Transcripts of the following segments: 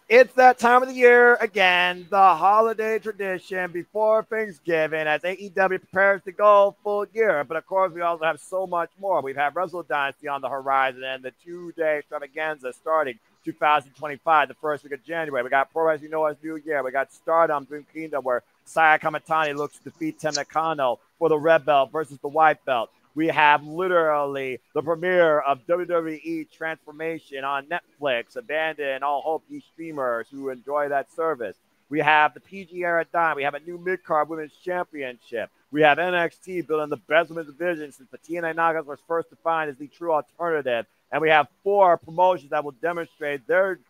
It's that time of the year again, the holiday tradition before Thanksgiving as AEW prepares to go full gear. But of course, we also have so much more. We've had Wrestle Dynasty on the horizon and the 2-day extravaganza starting 2025, the first week of January. We got Pro Wrestling Noah's New Year. We got Stardom Dream Kingdom where Saya Kamatani looks to defeat Tem Nakano for the red belt versus the white belt. We have literally the premiere of WWE Transformation on Netflix. Abandon all hope, you streamers who enjoy that service. We have the PG era dime. We have a new mid-card women's championship. We have NXT building the best women's division since the TNA Nagas was first defined as the true alternative. And we have 4 promotions that will demonstrate their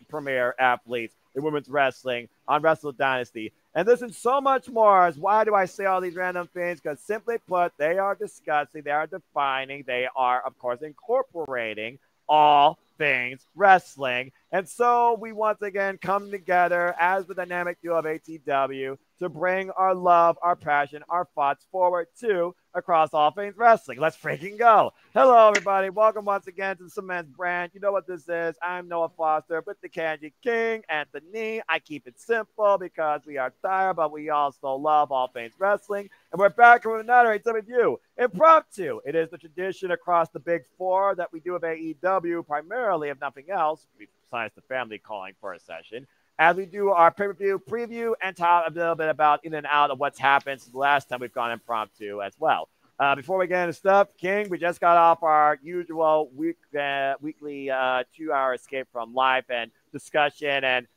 premier athletes in women's wrestling on Wrestle Dynasty. And this and so much more. As why do I say all these random things? Because simply put, they are discussing, they are defining, they are, of course, incorporating all things wrestling. And so we once again come together as the dynamic duo of ATW to bring our love, our passion, our thoughts forward to across all things wrestling. Let's freaking go. Hello, everybody. Welcome once again to the Cement brand. You know what this is. I'm Noah Foster with the Kanji King, Anthony. I keep it simple because we are tired, but we also love all things wrestling. And we're back with another AEW Impromptu. It is the tradition across the big 4 that we do with AEW, primarily, if nothing else, besides the family calling for a session, as we do our pay-per-view preview and talk a little bit about in and out of what's happened since the last time we've gone impromptu as well. Before we get into stuff, King, we just got off our usual weekly 2-hour escape from life and discussion and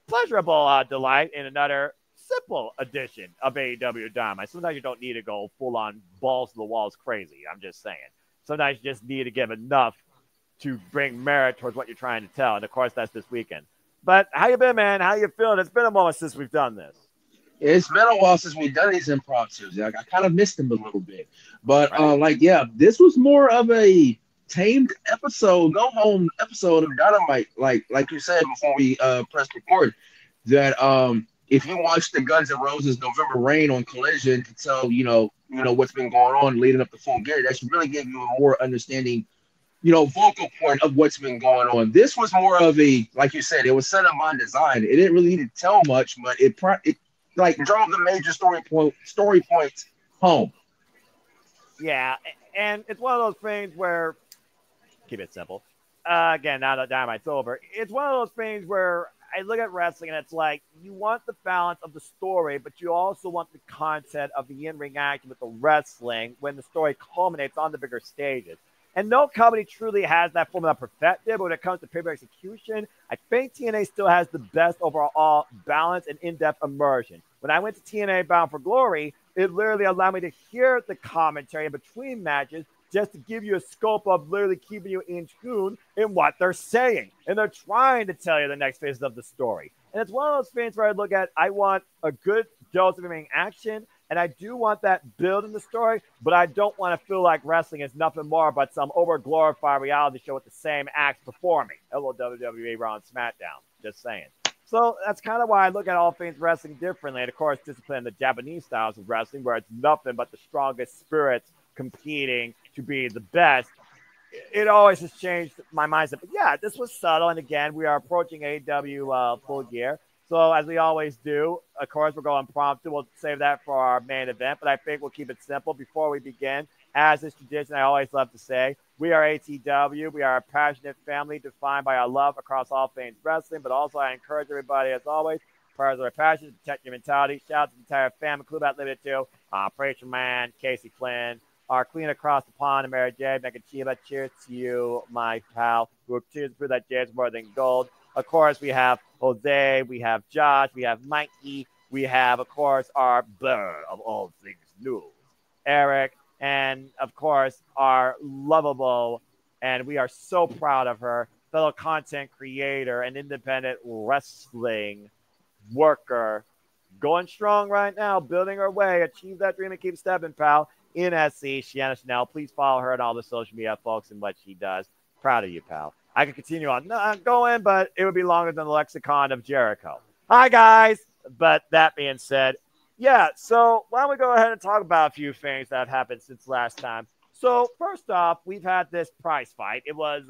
pleasurable delight in another simple edition of AEW Dynamite. Sometimes you don't need to go full-on balls to the walls crazy. I'm just saying. Sometimes you just need to give enough to bring merit towards what you're trying to tell. And, of course, that's this weekend. But how you been, man? How you feeling? It's been a moment since we've done this. It's been a while since we've done these impromptus. I kind of missed them a little bit. But, this was more of a tamed episode, go-home episode of Dynamite. Like you said before we pressed record, that if you watch the Guns N' Roses November Rain on Collision to tell, what's been going on leading up to Full Gear, that should really give you a more understanding vocal point of what's been going on. This was more of a, like you said, it was set up by design. It didn't really need to tell much, but it drove the major story points home. Yeah, and it's one of those things where, keep it simple. Again, now that Dynamite's over, it's one of those things where I look at wrestling and it's like you want the balance of the story, but you also want the content of the in-ring action with the wrestling when the story culminates on the bigger stages. And no company truly has that formula perfected, but when it comes to pay-per-view execution, I think TNA still has the best overall balance and in-depth immersion. When I went to TNA Bound for Glory, it literally allowed me to hear the commentary in between matches just to give you a scope of literally keeping you in tune in what they're saying. And they're trying to tell you the next phase of the story. And it's one of those things where I look at, I want a good dose of in-ring action, and I do want that build in the story, but I don't want to feel like wrestling is nothing more but some over-glorified reality show with the same acts performing. Hello, WWE, Raw, and SmackDown. Just saying. So that's kind of why I look at all things wrestling differently. And, of course, discipline the Japanese styles of wrestling where it's nothing but the strongest spirits competing to be the best. It always has changed my mindset. But, yeah, this was subtle. And, again, we are approaching AEW Full Gear. So, as we always do, of course, we're going impromptu. We'll save that for our main event, but I think we'll keep it simple before we begin. As is tradition, I always love to say, we are ATW. We are a passionate family defined by our love across all things wrestling, but also I encourage everybody, as always, prayers of our passion, protect your mentality. Shout out to the entire family, Club Out Limited too. Preacher Man, Casey Flynn, our queen across the pond, Mary J. Megan Chiba. Cheers to you, my pal. Cheers to prove that J's more than gold. Of course, we have Jose, we have Josh, we have Mikey, we have, of course, our bird of all things news, Eric, and, of course, our lovable, and we are so proud of her, fellow content creator and independent wrestling worker, going strong right now, building her way, achieve that dream and keep stepping, pal, in SC, Shiana Chanel. Please follow her on all the social media, folks, and what she does. Proud of you, pal. I could continue on going, but it would be longer than the lexicon of Jericho. Hi, guys. But that being said, yeah, so why don't we go ahead and talk about a few things that have happened since last time. So first off, we've had this prize fight. It was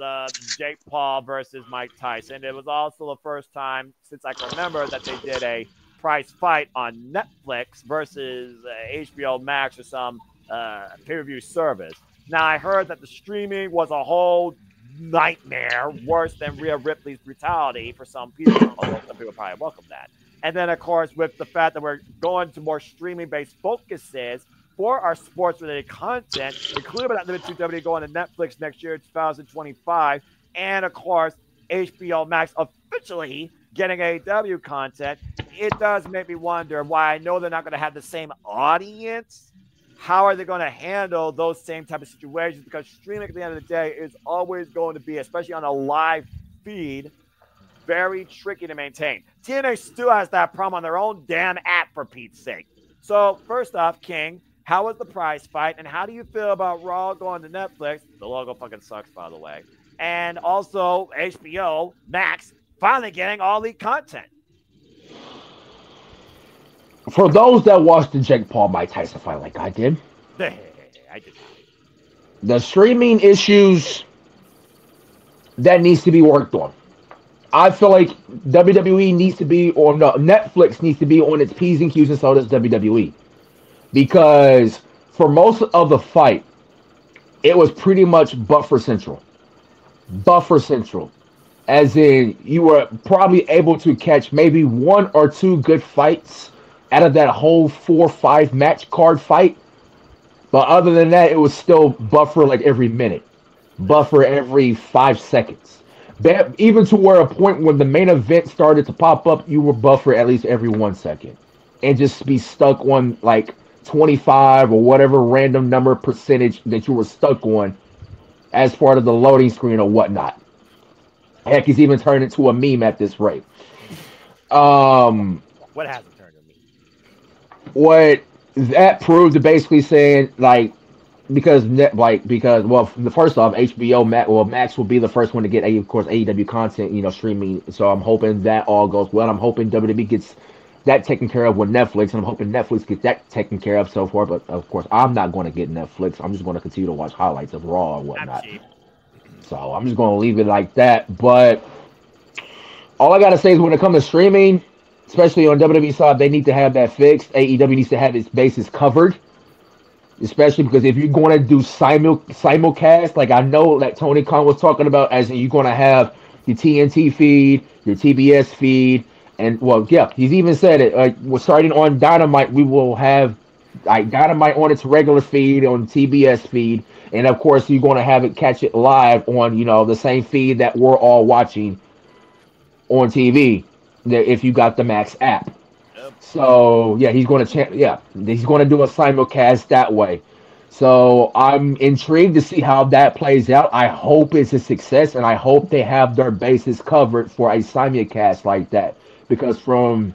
Jake Paul versus Mike Tyson. It was also the first time since I can remember that they did a prize fight on Netflix versus HBO Max or some pay-per-view service. Now I heard that the streaming was a whole nightmare, worse than Rhea Ripley's brutality for some people. Although some people probably welcome that. And then of course with the fact that we're going to more streaming-based focuses for our sports-related content, including but not limited to WWE going to Netflix next year, 2025, and of course HBO Max officially getting AEW content. It does make me wonder why. I know they're not going to have the same audience. How are they going to handle those same type of situations? Because streaming at the end of the day is always going to be, especially on a live feed, very tricky to maintain. TNA still has that problem on their own damn app, for Pete's sake. So first off, King, how was the prize fight, and how do you feel about Raw going to Netflix? The logo fucking sucks, by the way. And also HBO Max finally getting all the content. For those that watched the Jake Paul Mike Tyson fight like I did, I did. the streaming issues that needs to be worked on. I feel like WWE needs to be, or no, Netflix needs to be on its P's and Q's, and so does WWE. Because for most of the fight, it was pretty much Buffer Central. Buffer Central. As in, you were probably able to catch maybe one or two good fights out of that whole 4-5 match card fight. But other than that, it was still Buffer like every minute. Buffer every 5 seconds. Even to where a point when the main event started to pop up, you were Buffer at least every 1 second. And just be stuck on like 25 or whatever random number percentage that you were stuck on as part of the loading screen or whatnot. Heck, he's even turned into a meme at this rate. What hasn't turned into a meme? What that proved to basically saying like because well, the first off, Max will be the first one to get of course AEW content, streaming. So I'm hoping that all goes well. I'm hoping WWE gets that taken care of with Netflix, and I'm hoping Netflix gets that taken care of so far. But of course, I'm not going to get Netflix. I'm just going to continue to watch highlights of Raw and whatnot. So I'm just going to leave it like that. But all I got to say is when it comes to streaming, especially on WWE side, they need to have that fixed. AEW needs to have its bases covered, especially because if you're going to do simulcast, like I know that Tony Khan was talking about, as in you're going to have your TNT feed, your TBS feed. And well, yeah, he's even said it. We're starting on Dynamite. We will have like Dynamite on its regular feed, on TBS feed, and of course you're going to have it catch it live on the same feed that we're all watching on TV. If you got the Max app, so yeah, he's going to he's going to do a simulcast that way. So I'm intrigued to see how that plays out. I hope it's a success, and I hope they have their bases covered for a simulcast like that. Because from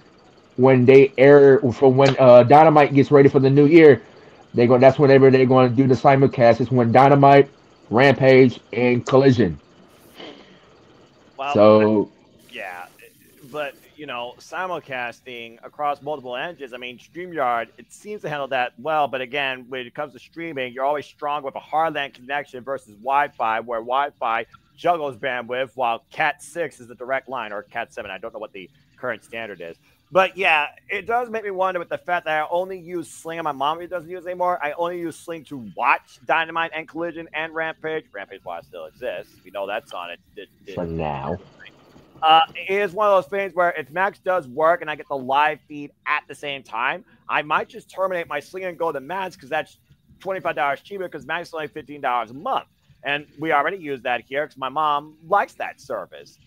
when Dynamite gets ready for the new year, that's whenever they're going to do the simulcast. It's when Dynamite, Rampage, and Collision. Well, yeah, but simulcasting across multiple engines. I mean, StreamYard, it seems to handle that well. But again, when it comes to streaming, you're always strong with a hardline connection versus Wi-Fi, where Wi-Fi juggles bandwidth, while Cat 6 is the direct line, or Cat 7. I don't know what the current standard is. But yeah, it does make me wonder with the fact that I only use Sling, and my mom doesn't use it anymore. I only use Sling to watch Dynamite and Collision and Rampage. Rampage, while it still exists, we know that's on it. For now. It is one of those things where if Max does work and I get the live feed at the same time, I might just terminate my Sling and go to Max, because that's $25 cheaper, because Max is only $15 a month. And we already use that here because my mom likes that service.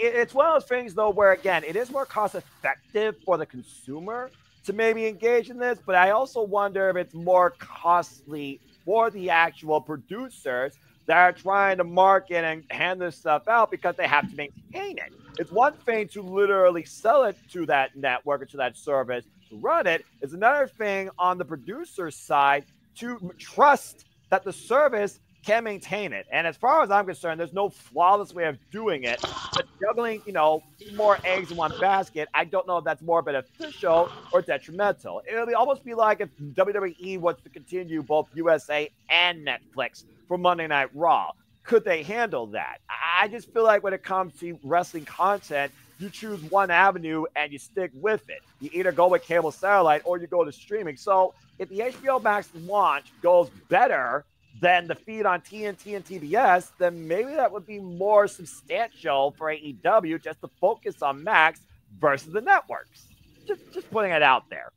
It's one of those things, though, where, again, it is more cost-effective for the consumer to maybe engage in this, but I also wonder if it's more costly for the actual producers that are trying to market and hand this stuff out, because they have to maintain it. It's one thing to literally sell it to that network or to that service to run it. It's another thing on the producer's side to trust that the service can maintain it. And as far as I'm concerned, there's no flawless way of doing it. But juggling, more eggs in one basket, I don't know if that's more beneficial or detrimental. It'll almost be like if WWE wants to continue both USA and Netflix for Monday Night Raw. Could they handle that? I just feel like when it comes to wrestling content, you choose one avenue and you stick with it. You either go with cable satellite or you go to streaming. So if the HBO Max launch goes better than the feed on TNT and TBS, then maybe that would be more substantial for AEW just to focus on Max versus the networks. Just putting it out there.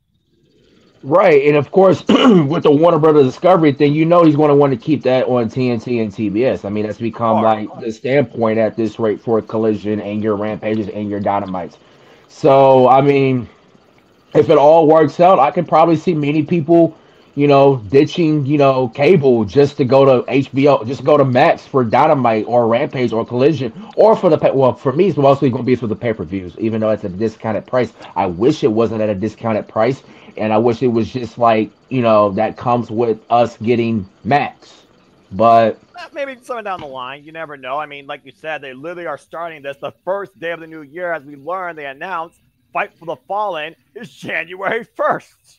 Right, and of course, with the Warner Brothers Discovery thing, he's going to want to keep that on TNT and TBS. I mean, that's become like the standpoint at this rate for Collision and your Rampages and your Dynamites. So, I mean, if it all works out, I could probably see many people, ditching, cable just to go to HBO, just go to Max for Dynamite or Rampage or Collision, or for for me, it's mostly going to be for the pay-per-views, even though it's a discounted price. I wish it wasn't at a discounted price. And I wish it was just like, that comes with us getting Max. But maybe something down the line. You never know. I mean, like you said, they literally are starting this the first day of the new year. As we learned, they announced Fight for the Fallen is January 1st.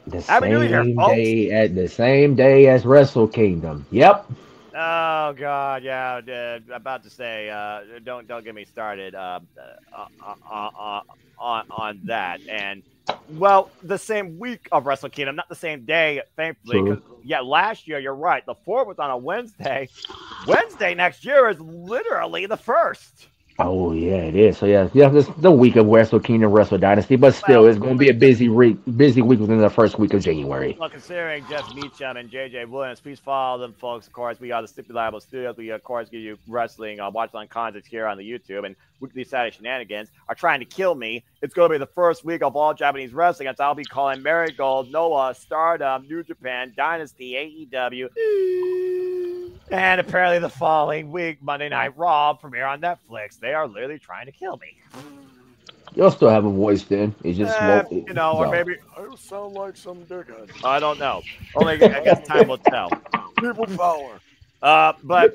The same day as Wrestle Kingdom. Yep. Oh God, yeah. About to say, don't get me started on that. And well, the same week of Wrestle Kingdom, not the same day, thankfully. Because last year, you're right. The 4th was on a Wednesday. Wednesday next year is literally the 1st. Oh yeah, it is. So yeah, this the week of Wrestle Kingdom, Wrestle Dynasty, but still, it's going to be a busy week within the first week of January. Well, considering Jeff Meacham and JJ Williams, please follow them, folks. Of course, we are the Stipulable Studios. We, of course, give you wrestling watch-along content here on the YouTube, and Weekly Saturday Shenanigans are trying to kill me. It's going to be the first week of all Japanese wrestling, as I'll be calling Marigold, Noah, Stardom, New Japan, Dynasty, AEW. And apparently the following week, Monday Night Raw premiere on Netflix. They are literally trying to kill me. You'll still have a voice then. It just won't. Or maybe I sound like some dickhead. I don't know. Only I guess time will tell. People power. But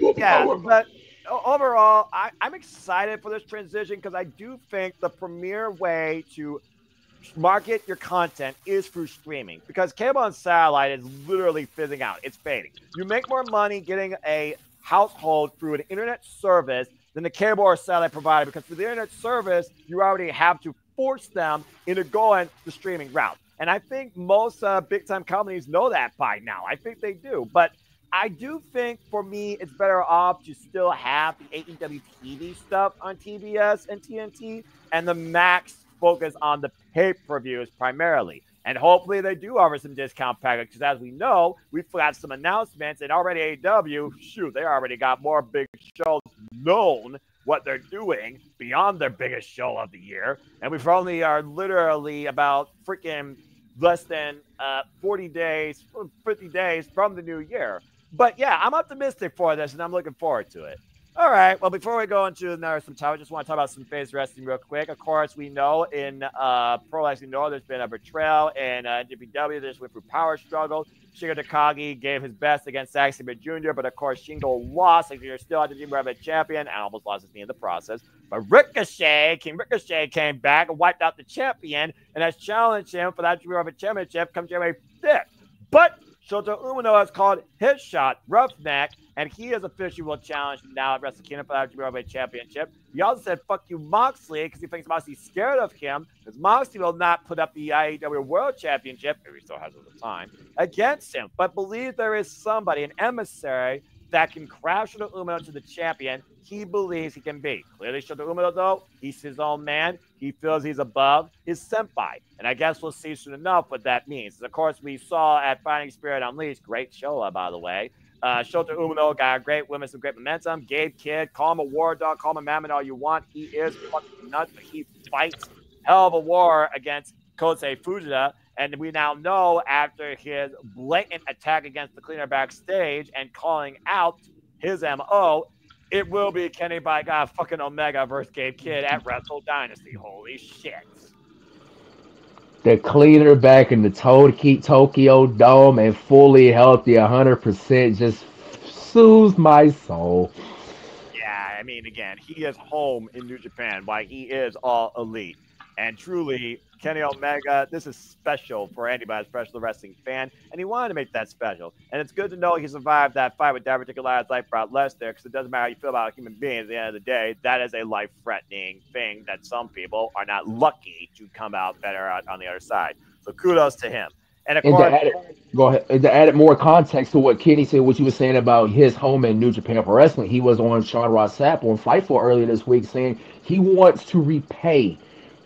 overall, I'm excited for this transition because I do think the premier way to market your content is through streaming, because cable and satellite is literally fizzing out. It's fading. You make more money getting a household through an internet service than the cable or satellite provider, because for the internet service, you already have to force them into going the streaming route. And I think most big-time companies know that by now. I think they do. But I do think, for me, it's better off to still have the AEW TV stuff on TBS and TNT, and the Max focus on the pay-per-views primarily. And hopefully they do offer some discount packages, because as we know, we've got some announcements, and already AEW, they already got more big shows known what they're doing beyond their biggest show of the year. And we've only are literally about freaking less than 50 days from the new year. But yeah, I'm optimistic for this, and I'm looking forward to it. All right. Well, before we go into some topics, I just want to talk about some phase wrestling real quick. Of course, we know in Pro Wrestling North, there's been a betrayal, and NJPW, they just went through power struggle. Shingo Takagi gave his best against Zack Sabre Jr., but of course, Shingo lost. Like, you're still at the Rabbit champion, and almost lost his knee in the process. But King Ricochet came back and wiped out the champion, and has challenged him for that Rabbit championship come January 5th. But Shota Umino has called his shot Roughneck, and he is officially will challenge now at Wrestle Kingdom for the Heavyweight Championship. He also said, fuck you, Moxley, because he thinks Moxley's scared of him, because Moxley will not put up the IEW World Championship, if he still has it at the time, against him, but believes there is somebody, an emissary, that can crash Shota Umino to the champion. He believes he can be. Clearly, Shota Umino, though, he's his own man. He feels he's above his senpai. And I guess we'll see soon enough what that means. Of course, we saw at Fighting Spirit Unleashed, great show, by the way. Shota Umino got a great women, some great momentum. Gabe Kidd, call him a war dog, call him a mammoth all you want. He is fucking nuts, but he fights hell of a war against Kosei Fujita. And we now know, after his blatant attack against the cleaner backstage and calling out his MO, it will be Kenny by God fucking Omega versus Gabe Kidd at Wrestle Dynasty. Holy shit. The cleaner back in the Tokyo Dome and fully healthy, 100% just soothes my soul. Yeah, I mean, again, he is home in New Japan. Why he is all elite. And truly, Kenny Omega, this is special for anybody, especially the wrestling fan. And he wanted to make that special. And it's good to know he survived that fight with diverticulitis life brought Lesnar, because it doesn't matter how you feel about a human being at the end of the day. That is a life threatening thing that some people are not lucky to come out better on the other side. So kudos to him. And of And to course, add it, go ahead. And to add it more context to what Kenny said, what you were saying about his home in New Japan Pro Wrestling, he was on Sean Ross Sapp on Fightful earlier this week saying he wants to repay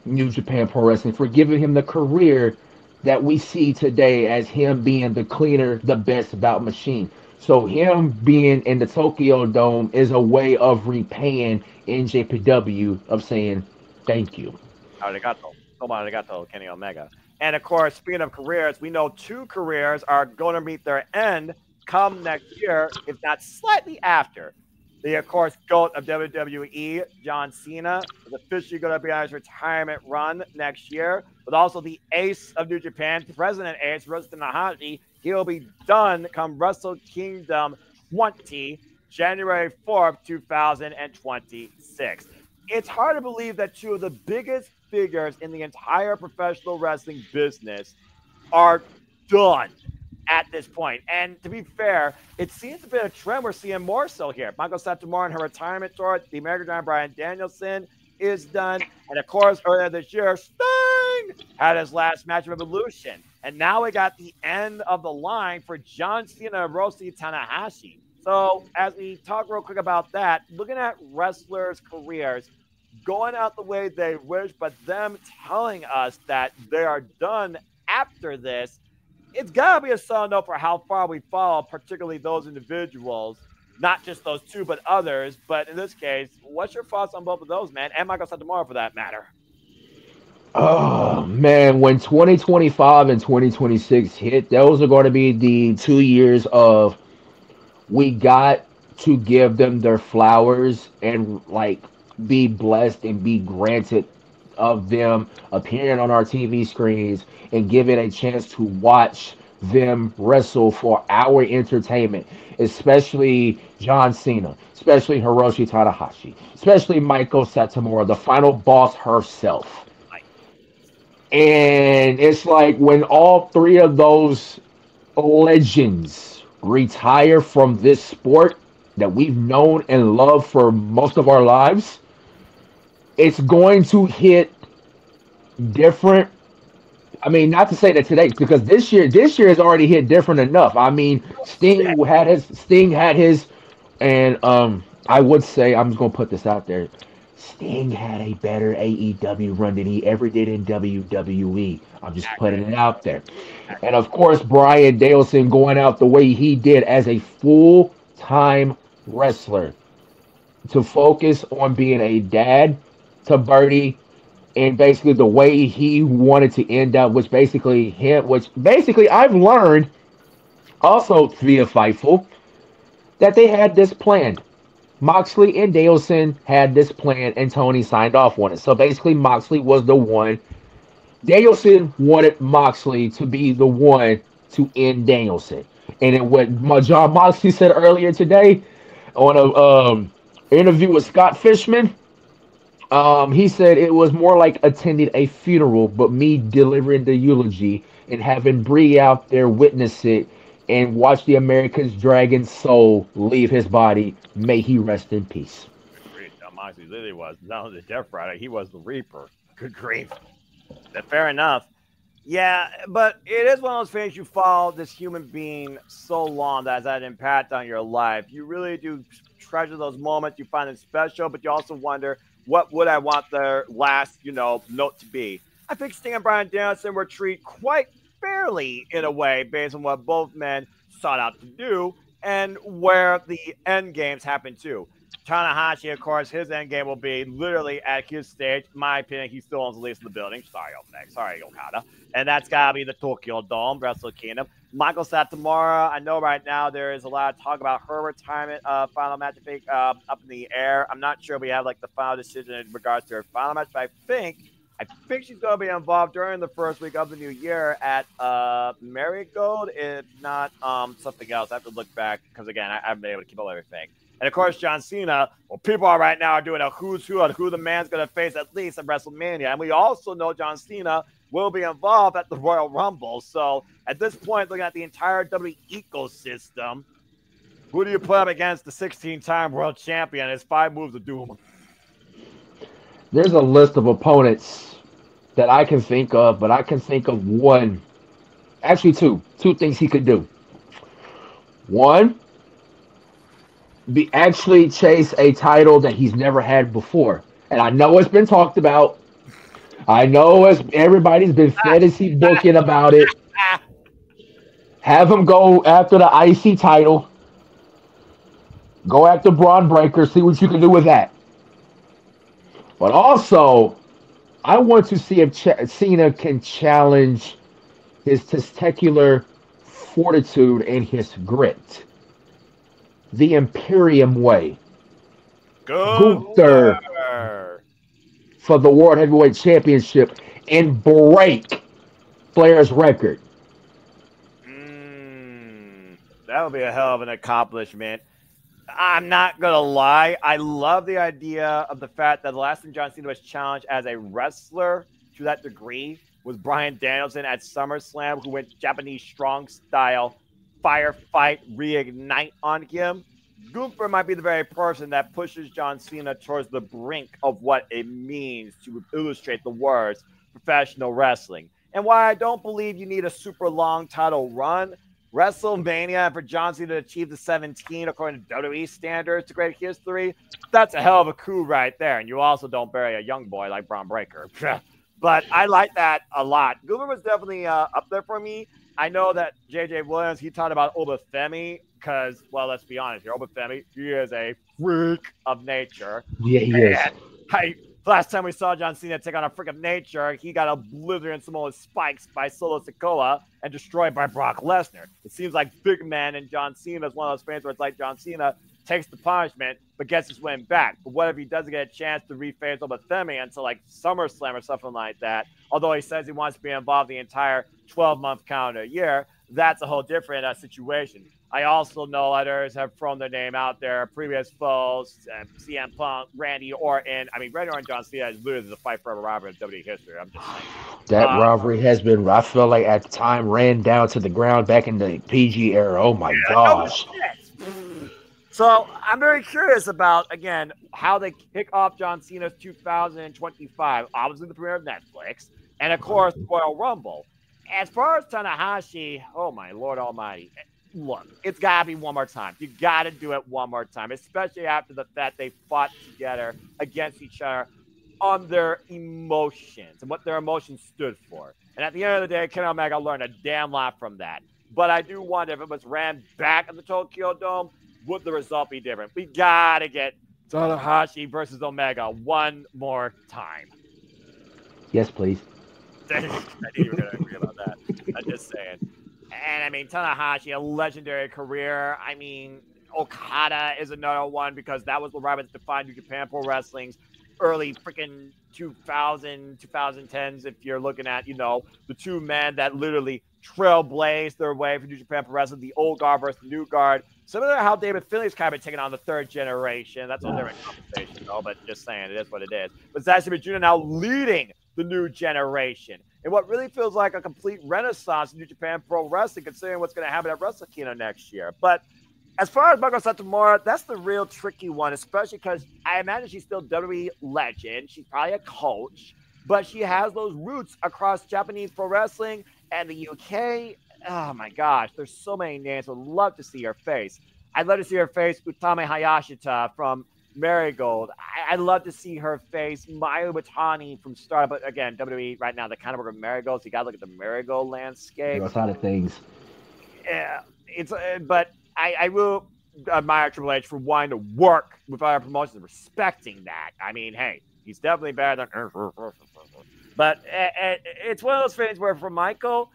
New Japan Pro Wrestling for giving him the career that we see today as him being the cleaner, the best bout machine. So him being in the Tokyo Dome is a way of repaying NJPW of saying thank you. arigato. Tomo arigato, Kenny Omega. And of course, speaking of careers, we know two careers are going to meet their end come next year, if not slightly after. The, of course, GOAT of WWE, John Cena, is officially going to be on his retirement run next year. But also the ace of New Japan, President Ace, Tanahashi, he'll be done come Wrestle Kingdom 20, January 4th, 2026. It's hard to believe that two of the biggest figures in the entire professional wrestling business are done at this point. And to be fair, it seems to be a trend we're seeing more so here. Michael Satomura in her retirement tour, the American Giant Bryan Danielson is done. And of course, earlier this year, Sting had his last match of Evolution. And now we got the end of the line for John Cena and Hiroshi Tanahashi. So as we talk real quick about that, looking at wrestlers' careers, going out the way they wish, but them telling us that they are done after this, it's got to be a solid note for how far we fall, particularly those individuals, not just those two, but others. But in this case, what's your thoughts on both of those, man? And Michael Satomura, for that matter. Oh man, when 2025 and 2026 hit, those are going to be the 2 years of we got to give them their flowers and like be blessed and be granted of them appearing on our TV screens and given a chance to watch them wrestle for our entertainment, especially John Cena, especially Hiroshi Tanahashi, especially Michael Satomura, the final boss herself. Like, And it's like when all three of those legends retire from this sport that we've known and loved for most of our lives, it's going to hit different. I mean, not to say that today, because this year has already hit different enough. I mean, Sting had his, and I would say I'm just gonna put this out there. Sting had a better AEW run than he ever did in WWE. I'm just putting accurate, it out there. And accurate. of course, Brian Danielson going out the way he did as a full time wrestler to focus on being a dad to Birdie and basically the way he wanted to end up, which basically I've learned also via Fightful that they had this planned. Moxley and Danielson had this plan, and Tony signed off on it. So basically, Moxley was the one. Danielson wanted Moxley to be the one to end Danielson. And then what John Moxley said earlier today on a interview with Scott Fishman, he said it was more like attending a funeral, but me delivering the eulogy and having Bree out there witness it and watch the American's dragon soul leave his body. May he rest in peace. Good grief. John Moxley literally was not only the Death Rider, he was the Reaper. Good grief. Fair enough. Yeah, but it is one of those things you follow this human being so long that has had an impact on your life. You really do treasure those moments. You find them special, but you also wonder, what would I want their last, note to be? I think Sting and Brian Danielson were treated quite fairly in a way based on what both men sought out to do and where the end games happen too. Tanahashi, of course, his end game will be literally at his stage. In my opinion, he still owns the least in the building. Sorry, Omega. Sorry, Okada. And that's got to be the Tokyo Dome, Wrestle Kingdom. Michael Satomura, I know right now there is a lot of talk about her retirement final match, I think, up in the air. I'm not sure we have like the final decision in regards to her final match, but I think I think she's going to be involved during the first week of the new year at Marigold, if not something else. I have to look back because, again, I haven't been able to keep up with everything. And, of course, John Cena, well, people are right now are doing a who's who on who the man's going to face at least at WrestleMania. And we also know John Cena will be involved at the Royal Rumble. So, at this point, looking at the entire WWE ecosystem, who do you put up against the 16-time world champion? It's 5 moves of doom. There's a list of opponents that I can think of, but I can think of one, actually two things he could do. One, be actually chase a title that he's never had before. And I know it's been talked about. I know everybody's been fantasy booking about it. Have him go after the IC title. Go after Braun Breaker. See what you can do with that. But also, I want to see if Cena can challenge his testicular fortitude and his grit. The Imperium way. Gunther for the World Heavyweight Championship and break Flair's record. That would be a hell of an accomplishment. I'm not going to lie. I love the idea of the fact that the last time John Cena was challenged as a wrestler to that degree was Bryan Danielson at SummerSlam, who went Japanese strong style, firefight, reignite on him. Gunther might be the very person that pushes John Cena towards the brink of what it means to illustrate the words professional wrestling. And while I don't believe you need a super long title run, WrestleMania, and for John Cena to achieve the 17 according to WWE standards to great history, that's a hell of a coup right there. And you also don't bury a young boy like Braun Breaker. But I like that a lot. Gunther was definitely up there for me. I know that J.J. Williams, he talked about Obafemi because, well, let's be honest here. Obafemi, he is a freak of nature. Yeah, he is. Last time we saw John Cena take on a freak of nature, he got obliterated in Samoa spikes by Solo Sikoa and destroyed by Brock Lesnar. It seems like big man and John Cena is one of those fans where it's like John Cena takes the punishment but gets his win back. But what if he doesn't get a chance to reface Obafemi until like SummerSlam or something like that? Although he says he wants to be involved the entire 12-month calendar year, that's a whole different situation. I also know others have thrown their name out there. Previous foes, CM Punk, Randy Orton. I mean, Randy Orton and John Cena is literally the fight forever rivalry of WWE history. I'm just saying. That rivalry has been, I feel like at the time, ran down to the ground back in the PG era. Oh, my gosh. So I'm very curious about, again, how they kick off John Cena's 2025. Obviously, the premiere of Netflix. And, of course, Royal Rumble. As far as Tanahashi, oh, my Lord almighty. Look, it's got to be one more time. You got to do it one more time, especially after the fact they fought together against each other on their emotions and what their emotions stood for. And at the end of the day, Ken Omega learned a damn lot from that. But I do wonder if it was ran back at the Tokyo Dome, would the result be different? We got to get Tanahashi versus Omega one more time. Yes, please. I knew you were going to agree about that. I'm just saying. And, I mean, Tanahashi, a legendary career. I mean, Okada is another one because that was the rival that defined New Japan Pro Wrestling's early freaking 2010s, if you're looking at, the two men that literally trailblazed their way for New Japan Pro Wrestling, the old guard versus the new guard. Similar to how David Finlay's kind of taking on the third generation. That's a different conversation, though, but just saying, it is what it is. But Zack Sabre Jr. now leading the new generation in what really feels like a complete renaissance in New Japan Pro Wrestling, considering what's going to happen at Wrestle Kingdom next year. But as far as Marco Satomura, that's the real tricky one, especially because I imagine she's still WWE legend. She's probably a coach, but she has those roots across Japanese pro wrestling and the UK. Oh my gosh, there's so many names. I'd love to see her face. I'd love to see her face Utami Hayashita from Marigold. I'd love to see her face Mayu Iwatani from Stardom. But again, WWE right now, they kind of work with Marigold, so you got to look at the Marigold landscape. Those side of things. Yeah, but I will admire Triple H for wanting to work with other promotions and respecting that. I mean, hey, he's definitely better than. But it's one of those things where for Michael,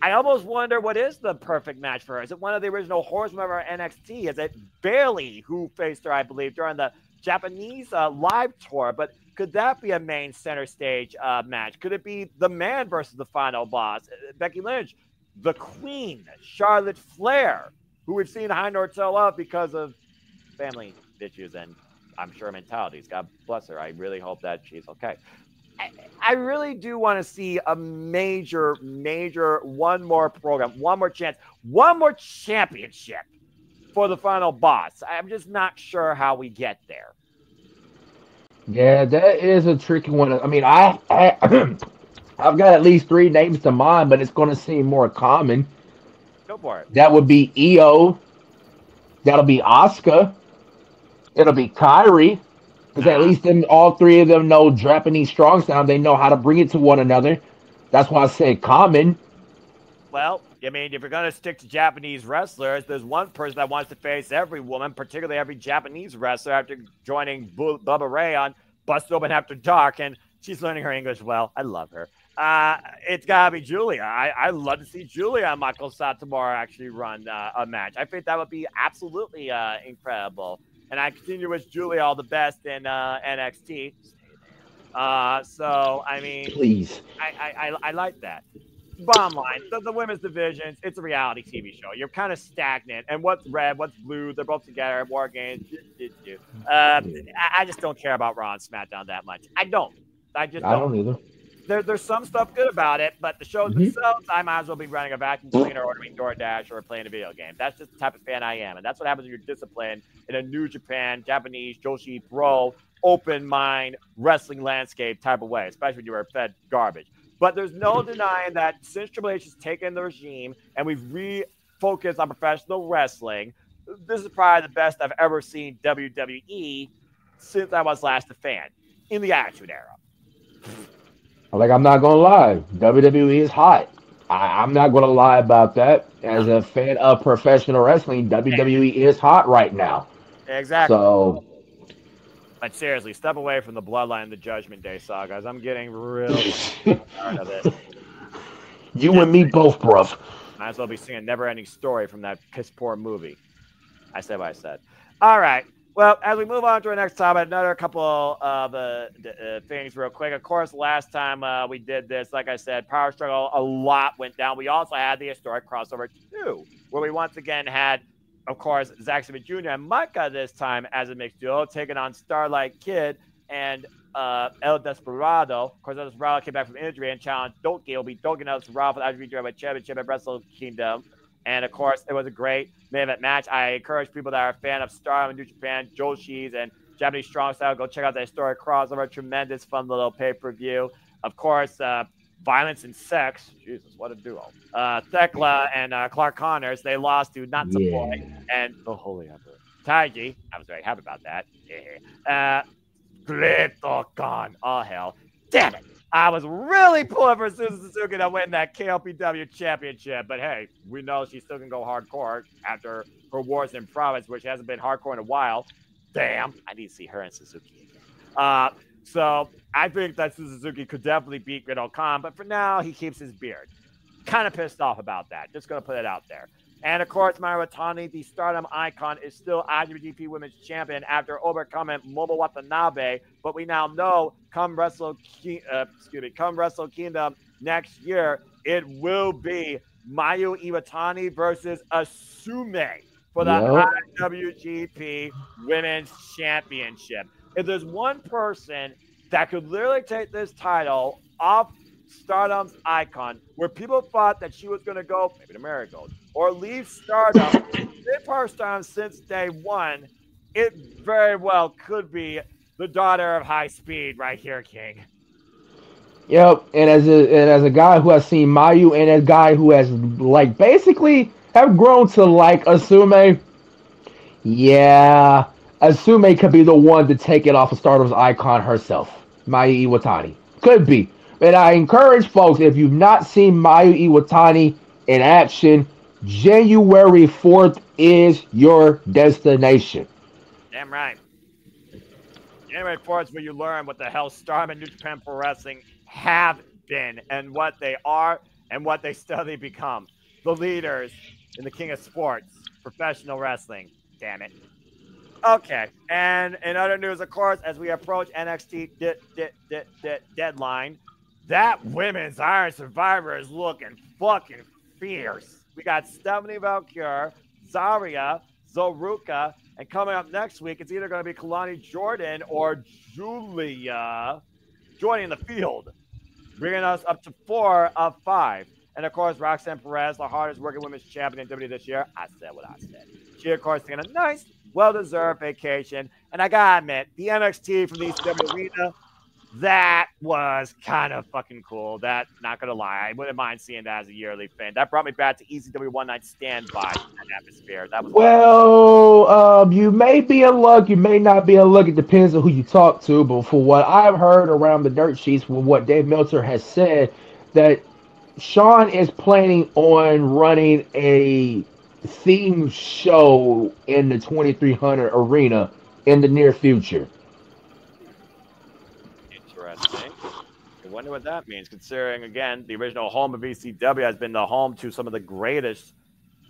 I almost wonder what is the perfect match for her. Is it one of the original Horsemen of NXT? Is it Bayley who faced her, I believe, during the Japanese live tour? But Could that be a main center stage match? Could it be the man versus the final boss, Becky Lynch, the Queen, Charlotte Flair, who we've seen high Nortel up because of family issues and I'm sure mentalities. God bless her. I really hope that she's okay. I really do want to see a major one more program, one more chance, one more championship for the final boss. I'm just not sure how we get there. Yeah, that is a tricky one. I mean, I've got at least three names to mind, but it's going to seem more common. Go for it. That would be EO. That'll be Asuka. It'll be Kyrie. Because at least all three of them know Japanese strong sound. They know how to bring it to one another. That's why I said common. Well, I mean, if you're going to stick to Japanese wrestlers, there's one person that wants to face every woman, particularly every Japanese wrestler, after joining Bubba Ray on Bust Open After Dark, and she's learning her English well. I love her. It's got to be Julia. I'd love to see Julia and Michael Satomura actually run a match. I think that would be absolutely incredible. And I continue to wish Julia all the best in NXT. So, I mean, please, I like that. Bottom line, the women's divisions, it's a reality TV show. You're kind of stagnant. And what's red, what's blue, they're both together at War Games. I just don't care about Raw and SmackDown that much. I don't either. There's some stuff good about it, but the shows themselves, I might as well be running a vacuum cleaner, ordering DoorDash, or playing a video game. That's just the type of fan I am. And that's what happens when you're disciplined in a New Japan, Japanese, Joshi, Bro, open mind, wrestling landscape type of way, especially when you were fed garbage. But there's no denying that since Triple H has taken the regime and we've refocused on professional wrestling, this is probably the best I've ever seen WWE since I was last a fan in the Attitude Era. Like, I'm not gonna lie, WWE is hot. I'm not gonna lie about that. As a fan of professional wrestling, WWE is hot right now. Exactly. So, but seriously, step away from the Bloodline and the Judgment Day sagas. I'm getting really tired of it. You and me both, bruv. Might as well be singing Never Ending Story from that piss poor movie. I said what I said. All right. Well, as we move on to our next topic, another couple of things real quick. Of course, last time we did this, like I said, Power Struggle, a lot went down. We also had the historic crossover 2, where we once again had, of course, Zack Sabre Jr. and Micah this time as a mixed duo, taking on Starlight Kid and El Desperado. Of course, El Desperado came back from injury and challenged Doki. It'll be Doki and El Desperado for the IWGP Championship at Wrestle Kingdom. And, of course, it was a great main event match. I encourage people that are a fan of Stardom and New Japan, Joshi's, and Japanese Strong Style, go check out the historic crossover. Tremendous, fun little pay-per-view. Of course, Violence and Sex. Jesus, what a duo. Thekla and Clark Connors, they lost to Natsupoi and the Holy Emperor Taiji. I was very happy about that. Great-O-Khan. Oh, hell. Damn it. I was really pulling for Susan Suzuki to win that KLPW championship, but hey, we know she still can go hardcore after her wars in Province, which hasn't been hardcore in a while. Damn, I need to see her and Suzuki again. So I think that Suzuki could definitely beat Great-O-Khan, but for now, he keeps his beard. Kind of pissed off about that. Just going to put it out there. And of course, Mayu Iwatani, the Stardom icon, is still IWGP Women's Champion after overcoming Momo Watanabe. But we now know, come Wrestle Kingdom next year, it will be Mayu Iwatani versus Asume for the IWGP Women's Championship. If there's one person that could literally take this title off Stardom's icon, where people thought that she was going to go maybe to Marigold or leave Stardom, been part of Stardom since day one, it very well could be the daughter of High Speed right here, King. Yep, and as a guy who has seen Mayu and a guy who has like basically have grown to like Asume, yeah, Asume could be the one to take it off of Stardom's icon herself, Mayu Iwatani. Could be. And I encourage folks, if you've not seen Mayu Iwatani in action, January 4th is your destination. Damn right. January 4th is where you learn what the hell Stardom and New Japan Pro Wrestling have been and what they are and what they steadily become. The leaders in the king of sports, professional wrestling. Damn it. Okay, and in other news, of course, as we approach NXT deadline, that women's Iron Survivor is looking fucking fierce. We got Stephanie Valkyrie, Zarya, Zoruka, and coming up next week, it's either going to be Kalani Jordan or Julia joining the field, bringing us up to 4 of 5. And of course, Roxanne Perez, the hardest working women's champion in WWE this year. I said what I said. She, of course, taking a nice, well-deserved vacation. And I gotta admit, the NXT from the ECW arena, that was kind of fucking cool. That, not gonna lie, I wouldn't mind seeing that as a yearly thing. That brought me back to ECW One Night Stand vibe, that atmosphere. That was Well, you may be in luck, you may not be in luck. It depends on who you talk to. But for what I've heard around the dirt sheets, from what Dave Meltzer has said, that Sean is planning on running a theme show in the 2300 arena in the near future. interesting. I wonder what that means, considering, again, the original home of ECW has been the home to some of the greatest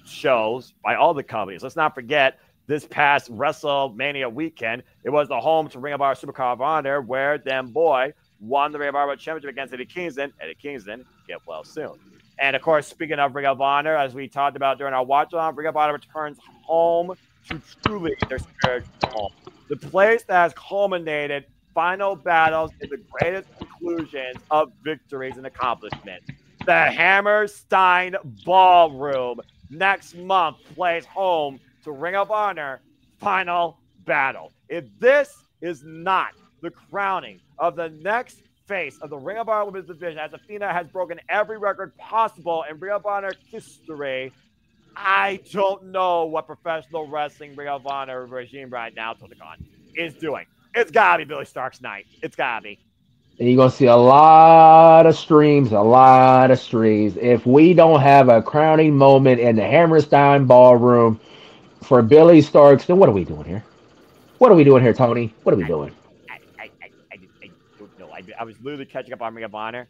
shows by all the companies. Let's not forget this past WrestleMania weekend, it was the home to Ring of Honor Supercard of Honor, where them boy won the Ring of Honor Championship against Eddie Kingston. Eddie Kingston, get well soon. And of course, speaking of Ring of Honor, as we talked about during our watch on, Ring of Honor returns home to truly their spiritual home. The place that has culminated final battles in the greatest conclusions of victories and accomplishments. The Hammerstein Ballroom next month plays home to Ring of Honor Final Battle. If this is not the crowning of the next face of the Ring of Honor Women's Division, as Athena has broken every record possible in Ring of Honor history, I don't know what professional wrestling Ring of Honor regime right now, Tony Khan, is doing. It's gotta be Billy Stark's night. It's gotta be. And you're gonna see a lot of streams, a lot of streams. If we don't have a crowning moment in the Hammerstein Ballroom for Billy Starks, then what are we doing here? What are we doing here, Tony? What are we I, doing? I don't know. I was literally catching up on Ring of Honor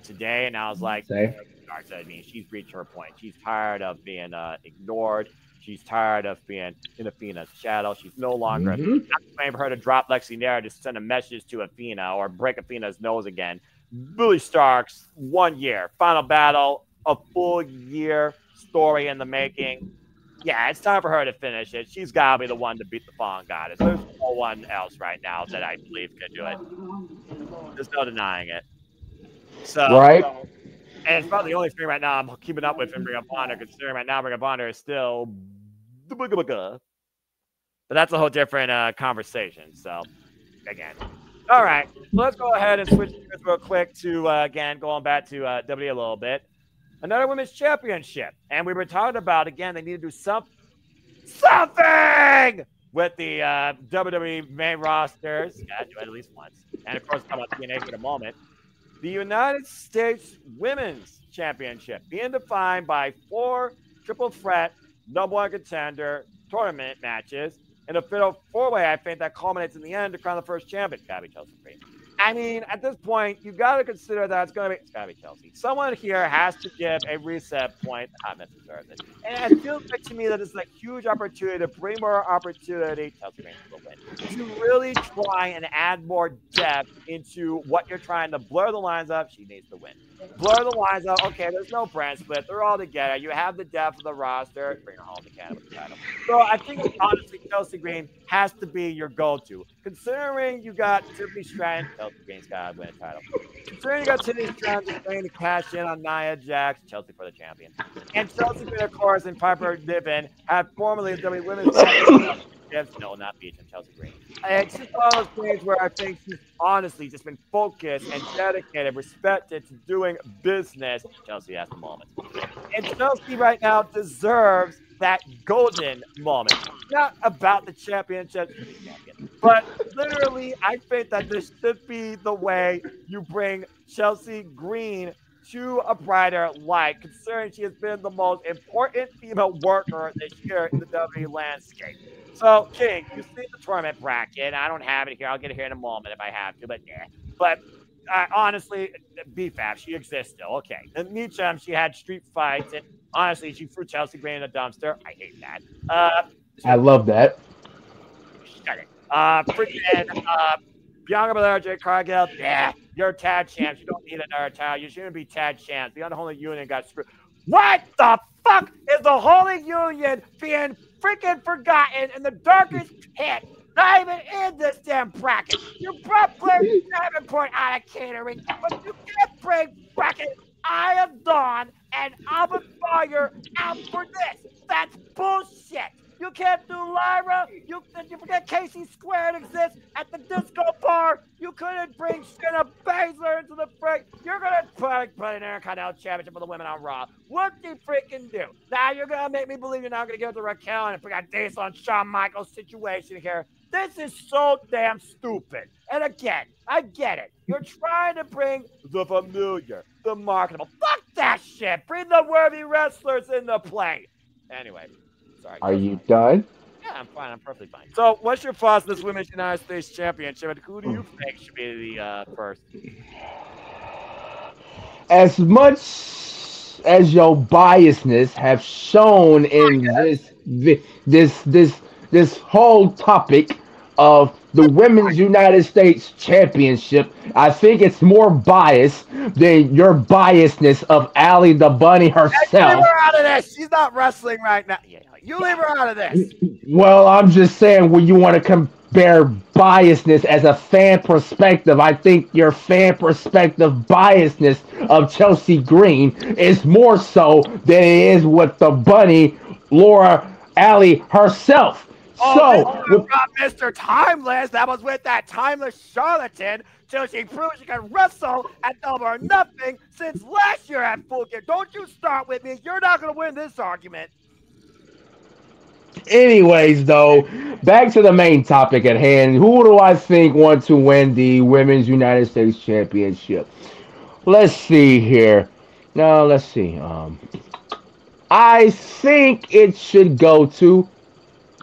today, and I was like, Say, I mean, she's reached her point. She's tired of being ignored. She's tired of being in Athena's shadow. She's no longer mm-hmm. not waiting for her to drop Lexi Nair to send a message to Athena or break Athena's nose again. Billy Starks, 1 year, final battle, a full year story in the making. Yeah, it's time for her to finish it. She's got to be the one to beat the Fallen Goddess. There's no one else right now that I believe can do it. There's no denying it. So, Right? and it's probably the only thing right now I'm keeping up with in Ring of Honor, considering right now Ring of Honor is still the booga booga. But that's a whole different conversation. So, again. All right. Let's go ahead and switch gears real quick to, again, going back to WWE a little bit. Another women's championship. And we were talking about, again, they need to do something with the WWE main rosters. Yeah, do it at least once. And, of course, come up to TNA for a moment. The United States Women's Championship being defined by 4 triple threat number 1 contender tournament matches and a fatal 4-way, I think, that culminates in the end to crown the first champion. Gotta be Chelsea Green. I mean, at this point, you got to consider that it's gotta be Chelsea. Someone here has to give a reset point. Not deserves it. And it feels like to me that it's a huge opportunity to bring more opportunity. Chelsea Green will win. To really try and add more depth into what you're trying to blur the lines up. She needs to win. Blur the lines up. Okay, there's no brand split. They're all together. You have the depth of the roster. Bring her home to Canada with the title. So I think, honestly, Chelsea Green has to be your go-to. Considering you got Tiffany Stratton, Chelsea Green's got to win a title. Considering you got Tiffany Stratton just trying to cash in on Nia Jax, Chelsea for the champion. And Chelsea Green, of course, and Piper Niven have formerly the WWE Women's Championships. No, not Beach and Chelsea Green. And it's just one of those things where I think she's honestly just been focused and dedicated, respected to doing business. Chelsea at the moment. And Chelsea right now deserves that golden moment. Not about the championship, but literally, I think that this should be the way you bring Chelsea Green to a brighter light, considering she has been the most important female worker this year in the WWE landscape. So, King, you see the tournament bracket. I don't have it here. I'll get it here in a moment if I have to, but yeah. But honestly, BFAF, she exists still. Okay. And Meacham, she had street fights, and honestly, she threw Chelsea Green in a dumpster. I hate that. I love that. Get it. Freaking Bianca Belair, Jade Cargill, yeah, you're tag champs. You don't need another title. You shouldn't be tag champs. The Unholy Union got screwed. What the fuck is the Holy Union being freaking forgotten in the darkest pit? Not even in this damn bracket. You brought Blair Davenport out of catering, but you can't bring bracket Eye of Dawn and Alba Fire out for this. That's bullshit. You can't do Lyra. You forget Casey Squared exists at the disco bar. You couldn't bring Shayna Baszler into the fray. You're going to put an Intercontinental Championship for the women on Raw. What do you freaking do? Now you're going to make me believe you're not going to give it to Raquel and bring a Diesel on Shawn Michaels situation here. This is so damn stupid. And again, I get it. You're trying to bring the familiar, the marketable. Fuck that shit. Bring the worthy wrestlers into play. Anyway. Sorry, are you done? Yeah, I'm fine. I'm perfectly fine. So, what's your thoughts on this Women's United States Championship? And who do you think should be the first? As much as your biasness have shown in this whole topic of the Women's United States Championship, I think it's more biased than your biasness of Allie the Bunny herself. Leave her out of this. She's not wrestling right now. Yeah, you leave her out of this. Well, I'm just saying, when you want to compare biasness as a fan perspective, I think your fan perspective biasness of Chelsea Green is more so than it is with the Bunny, Laura Allie herself. Oh, so Mr. Timeless, that was with that timeless charlatan till she proved she can wrestle at Double or Nothing since last year at Full Gear. Don't you start with me. You're not going to win this argument. Anyways, though, back to the main topic at hand. Who do I think want to win the Women's United States Championship? Let's see here. Now, let's see. I think it should go to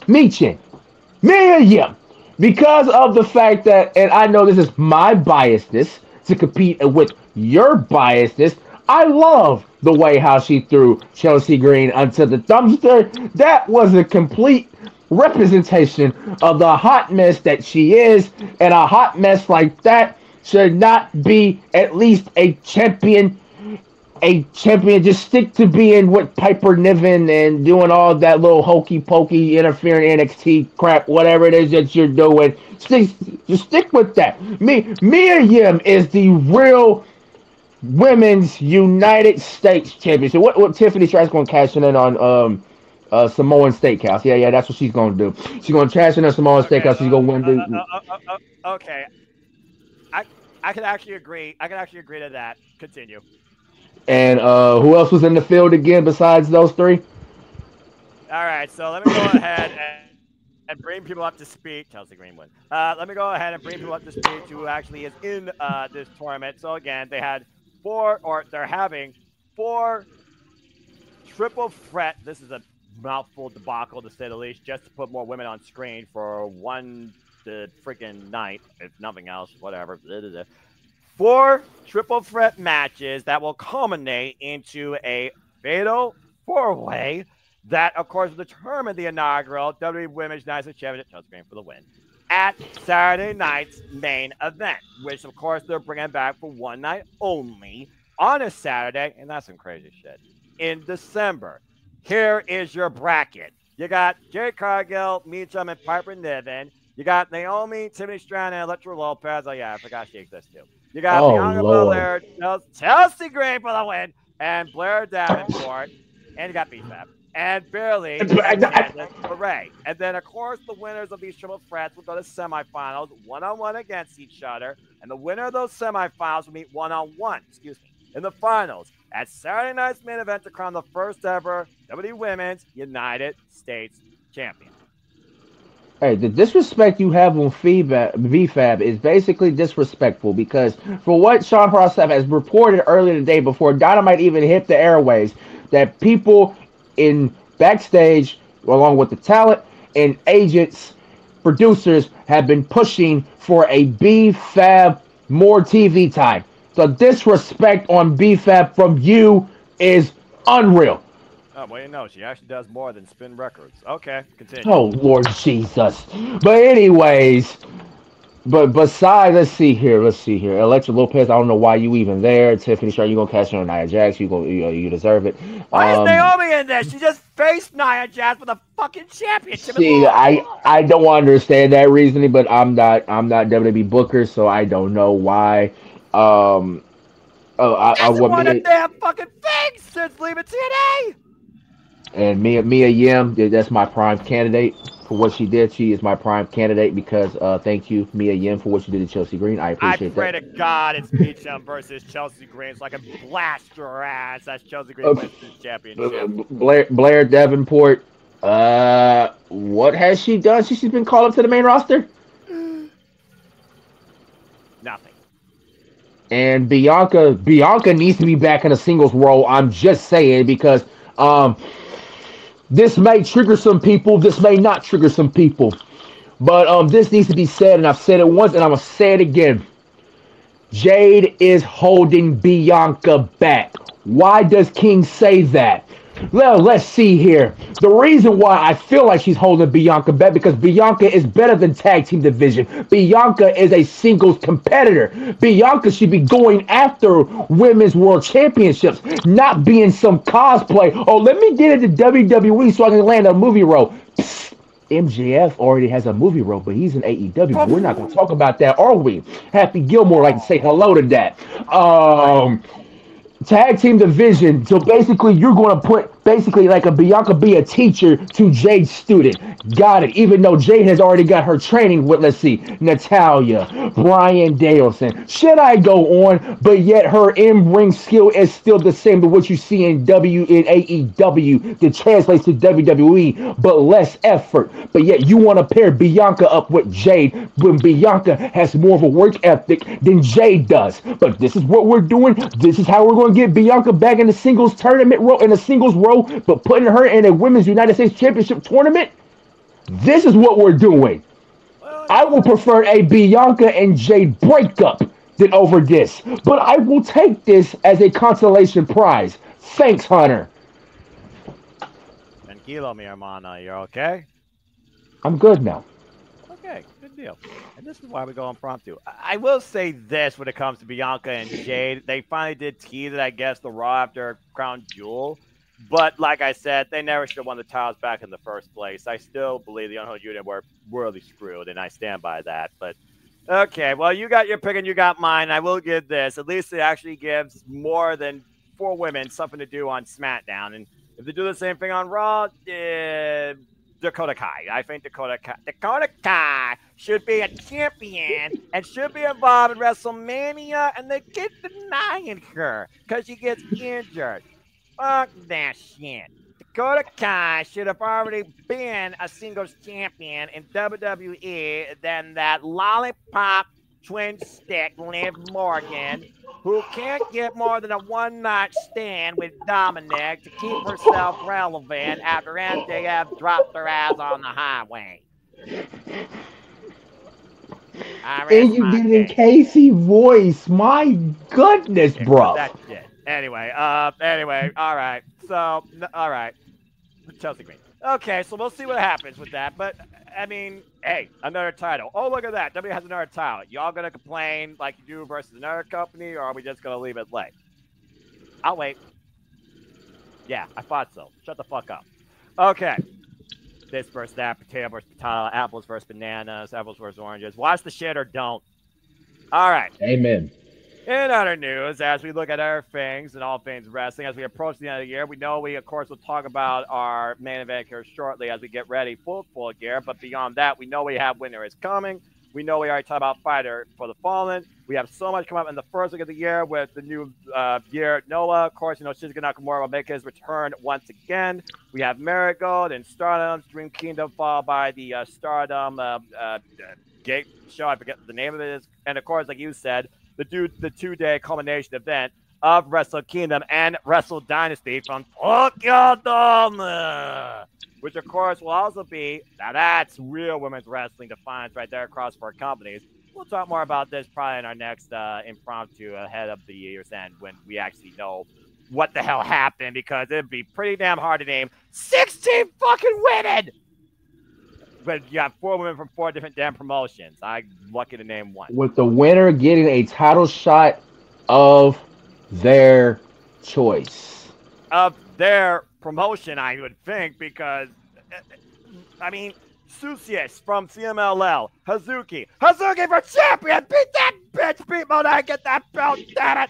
Mia Yim, because of the fact that, and I know this is my biasness to compete with your biasness, I love the way how she threw Chelsea Green onto the dumpster. That was a complete representation of the hot mess that she is, and a hot mess like that should not be at least a champion. Just stick to being with Piper Niven and doing all that little hokey pokey interfering NXT crap, whatever it is that you're doing. Just stick with that. Mia Yim is the real Women's United States Championship. What Tiffany Stratton's going to cash in on Samoan Steakhouse. Yeah, that's what she's going to do. She's going to cash in on Samoan Steakhouse. She's going to win the. Okay, I can actually agree. I can actually agree to that. Continue. And who else was in the field again besides those three? All right, so let me go ahead and bring people up to speed. Chelsea Greenwood. Let me go ahead and bring people up to speed to who actually is in this tournament. So again, they're having four triple threat. This is a mouthful debacle to say the least, just to put more women on screen for the freaking night, if nothing else, whatever. 4 triple threat matches that will culminate into a fatal 4-way that, of course, will determine the inaugural WWE Women's United States Championship, Chelsea Green for the win, at Saturday night's main event, which, of course, they're bringing back for one night only on a Saturday, and that's some crazy shit, in December. Here is your bracket. You got Jade Cargill, Meacham, and Piper Niven. You got Naomi, Tiffany Stratton, and Elektra Lopez. Oh, yeah, I forgot she exists, too. You got Bianca Belair, Chelsea Green for the win, and Blair Davenport, and you got BFAB, and Barely, and Ray. And then, of course, the winners of these triple threats will go to semifinals, one-on-one against each other, and the winner of those semifinals will meet one-on-one, in the finals at Saturday night's main event to crown the first ever WWE Women's United States Champion. Hey, the disrespect you have on VFAB is basically disrespectful, because for what Sean Rossap has reported earlier today before Dynamite even hit the airways, that people in backstage, along with the talent and agents, producers, have been pushing for a BFAB more TV time. The disrespect on BFAB from you is unreal. Oh, well, you know, she actually does more than spin records. Okay, continue. Oh Lord Jesus. But anyways, but besides, let's see here. Electra Lopez, I don't know why you even there. Tiffany Sharp, you gonna catch her on Nia Jax. You deserve it. Why is Naomi in this? She just faced Nia Jax with a fucking championship and See, lost. I don't understand that reasoning, but I'm not WWE Booker, so I don't know why. Um, She I hasn't what won a Mia damn fucking thing since leaving TNA. and Mia Yim, that's my prime candidate for what she did. She is my prime candidate because thank you Mia Yim for what you did to Chelsea Green. I I appreciate pray that. to God it's Meacham versus Chelsea Green so I can blast her ass as Chelsea Green Uh, wins the championship. Blair Davenport. What has she done? She's been called up to the main roster. Nothing. And Bianca needs to be back in a singles role. I'm just saying because um this may trigger some people, this may not trigger some people. But this needs to be said, and I've said it once and I'm gonna say it again. Jade is holding Bianca back. Why does King say that? Well, let's see here. The reason why I feel like she's holding Bianca back because Bianca is better than tag team division. Bianca is a singles competitor. Bianca should be going after women's world championships, not being some cosplay. Oh, let me get into WWE so I can land a movie role. Psst. MJF already has a movie role, but he's in AEW. But we're not going to talk about that, are we? Happy Gilmore like to say hello to that. Tag team division. So basically, you're going to put basically like a Bianca be a teacher to Jade's student. Got it. Even though Jade has already got her training with, let's see, Natalia, Brian Danielson. Should I go on? But yet her in-ring skill is still the same to what you see in AEW that translates to WWE, but less effort. But yet you want to pair Bianca up with Jade when Bianca has more of a work ethic than Jade does. But this is what we're doing. This is how we're going to get Bianca back in the singles tournament role, in a singles role, but putting her in a women's United States Championship tournament. This is what we're doing. Well, I I mean, will prefer a Bianca and Jade breakup than over this, but I will take this as a consolation prize. Thanks, Hunter. Tranquilo, mi hermana. You're okay? I'm good now. Okay, good deal. And this is why we go impromptu. I will say this when it comes to Bianca and Jade. They finally did tease it, I guess, the Raw after Crown Jewel. But like I said, they never should have won the titles back in the first place. I still believe the Unholy Unit were royally screwed, and I stand by that. But okay, well, you got your pick and you got mine. I will give this. At least it actually gives more than 4 women something to do on SmackDown. And if they do the same thing on Raw, Dakota Kai. I think Dakota Kai should be a champion and should be involved in WrestleMania, and they keep denying her because she gets injured. Fuck that shit. Dakota Kai should have already been a singles champion in WWE than that lollipop twin stick Liv Morgan, who can't get more than a one-night stand with Dominic to keep herself relevant after MJF dropped her ass on the highway. I And rest you my did it in case. Casey voice. My goodness, Okay, put bruh. that shit. Anyway, all right. So, all right. Chelsea Green. Okay, so we'll see what happens with that. But, I mean, hey, another title. Oh, look at that. W has another title. Y'all going to complain like you do versus another company, or are we just going to leave it late? I'll wait. Yeah, I thought so. Shut the fuck up. Okay. This versus that, potato versus potato, apples versus bananas, apples versus oranges. Watch the shit or don't. All right. Amen. In other news, as we look at our things and all things wrestling, as we approach the end of the year, we know we, of course, will talk about our main event here shortly as we get ready for Full Gear. But beyond that, we know we have Winter is Coming. We know we already talked about Fighter for the Fallen. We have so much coming up in the first week of the year with the new year. Noah, of course, Shinsuke Nakamura will make his return once again. We have Marigold and Stardom, Dream Kingdom, followed by the Stardom Gate show. I forget what the name of it is. And, of course, like you said, the 2-day culmination event of Wrestle Kingdom and Wrestle Dynasty from Tokyo Dome, which of course will also be, now that's real women's wrestling defiance right there across 4 companies. We'll talk more about this probably in our next impromptu ahead of the year's end when we actually know what the hell happened, because it'd be pretty damn hard to name 16 fucking women. But you got 4 women from 4 different damn promotions. I'm lucky to name one. With the winner getting a title shot of their choice. Of their promotion, I would think, because, I mean, Susius from CMLL, Hazuki for champion, beat that bitch, beat Monet, get that belt, damn it.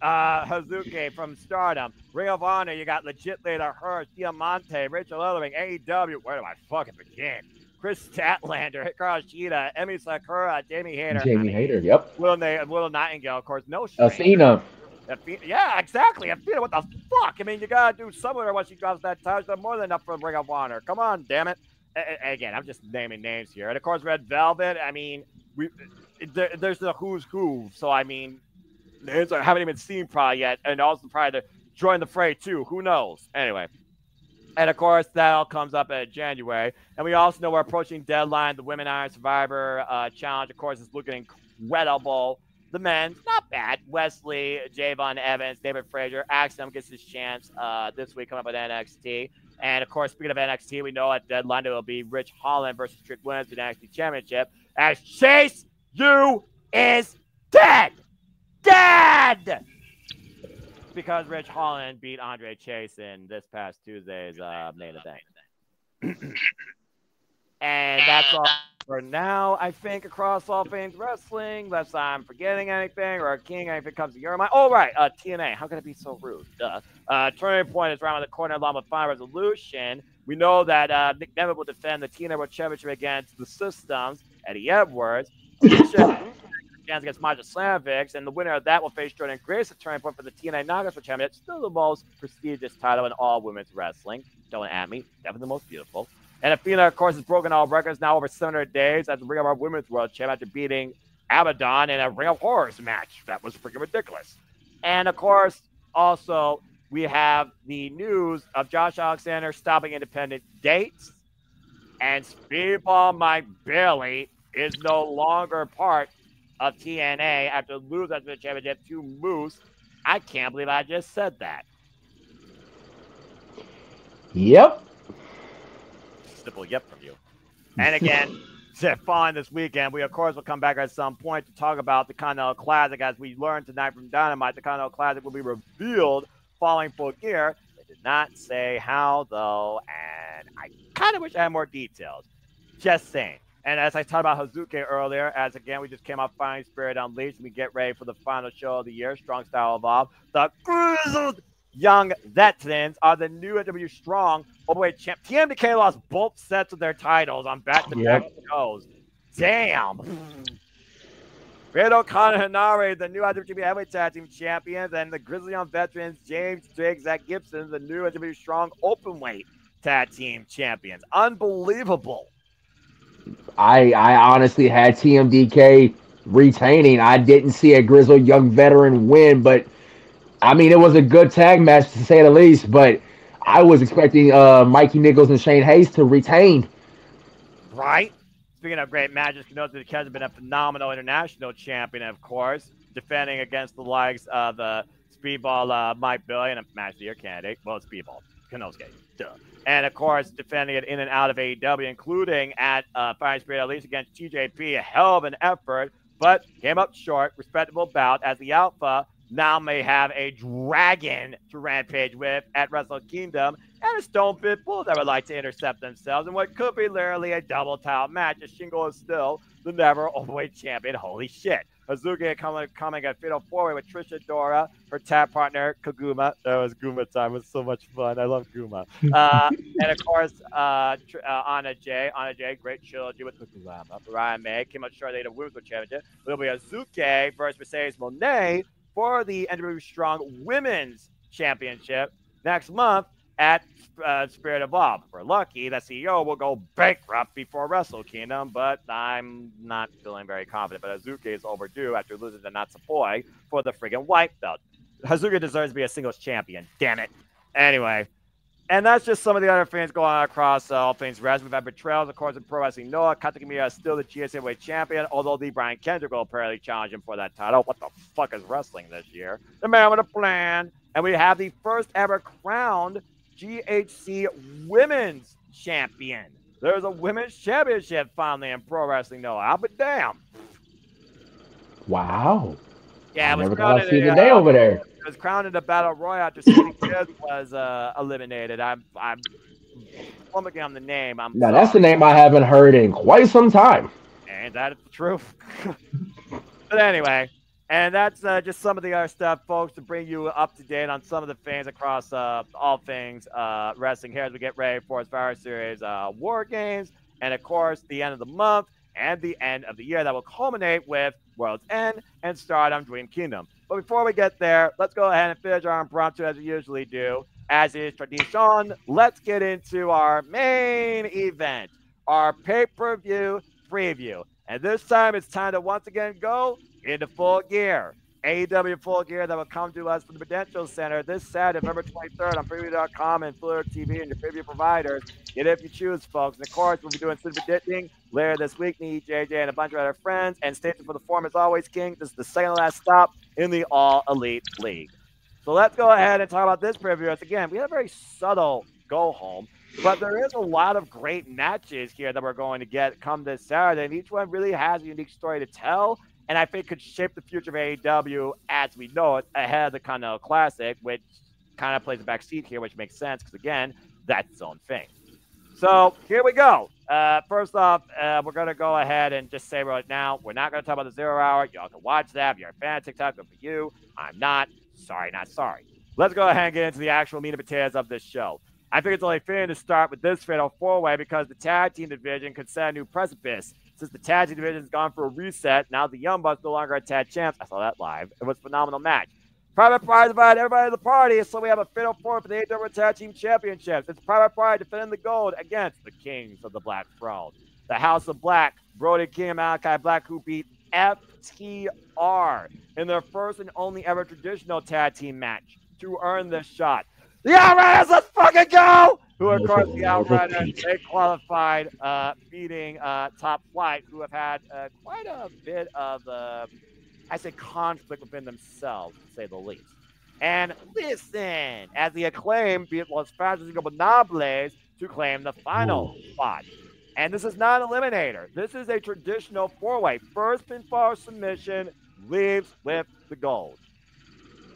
Hazuki from Stardom, Ring of Honor, you got Legit Leader, Hirsch, Diamante, Rachel Ellering, AEW, where do I fucking begin? Chris Statlander, Hikaru Shida, Emi Sakura, Jamie Hayter. Hayter, yep. Will Nightingale, of course, no shame. Athena. Yeah, exactly. Athena, what the fuck? I mean, you gotta do something once she drops that title. She's done more than enough for Ring of Honor. Come on, damn it. Again, I'm just naming names here. And of course, Red Velvet, I mean, there's the who's who. So, I mean, names I haven't even seen probably yet. And also probably to join the fray, too. Who knows? Anyway. And, of course, that all comes up in January. And we also know we're approaching deadline. The Women Iron Survivor Challenge, of course, is looking incredible. The men's, not bad. Wesley, Javon Evans, David Frazier. Axiom gets his chance this week coming up with NXT. And, of course, speaking of NXT, we know at deadline it will be Rich Holland versus Trick Williams for the NXT Championship. As Chase U is dead! Dead! Because Rich Holland beat Andre Chase in this past Tuesday's main event. And that's all for now, I think, across all things wrestling, unless I'm forgetting anything, or King, anything comes to your mind. Oh, right, TNA. How can it be so rude? Turning point is around the corner along with Final Resolution. We know that Nick Nemeth will defend the TNA World Championship against the Systems, Eddie Edwards. Against Maja Slamovic, and the winner of that will face Jordan Grace at Turning Point for the TNA Knockouts World Championship. Still the most prestigious title in all women's wrestling. Don't at me. Definitely the most beautiful. And Athena, of course, has broken all records now over 700 days as the Ring of Honor Women's World Champ after beating Abaddon in a Ring of Horrors match. That was freaking ridiculous. And, of course, also, we have the news of Josh Alexander stopping independent dates. And Speedball Mike Bailey is no longer part of TNA after losing the championship to Moose. I can't believe I just said that. Yep. Simple yep from you. And again, following this weekend, we of course will come back at some point to talk about the Continental Classic. As we learned tonight from Dynamite, the Continental Classic will be revealed following Full Gear. They did not say how, though, and I kind of wish I had more details. Just saying. And as I talked about Hazuki earlier, as again, we just came off Fighting Spirit Unleashed. We get ready for the final show of the year, Strong Style Evolved. The grizzled young veterans are the new AEW Strong Openweight champ. TMDK lost both sets of their titles on back-to-back shows. Damn. Rado Khan and Hanare, the new AEW Heavyweight Tag Team Champions, and the Grizzly Young Veterans, James Drake, Zach Gibson, the new AEW Strong Openweight Tag Team Champions. Unbelievable. I honestly had TMDK retaining. I didn't see a grizzled young veteran win, but I mean, it was a good tag match to say the least. But I was expecting Mikey Nichols and Shane Hayes to retain. Right. Speaking of great matches, you know that has been a phenomenal international champion, of course, defending against the likes of Speedball Mike Billy and a match of the year candidate. Well, it's Speedball. Kanosuke. Duh. And, of course, defending it in and out of AEW, including at Fighting Spirit Unleashed against TJP. A hell of an effort, but came up short. Respectable bout as the Alpha now may have a dragon to rampage with at Wrestle Kingdom and a Stone Pitbull that would like to intercept themselves in what could be literally a double title match. As Shingo is still the never overweight champion. Holy shit. Hazuki coming at Fatal 4-Way with Trisha Dora, her tag partner, Kaguma. That was Guma time. It was so much fun. I love Guma. And, of course, Anna Jay, great trilogy with Kaguma. Ryan May came out shortly to Women's Championship. It'll be Hazuki versus Mercedes Moné for the NJPW Strong Women's Championship next month at Spirit Evolved. If we're lucky, that CEO will go bankrupt before Wrestle Kingdom, but I'm not feeling very confident. But Hazuki is overdue after losing to Natsupoi for the friggin' white belt. Hazuki deserves to be a singles champion. Damn it. Anyway, and that's just some of the other things going on across all things wrestling. We've had betrayals, of course, in Pro Wrestling Noah. Katakamiya is still the GSA Weight Champion, although the Brian Kendrick will apparently challenge him for that title. What the fuck is wrestling this year? The man with a plan. And we have the first ever crowned GHC Women's Champion. There's a Women's Championship finally in pro wrestling, though. I'll be damn. Wow. Yeah, I never thought I'd see the day over there. It was crowned in the Battle Royal after Sadie Kidd was eliminated. I'm flummoxing on the name. Now, that's the name I haven't heard in quite some time. Ain't that the truth? But anyway, and that's just some of the other stuff, folks, to bring you up to date on some of the things across all things wrestling here as we get ready for Survivor Series War Games, and of course, the end of the month and the end of the year that will culminate with World's End and Stardom Dream Kingdom. But before we get there, let's go ahead and finish our impromptu as we usually do. As is tradition, let's get into our main event, our pay-per-view preview. And this time, it's time to once again go into Full Gear. AEW Full Gear that will come to us from the Prudential Center this Saturday, November 23rd on Preview.com and Fluid TV and your preview providers. Get it if you choose, folks. And of course, we'll be doing super predicting later this week. Me, JJ, and a bunch of other friends. And stay tuned for the form as always, King. This is the second to last stop in the All Elite League. So let's go ahead and talk about this preview. As again, we had a very subtle go home, but there is a lot of great matches here that we're going to get come this Saturday, and each one really has a unique story to tell. And I think could shape the future of AEW as we know it ahead of the Continental Classic, which kind of plays a back seat here, which makes sense because, again, that's its own thing. So here we go. First off, we're going to go ahead and just say right now, we're not going to talk about the 0 hour. Y'all can watch that. If you're a fan of TikTok, good for you. I'm not. Sorry, not sorry. Let's go ahead and get into the actual meat and potatoes of this show. I think it's only fair to start with this fatal four-way because the tag team division could set a new precipice. Since the tag team division has gone for a reset, now the Young Bucks no longer are tag champs. I saw that live. It was a phenomenal match. Private Pride invited everybody to the party, so we have a fatal four for the AEW Tag Team Championships. It's Private Pride defending the gold against the Kings of the Black Throne. The House of Black, Brody King and Malachi Black, who beat FTR in their first and only ever traditional tag team match to earn this shot. The Outriders, let's fucking go! Who, of course, the Outriders, they qualified, beating Top Flight, who have had quite a bit of, I say, conflict within themselves, to say the least. And listen, as the Acclaim beat Los Fastos Ingobernables to claim the final spot. And this is not an eliminator. This is a traditional four-way. First pinfall submission leaves with the gold.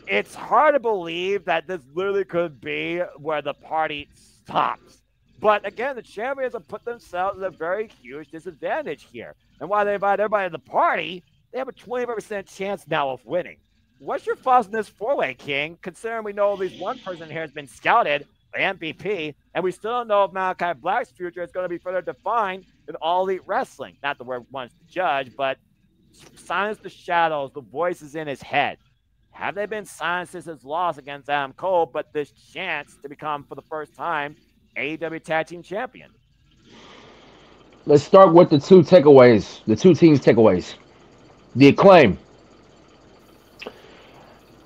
It's hard to believe that this literally could be where the party stops. But again, the champions have put themselves at a very huge disadvantage here. And while they invite everybody to the party, they have a 25% chance now of winning. What's your thoughts on this four-way, King, considering we know at least one person here has been scouted by MVP, and we still don't know if Malachi Black's future is going to be further defined in All Elite Wrestling? Not that we're ones to judge, but silence the shadows, the voices in his head. Have they been silenced since his loss against Adam Cole, but this chance to become, for the first time, AEW Tag Team Champion? Let's start with the two takeaways, the two teams' takeaways. The Acclaim,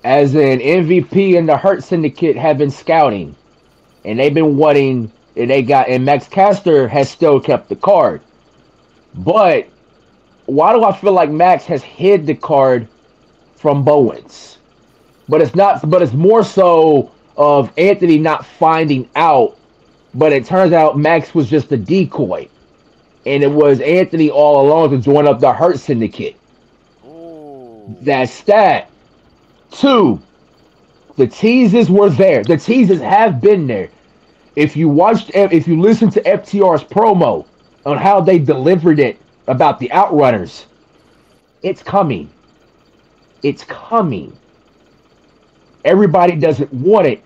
as an MVP and the Hurt Syndicate have been scouting, and they've been wanting, and Max Caster has still kept the card. But why do I feel like Max has hid the card from Bowens? But it's more so of Anthony not finding out, but it turns out Max was just a decoy. And it was Anthony all along to join up the Hurt Syndicate. Ooh. That's that. Two, the teases were there. The teases have been there. If you listen to FTR's promo on how they delivered it about the Outrunners, it's coming. It's coming. Everybody doesn't want it,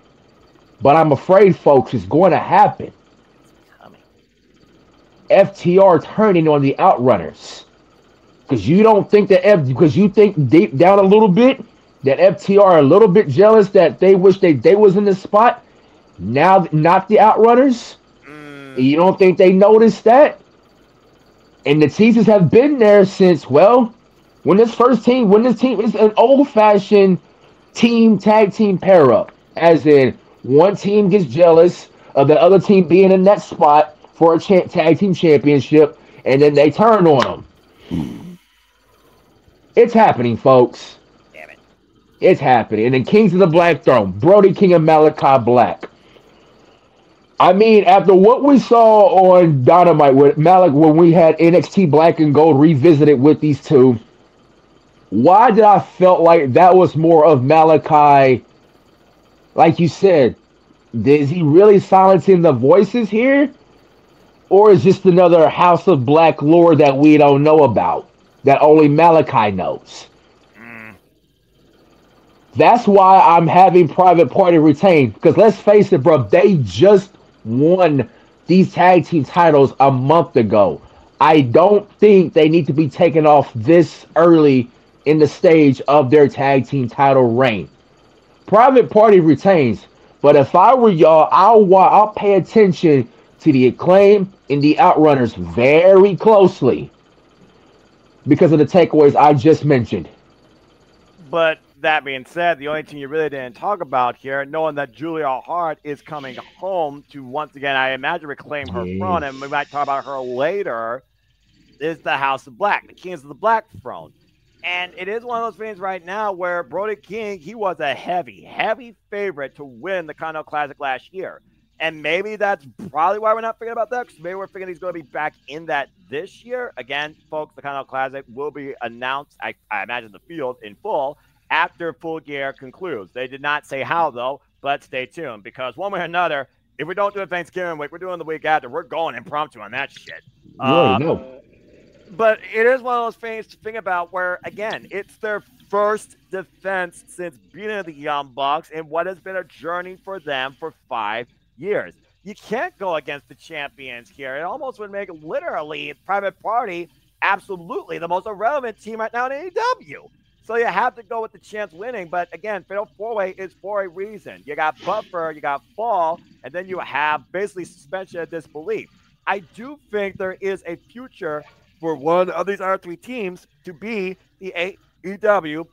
but I'm afraid, folks, it's going to happen. FTR turning on the Outrunners, because you don't think because you think deep down a little bit that FTR are a little bit jealous that they wish they was in this spot. Now, not the Outrunners. You don't think they noticed that? And the teasers have been there since, well, when this team is an old-fashioned tag team pair up, as in one team gets jealous of the other team being in that spot for a tag team championship, and then they turn on them. It's happening, folks. Damn it. It's happening. And then Kings of the Black Throne, Brody King and Malachi Black. I mean, after what we saw on Dynamite with Malik when we had NXT Black and Gold revisited with these two, why did I felt like that was more of Malachi? Like you said, is he really silencing the voices here? Or is just another House of Black lore that we don't know about, that only Malachi knows? Mm. That's why I'm having Private Party retain. Because let's face it, bro, they just won these tag team titles a month ago. I don't think they need to be taken off this early in the stage of their tag team title reign. Private Party retains, but if I were y'all, I'll pay attention to the Acclaim and the Outrunners very closely because of the takeaways I just mentioned. But that being said, the only thing you really didn't talk about here, knowing that Julia Hart is coming home to once again, I imagine, reclaim her throne, and we might talk about her later, is the House of Black, the Kings of the Black throne. And it is one of those things right now where Brody King, he was a heavy favorite to win the Continental Classic last year. And maybe that's probably why we're not thinking about that, because maybe we're thinking he's going to be back in that this year. Again, folks, the Continental Classic will be announced, I imagine, the field in full after Full Gear concludes. They did not say how, though, but stay tuned, because one way or another, if we don't do it Thanksgiving week, we're doing the week after. We're going impromptu on that shit. You already know. But it is one of those things to think about where, again, it's their first defense since beating the Young Bucks in what has been a journey for them for 5 years. You can't go against the champions here. It almost would make literally Private Party absolutely the most irrelevant team right now in AEW. So you have to go with the chance winning. But again, Fatal 4-Way is for a reason. You got Buffer, you got Fall, and then you have basically suspension of disbelief. I do think there is a future for one of these other three teams to be the AEW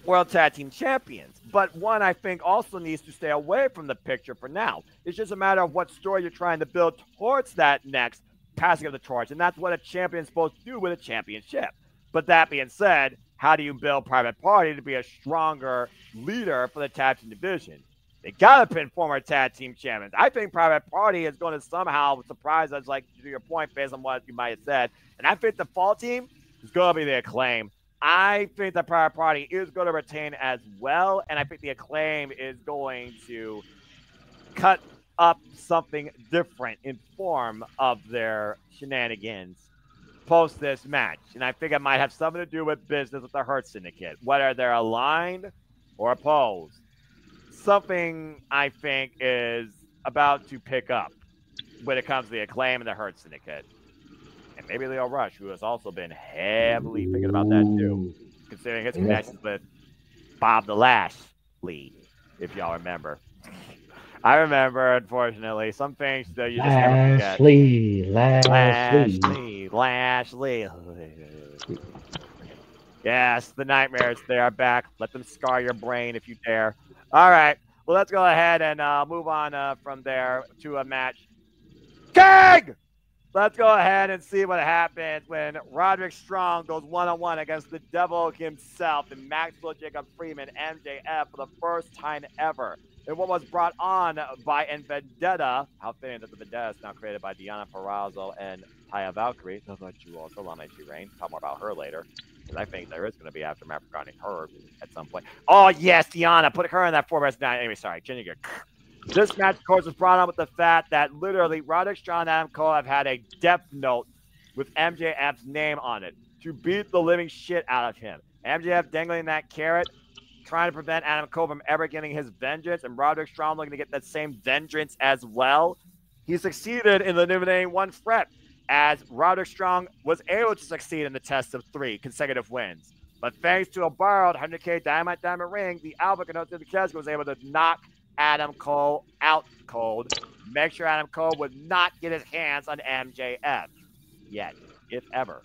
World Tag Team Champions. But one, I think, also needs to stay away from the picture for now. It's just a matter of what story you're trying to build towards that next passing of the torch. And that's what a champion is supposed to do with a championship. But that being said, how do you build Private Party to be a stronger leader for the tag team division? They got to pin former tag team champions. I think Private Party is going to somehow surprise us, like to your point, based on what you might have said. And I think the fall team is going to be the Acclaim. I think the Private Party is going to retain as well. And I think the Acclaim is going to cut up something different in form of their shenanigans post this match. And I think it might have something to do with business with the Hurt Syndicate, whether they're aligned or opposed. Something I think is about to pick up when it comes to the Acclaim and the Hurt Syndicate. And maybe Leo Rush, who has also been heavily thinking about that too, considering his connections with Bob the Lashley, if y'all remember. I remember, unfortunately, some things that you just never forget. Lashley. Yes, the nightmares, they are back. Let them scar your brain if you dare. All right. Well, let's go ahead and move on from there to a match. King! Let's go ahead and see what happens when Roderick Strong goes one-on-one against the devil himself and Maxwell Jacob Freeman, MJF, for the first time ever. And what was brought on by Vendetta, how fitting that the Vendetta is now created by Deonna Purrazzo and Taya Valkyrie. Those are you also, Lana Reigns. Talk more about her later. Because I think there is going to be aftermath regarding her at some point. Oh, yes, Deonna. Put her in that 4-9. Anyway, sorry. Changing This match, of course, was brought on with the fact that literally Roderick Strong and Adam Cole have had a death note with MJF's name on it to beat the living shit out of him. MJF dangling that carrot, trying to prevent Adam Cole from ever getting his vengeance, and Roderick Strong looking to get that same vengeance as well. He succeeded in eliminating one threat, as Roderick Strong was able to succeed in the test of 3 consecutive wins. But thanks to a borrowed 100K Diamond ring, the Alpha Canosa Chesco was able to knock Adam Cole out cold, make sure Adam Cole would not get his hands on MJF yet, if ever.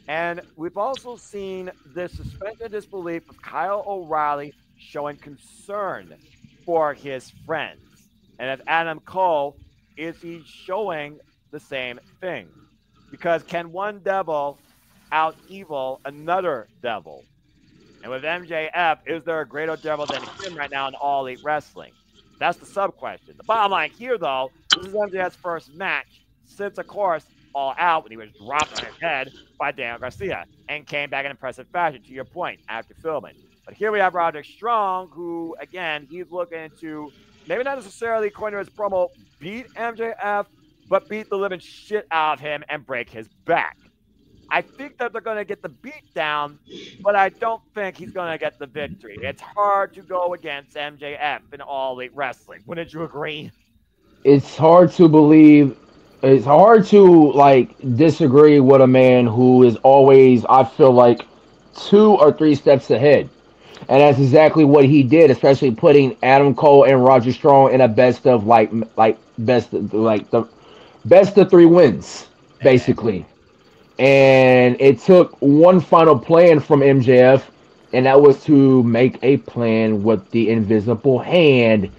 And we've also seen the suspension of disbelief of Kyle O'Reilly showing concern for his friends. And if Adam Cole, is he showing the same thing? Because can one devil out evil another devil? And with MJF, is there a greater devil than him right now in All Elite Wrestling? That's the sub question. The bottom line here, though, this is MJF's first match since, of course, All Out when he was dropped on his head by Daniel Garcia and came back in impressive fashion, to your point, after filming. But here we have Roderick Strong, who, again, he's looking to maybe not necessarily, according to his promo, beat MJF, but beat the living shit out of him and break his back. I think that they're going to get the beat down, but I don't think he's going to get the victory. It's hard to go against MJF in All Elite Wrestling. Wouldn't you agree? It's hard to believe. It's hard to disagree with a man who is always, I feel like, 2 or 3 steps ahead. And that's exactly what he did, especially putting Adam Cole and Roger Strong in a best of the best of 3 wins, basically. And it took one final plan from MJF, and that was to make a plan with the Invisible Hand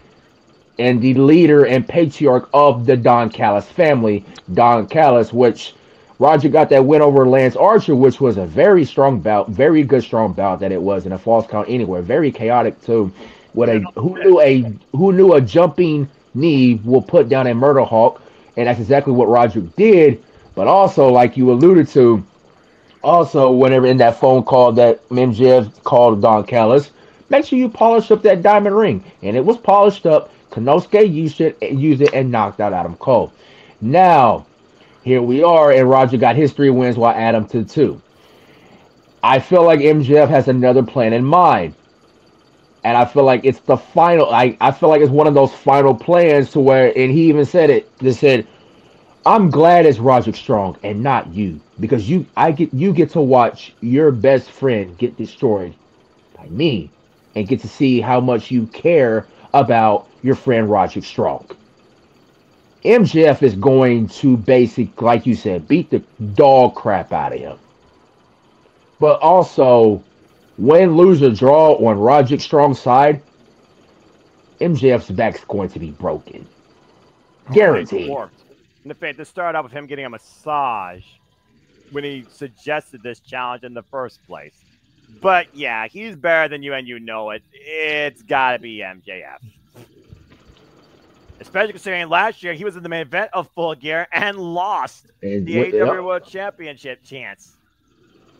and the leader and patriarch of the Don Callis family, Don Callis, which Roger got that win over Lance Archer, which was a very strong bout, very good strong bout that it was in a false count anywhere, very chaotic too. With who knew a jumping knee will put down a murder hawk, and that's exactly what Roger did. But also, like you alluded to, also whenever in that phone call that MJF called Don Callis, make sure you polish up that diamond ring, and it was polished up. Konosuke used it and knocked out Adam Cole. Now, here we are, and Roger got his 3 wins while Adam did 2. I feel like MJF has another plan in mind. And I feel like it's the final. I feel like it's one of those final plans to where, and he even said it. They said, "I'm glad it's Roderick Strong and not you, because you get to watch your best friend get destroyed by me, and get to see how much you care about your friend Roderick Strong." MJF is going to like you said, beat the dog crap out of him. But also, win, lose, or draw on Roderick Strong's side, MJF's back's going to be broken. Guaranteed. In fact, this started out with him getting a massage when he suggested this challenge in the first place. But yeah, he's better than you, and you know it. It's got to be MJF. Especially considering last year he was in the main event of Full Gear and lost the AEW World Championship chance.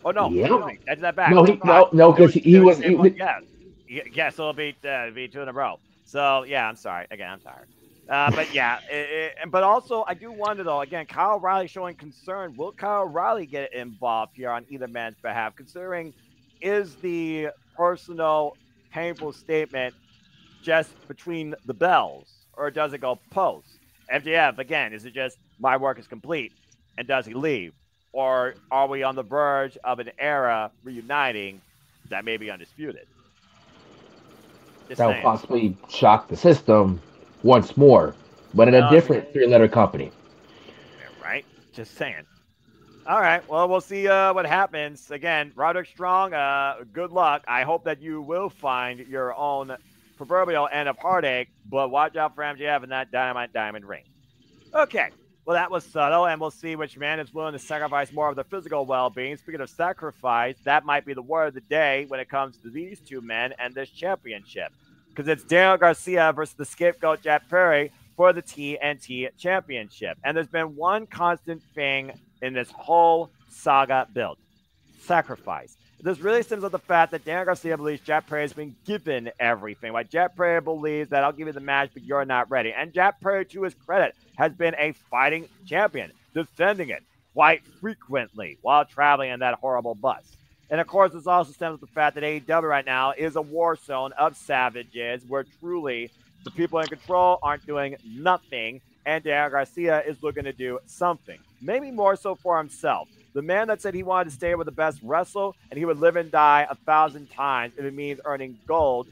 Oh no, that's that back. No, because he was. Yeah, so it'll be 2 in a row. So yeah, I'm sorry. Again, I'm tired. But yeah, but also I do wonder though. Again, Kyle O'Reilly showing concern. Will Kyle O'Reilly get involved here on either man's behalf? Considering, is the personal painful statement just between the bells, or does it go post? MJF, again, is it just my work is complete, and does he leave? Or are we on the verge of an era reuniting that may be undisputed? That will possibly shock the system once more, but in a different 3-letter company. Right? Just saying. All right. Well, we'll see what happens. Again, Roderick Strong, good luck. I hope that you will find your own proverbial end of heartache, but watch out for MJF and that Dynamite Diamond ring. Okay. Well, that was subtle, and we'll see which man is willing to sacrifice more of their physical well-being. Speaking of sacrifice, that might be the word of the day when it comes to these 2 men and this championship, because it's Daniel Garcia versus the scapegoat Jack Perry for the TNT Championship. And there's been one constant thing in this whole saga build: sacrifice. This really stems from the fact that Daniel Garcia believes Jack Perry has been given everything. Like, Jack Perry believes that I'll give you the match, but you're not ready. And Jack Perry, to his credit, has been a fighting champion, defending it quite frequently while traveling in that horrible bus. And, of course, this also stems from the fact that AEW right now is a war zone of savages where truly the people in control aren't doing nothing, and Daniel Garcia is looking to do something, maybe more so for himself. The man that said he wanted to stay with the best wrestle and he would live and die 1,000 times if it means earning gold,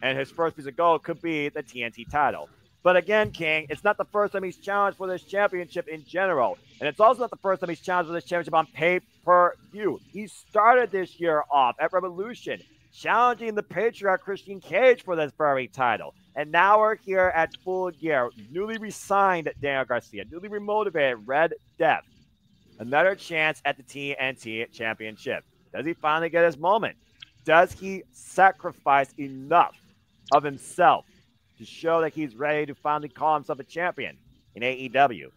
and his first piece of gold could be the TNT title. But again, King, it's not the first time he's challenged for this championship in general. And it's also not the first time he's challenged for this championship on pay-per-view. He started this year off at Revolution, challenging the patriarch Christian Cage for this very title. And now we're here at Full Gear, newly re-signed Daniel Garcia, newly remotivated Red Death. Another chance at the TNT Championship. Does he finally get his moment? Does he sacrifice enough of himself to show that he's ready to finally call himself a champion in AEW?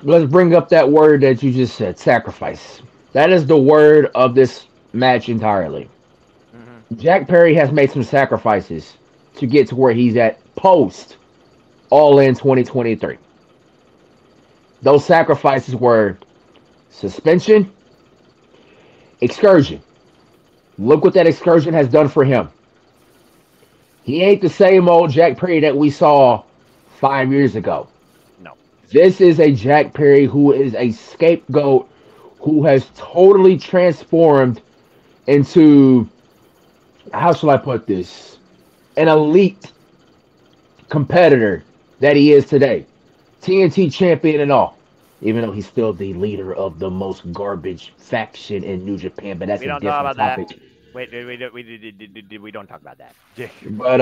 Let's bring up that word that you just said, sacrifice. That is the word of this match entirely. Mm-hmm. Jack Perry has made some sacrifices to get to where he's at post All In 2023. Those sacrifices were suspension, excursion. Look what that excursion has done for him. He ain't the same old Jack Perry that we saw 5 years ago. No. This is a Jack Perry who is a scapegoat who has totally transformed into, how shall I put this, an elite competitor that he is today. TNT champion and all. Even though he's still the leader of the most garbage faction in New Japan, but that's We a don't talk different about that. topic. Wait, we don't talk about that. But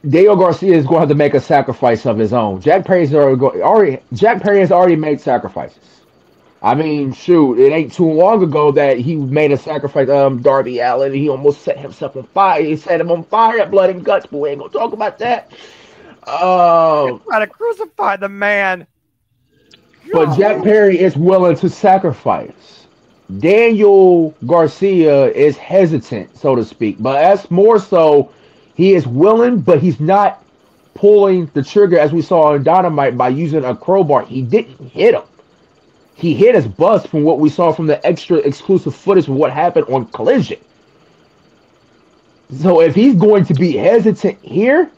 Daniel Garcia is going to have to make a sacrifice of his own. Jack Perry has already made sacrifices. I mean, shoot, it ain't too long ago that he made a sacrifice. Darby Allin, he almost set himself on fire. He set him on fire at Blood and Guts, but we ain't gonna talk about that. Try to crucify the man. But Jack Perry is willing to sacrifice. Daniel Garcia is hesitant, so to speak. But that's more so, he is willing, but he's not pulling the trigger as we saw in Dynamite by using a crowbar. He didn't hit him. He hit his bust from what we saw from the extra exclusive footage of what happened on Collision. So if he's going to be hesitant here,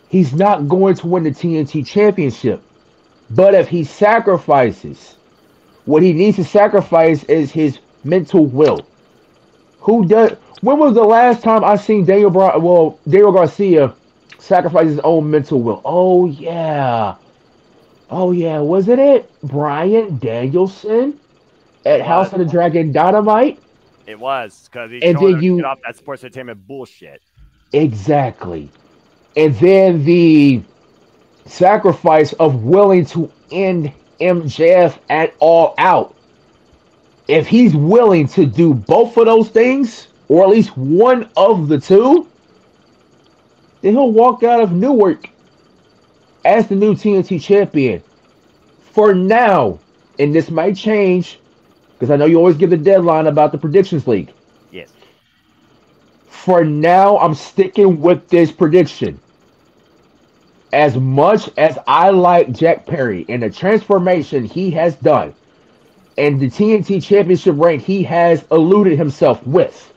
he's not going to win the TNT Championship. But if he sacrifices, what he needs to sacrifice is his mental will. Who does? When was the last time I seen Daniel Garcia sacrifice his own mental will? Oh yeah, wasn't it Bryan Danielson at House of the Dragon Dynamite? It was, because he's And trying then to you get off that sports entertainment bullshit. exactly, and then the sacrifice of willing to end MJF at All Out. If he's willing to do both of those things, or at least one of the two, then he'll walk out of Newark as the new TNT champion. For now, and this might change, because I know you always give the deadline about the Predictions League. Yes. For now, I'm sticking with this prediction. As much as I like Jack Perry and the transformation he has done, and the TNT Championship reign he has eluded himself with,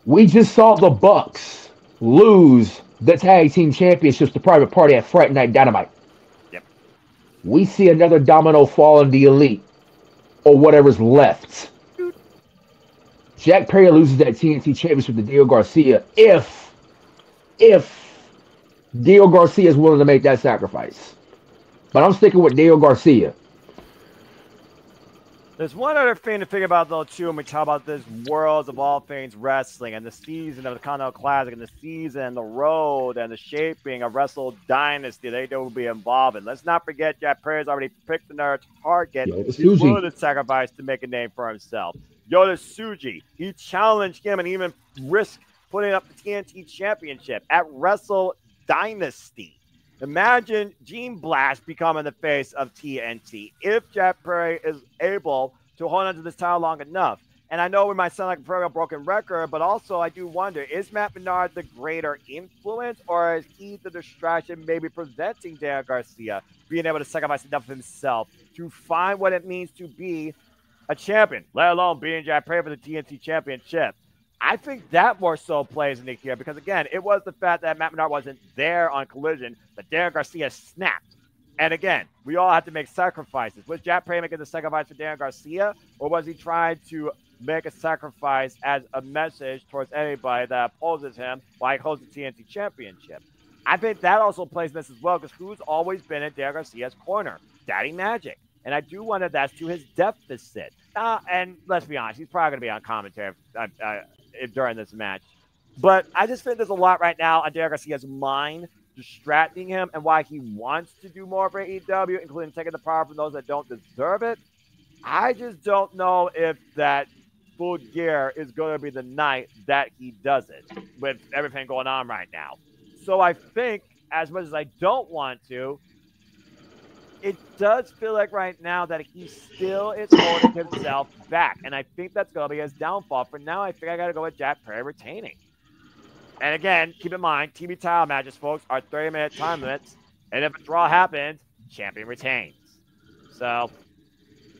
we just saw the Bucks lose the Tag Team Championships to Private Party at Friday Night Dynamite. Yep. We see another domino fall in the Elite, or whatever's left. Jack Perry loses that TNT Championship to Daniel Garcia if Daniel Garcia is willing to make that sacrifice. But I'm sticking with Daniel Garcia. There's one other thing to think about, though, too, when we talk about this Worlds of All Things Wrestling and the season of the Continental Classic and the season, the road, and the shaping of Wrestle Dynasty they will be involved in. Let's not forget Jack Perry's already picked another target he's willing to sacrifice to make a name for himself. Yota Tsuji, he challenged him and even risked putting up the TNT Championship at Wrestle Dynasty. Imagine Gene Blast becoming the face of TNT if Jack Perry is able to hold on to this title long enough. And I know we might sound like a very broken record, but also I do wonder, is Matt Menard the greater influence, or is he the distraction maybe preventing Dan Garcia being able to sacrifice enough of himself to find what it means to be a champion, let alone being Jack Perry for the TNT Championship? I think that more so plays in the here because, again, it was the fact that Matt Menard wasn't there on Collision, but Darren Garcia snapped. And, again, we all have to make sacrifices. Was Jack Perry making the sacrifice for Darren Garcia, or was he trying to make a sacrifice as a message towards anybody that opposes him while he holds the TNT Championship? I think that also plays in this as well because who's always been in Darren Garcia's corner? Daddy Magic. And I do wonder if that's to his deficit. And let's be honest, he's probably going to be on commentary during this match. But I just think there's a lot right now on Derek Garcia's mind distracting him and why he wants to do more for AEW, including taking the power from those that don't deserve it. I just don't know if that Full Gear is going to be the night that he does it with everything going on right now. So I think, as much as I don't want to, it does feel like right now that he still is holding himself back. And I think that's going to be his downfall. For now, I think I got to go with Jack Perry retaining. And again, keep in mind, TV title matches, folks, are 30-minute time limits. And if a draw happens, champion retains. So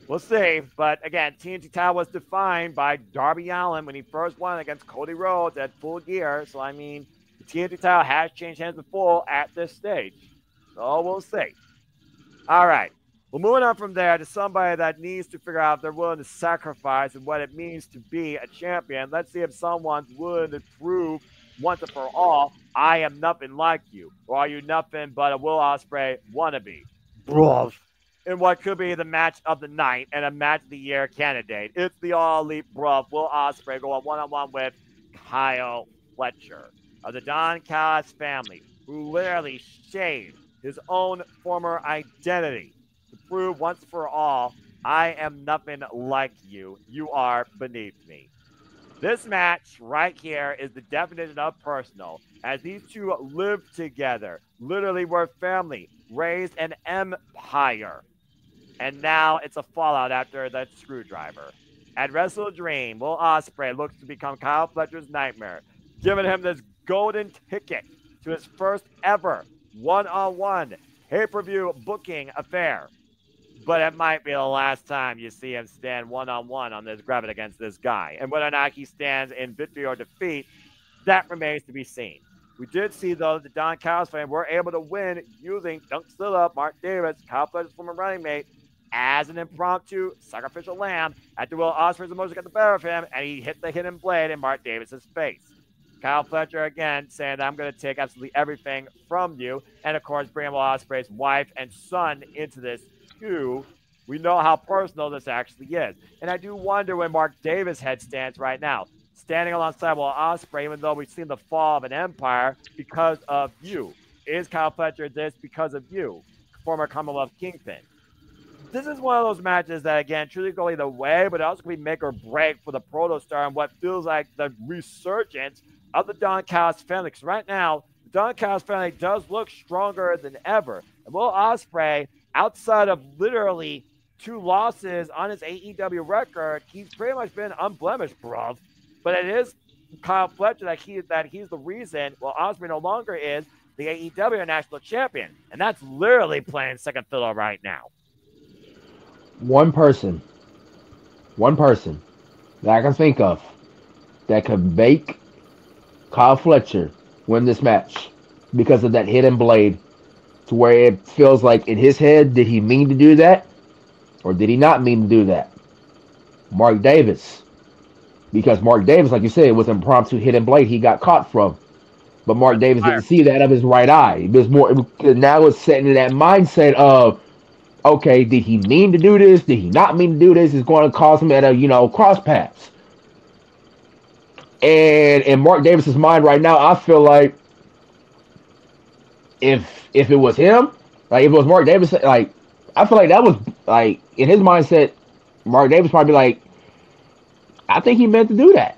we'll see. But again, TNT title was defined by Darby Allin when he first won against Cody Rhodes at Full Gear. So, I mean, the TNT title has changed hands before at this stage. So we'll see. All right. Well, moving on from there to somebody that needs to figure out if they're willing to sacrifice and what it means to be a champion. Let's see if someone's willing to prove once and for all, I am nothing like you. Or are you nothing but a Will Ospreay wannabe? Bruh. In what could be the match of the night and a match of the year candidate. It's the All Elite Bruh. Will Ospreay going one-on-one with Kyle Fletcher of the Don Callis family, who literally shaved his own former identity to prove once for all, I am nothing like you. You are beneath me. This match right here is the definition of personal, as these two lived together, literally were family, raised an empire. And now it's a fallout after the screwdriver. At Wrestle Dream, Will Ospreay looks to become Kyle Fletcher's nightmare, giving him this golden ticket to his first ever one-on-one pay-per-view booking affair. But it might be the last time you see him stand one-on-one on this grabbing against this guy. And whether or not he stands in victory or defeat, that remains to be seen. We did see, though, that the Don Callis family were able to win using Dunk Stilla, Mark Davis, Kyle Fletcher's former running mate, as an impromptu sacrificial lamb after Will Ospreay's emotions got the better of him, and he hit the hidden blade in Mark Davis's face. Kyle Fletcher again saying that I'm going to take absolutely everything from you, and of course bringing Will Ospreay's wife and son into this too. We know how personal this actually is, and I do wonder when Mark Davis head stands right now, standing alongside Will Ospreay, even though we've seen the fall of an empire because of you. Is Kyle Fletcher this because of you, former Commonwealth Kingpin? This is one of those matches that, again, truly go either way, but it also can be make or break for the Protostar and what feels like the resurgence of the Don Callis family. Because right now, the Don Callis family does look stronger than ever. And Will Ospreay, outside of literally 2 losses on his AEW record, he's pretty much been unblemished, bruv. But it is Kyle Fletcher that he's the reason Will Ospreay no longer is the AEW national champion. And that's literally playing second fiddle right now. One person that I can think of that could make Kyle Fletcher win this match because of that hidden blade, to where it feels like in his head, did he mean to do that or did he not mean to do that? Mark Davis. Because Mark Davis, like you said, was an impromptu hidden blade he got caught from. But Mark Davis didn't see that of his right eye. It was more, now it's setting in that mindset of, okay, did he mean to do this? Did he not mean to do this? It's going to cause him at a, cross paths. And in Mark Davis's mind right now, I feel like if it was him, like if it was Mark Davis, like I feel like that was like in his mindset, Mark Davis probably like, I think he meant to do that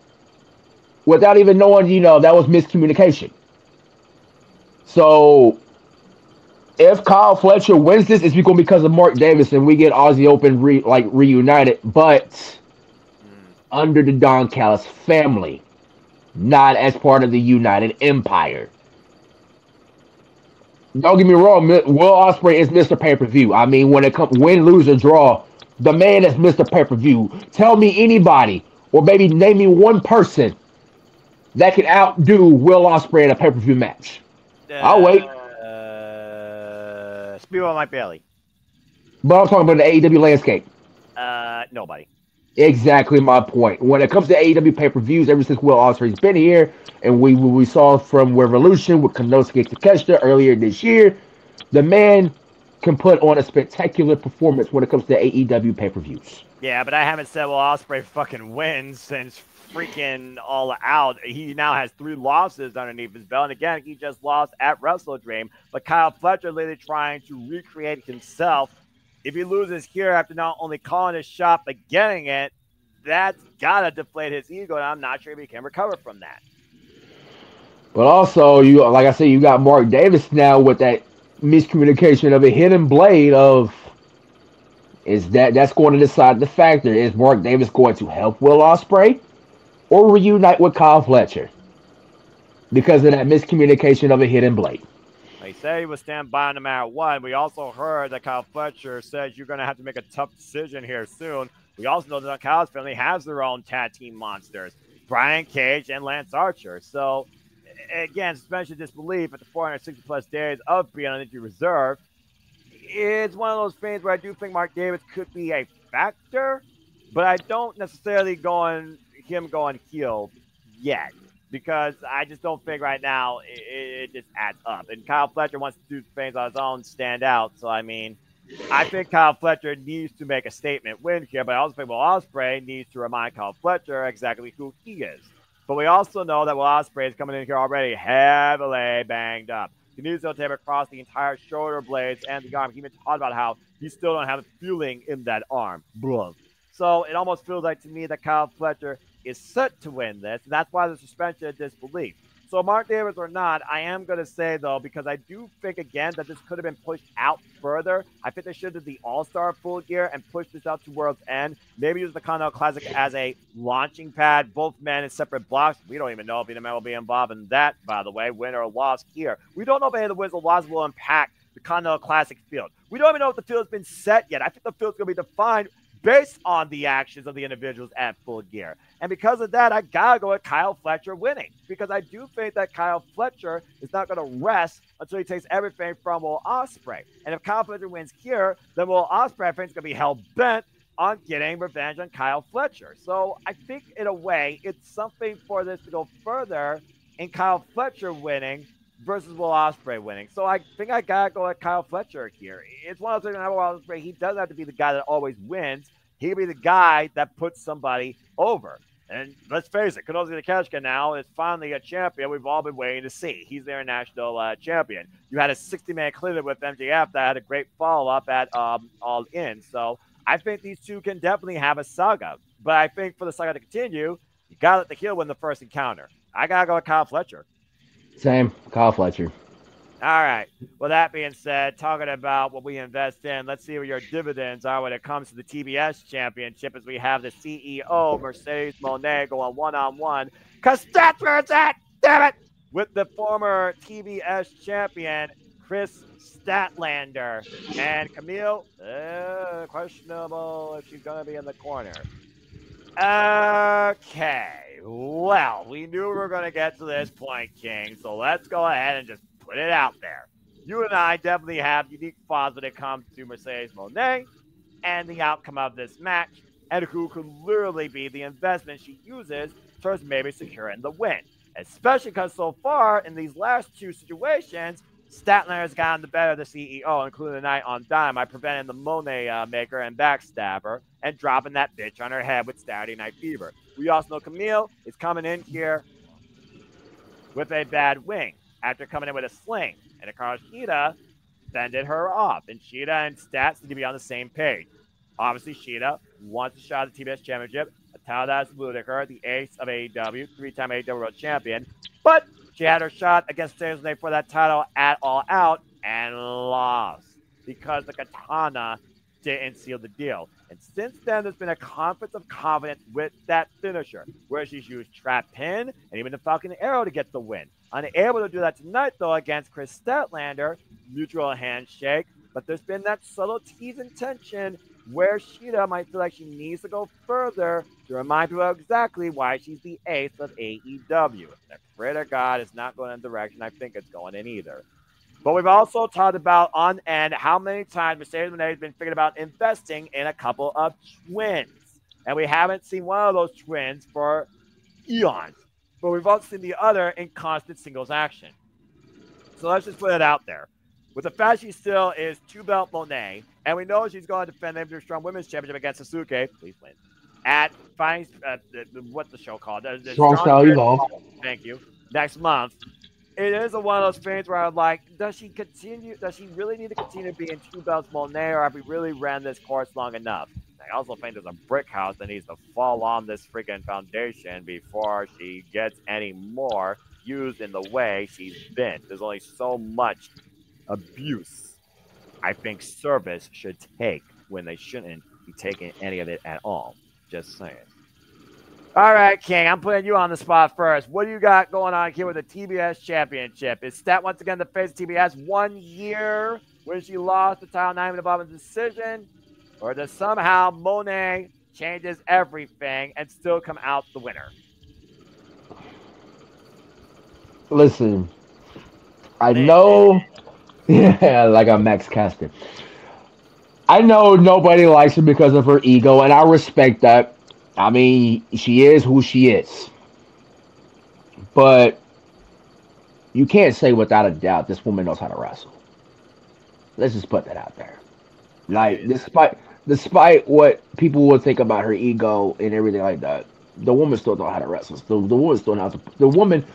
without even knowing, that was miscommunication. So if Kyle Fletcher wins this, it's going to be because of Mark Davis and we get Aussie Open reunited, but under the Don Callis family, not as part of the United Empire. Don't get me wrong, Will Ospreay is Mr. Pay-Per-View. I mean, when it comes win, lose, or draw, the man is Mr. Pay-Per-View. Tell me anybody, or maybe name me one person that can outdo Will Ospreay in a pay-per-view match. I'll wait. Spew on my belly. But I'm talking about the AEW landscape. Nobody. Exactly my point. When it comes to AEW pay-per-views, ever since Will Ospreay's been here, and we saw from Revolution with Konosuke Takeshita earlier this year, the man can put on a spectacular performance when it comes to AEW pay-per-views. Yeah, but I haven't said Will Ospreay fucking wins since freaking All Out. He now has 3 losses underneath his belt, and again, he just lost at Wrestle Dream. But Kyle Fletcher literally trying to recreate himself If he loses here after not only calling his shot but getting it, that's gotta deflate his ego, and I'm not sure if he can recover from that. But also, you like I said, you got Mark Davis now with that miscommunication of a hidden blade of is that's going to decide the factor. Is Mark Davis going to help Will Ospreay or reunite with Kyle Fletcher because of that miscommunication of a hidden blade? He said he would stand by no matter what. We also heard that Kyle Fletcher says you're going to have to make a tough decision here soon. We also know that Kyle's family has their own tag team monsters, Brian Cage and Lance Archer. So, again, suspension of disbelief at the 460 plus days of being on injury reserve. It's one of those things where I do think Mark Davis could be a factor, but I don't necessarily going heel yet, because I just don't think right now it just adds up. And Kyle Fletcher wants to do things on his own, stand out. So, I mean, I think Kyle Fletcher needs to make a statement win here, but I also think Will Ospreay needs to remind Kyle Fletcher exactly who he is. But we also know that Will Ospreay is coming in here already heavily banged up. He needs to tape across the entire shoulder blades and the arm. He even talked about how he still don't have a feeling in that arm. Blah. So it almost feels like to me that Kyle Fletcher is set to win this, and that's why the suspension of disbelief. So Mark Davis or not, I am going to say, though, because I do think, again, that this could have been pushed out further. I think they should have the All-Star Full Gear and pushed this out to World's End. Maybe use the Continental Classic as a launching pad, both men in separate blocks. We don't even know if either man will be involved in that, by the way, win or loss here. We don't know if any of the wins or losses will impact the Continental Classic field. We don't even know if the field has been set yet. I think the field's going to be defined based on the actions of the individuals at Full Gear. And because of that, I got to go with Kyle Fletcher winning, because I do think that Kyle Fletcher is not going to rest until he takes everything from Will Ospreay. And if Kyle Fletcher wins here, then Will Ospreay, I think, is going to be hell-bent on getting revenge on Kyle Fletcher. So I think, in a way, it's something for this to go further in Kyle Fletcher winning versus Will Ospreay winning. So I think I got to go with Kyle Fletcher here. It's one of those things about Will Ospreay. He doesn't have to be the guy that always wins. He'll be the guy that puts somebody over. And let's face it, Kazuchika Takeshita now is finally a champion we've all been waiting to see. He's their national champion. You had a 60-man clinic with MJF that had a great follow-up at All In. So I think these two can definitely have a saga. But I think for the saga to continue, you got to let the heel win the first encounter. I got to go with Kyle Fletcher. Same, Kyle Fletcher. All right. Well, that being said, talking about what we invest in, let's see what your dividends are when it comes to the TBS Championship, as we have the CEO, Mercedes Moné, going one-on-one. Because that's where it's at, damn it, with the former TBS champion, Chris Statlander. And Camille, questionable if she's going to be in the corner. Okay. Well, we knew we were going to get to this point, King, so let's go ahead and just put it out there. You and I definitely have unique thoughts when it comes to Mercedes Moné and the outcome of this match, and who could literally be the investment she uses towards maybe securing the win. Especially because so far in these last two situations, Statler has gotten the better of the CEO, including the night on Dynamite, preventing the Monet maker and backstabber and dropping that bitch on her head with Saturday Night Fever. We also know Camille is coming in here with a bad wing after coming in with a sling, and Hikaru Shida fended her off, and Shida and Stats need to be on the same page. Obviously, Shida wants a shot at the TBS Championship, a title that's Ludacris, the ace of AEW, three-time AEW World Champion, but she had her shot against Thursday for that title at All Out and lost because the Katana didn't seal the deal. And since then, there's been a conflict of confidence with that finisher, where she's used Trap Pin and even the Falcon Arrow to get the win. Unable to do that tonight, though, against Chris Statlander, mutual handshake, but there's been that subtle tease and tension where Shida might feel like she needs to go further to remind people exactly why she's the ace of AEW. And I pray to God it's not going in the direction I think it's going in either. But we've also talked about on end how many times Mercedes Moné has been thinking about investing in a couple of twins. And we haven't seen one of those twins for eons. But we've also seen the other in constant singles action. So let's just put it out there. With the fact she still is two-belt Moné, and we know she's going to defend the Strong Women's Championship against Sasuke, please win, at what's the show called? Strong Style Evolved. Thank you. Next month. it is one of those things where I'm like, does she continue? Does she really need to continue being two belts Monet, or have we really ran this course long enough? I also think there's a brick house that needs to fall on this freaking foundation before she gets any more used in the way she's been. There's only so much abuse I think service should take when they shouldn't be taking any of it at all. Just saying. All right, King, I'm putting you on the spot first. What do you got going on here with the TBS Championship? Is Stat once again the face of TBS 1 year when she lost the title 9 above decision? Or does somehow Monet changes everything and still come out the winner? Listen, I know, yeah, like I'm Max Caster. I know nobody likes her because of her ego, and I respect that. I mean, she is who she is. But you can't say without a doubt this woman knows how to wrestle. Let's just put that out there. Like, despite what people would think about her ego and everything like that, the woman still knows how to wrestle. The woman still knows the woman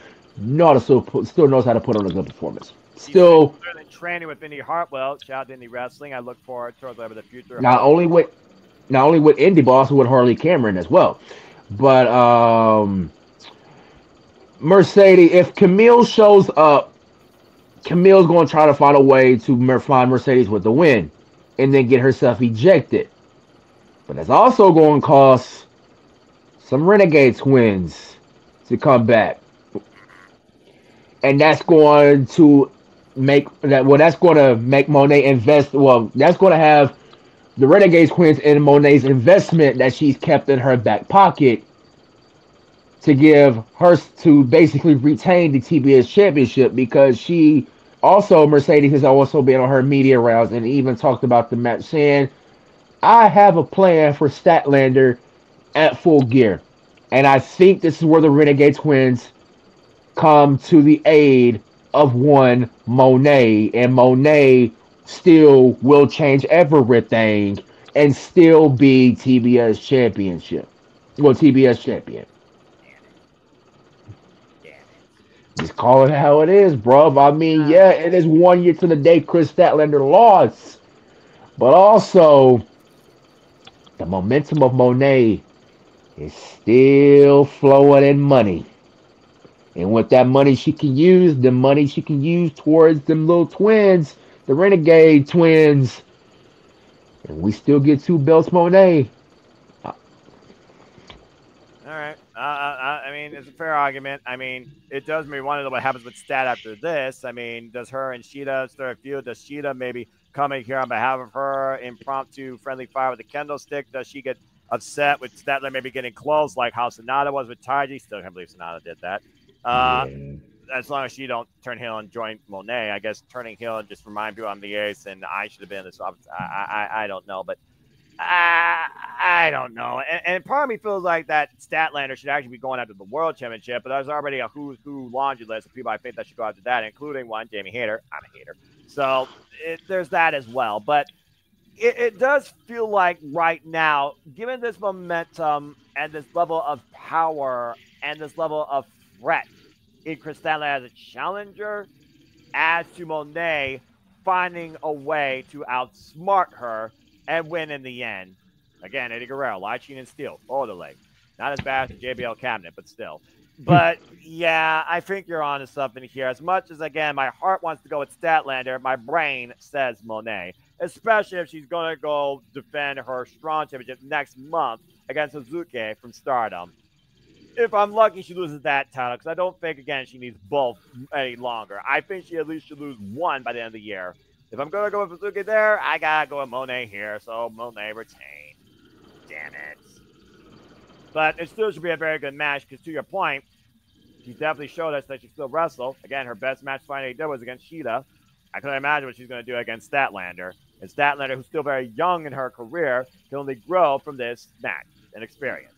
still knows how to put on a good performance. Still, training with Indy Hartwell. Shout out to Indy Wrestling. I look forward to the future. Not only with Indy, but also with Harley Cameron as well. But Mercedes, if Camille shows up, Camille's going to try to find a way to find Mercedes with the win and then get herself ejected. But it's also going to cost some Renegade twins to come back. And that's going to make Monet invest. Well, that's going to have the Renegade twins in Monet's investment that she's kept in her back pocket to give her to basically retain the TBS championship, because she also, Mercedes has also been on her media rounds and even talked about the match, saying, I have a plan for Statlander at Full Gear. And I think this is where the Renegade twins come to the aid of one Monet, and Monet still will change everything and still be TBS championship. Well, TBS champion. Just call it how it is, bro. I mean, yeah, it is 1 year to the day Chris Statlander lost. But also, the momentum of Monet is still flowing in money. And with that money she can use, the money she can use towards them little twins, the Renegade twins. And we still get 2 belts Monet. All right. I mean, it's a fair argument. I mean, it does make me wonder what happens with Stat after this. I mean, does her and Sheeta start a feud? Does Sheeta maybe come in here on behalf of her, impromptu friendly fire with the kendo stick? Does she get upset with Statler maybe getting close like how Sonata was with Taiji? Still can't believe Sonata did that. As long as she don't turn heel and join Monet, I guess turning heel and just remind people I'm the ace and I should have been in this office. I don't know, but I don't know. And part of me feels like that Statlander should actually be going after the World Championship, but there's already a who's who laundry list of people I think that should go after that, including one, Jamie Hayter. I'm a hater. So there's that as well. But it does feel like right now, given this momentum and this level of power and this level of threat in Chris Statlander as a challenger, as to Monet finding a way to outsmart her and win in the end. Again, Eddie Guerrero, Light Sheen and Steel, orderly. Not as bad as the JBL cabinet, but still. But yeah, I think you're onto something here. As much as, again, my heart wants to go with Statlander, my brain says Monet, especially if she's going to go defend her Strong Championship next month against Suzuki from Stardom. If I'm lucky, she loses that title, because I don't think, again, she needs both any longer. I think she at least should lose one by the end of the year. If I'm going to go with Suzuki there, I got to go with Monet here. So Monet retain. Damn it. But it still should be a very good match, because to your point, she's definitely showed us that she still wrestle. Again, her best match finally did was against Sheeta. I couldn't imagine what she's going to do against Statlander. And Statlander, who's still very young in her career, can only grow from this match and experience.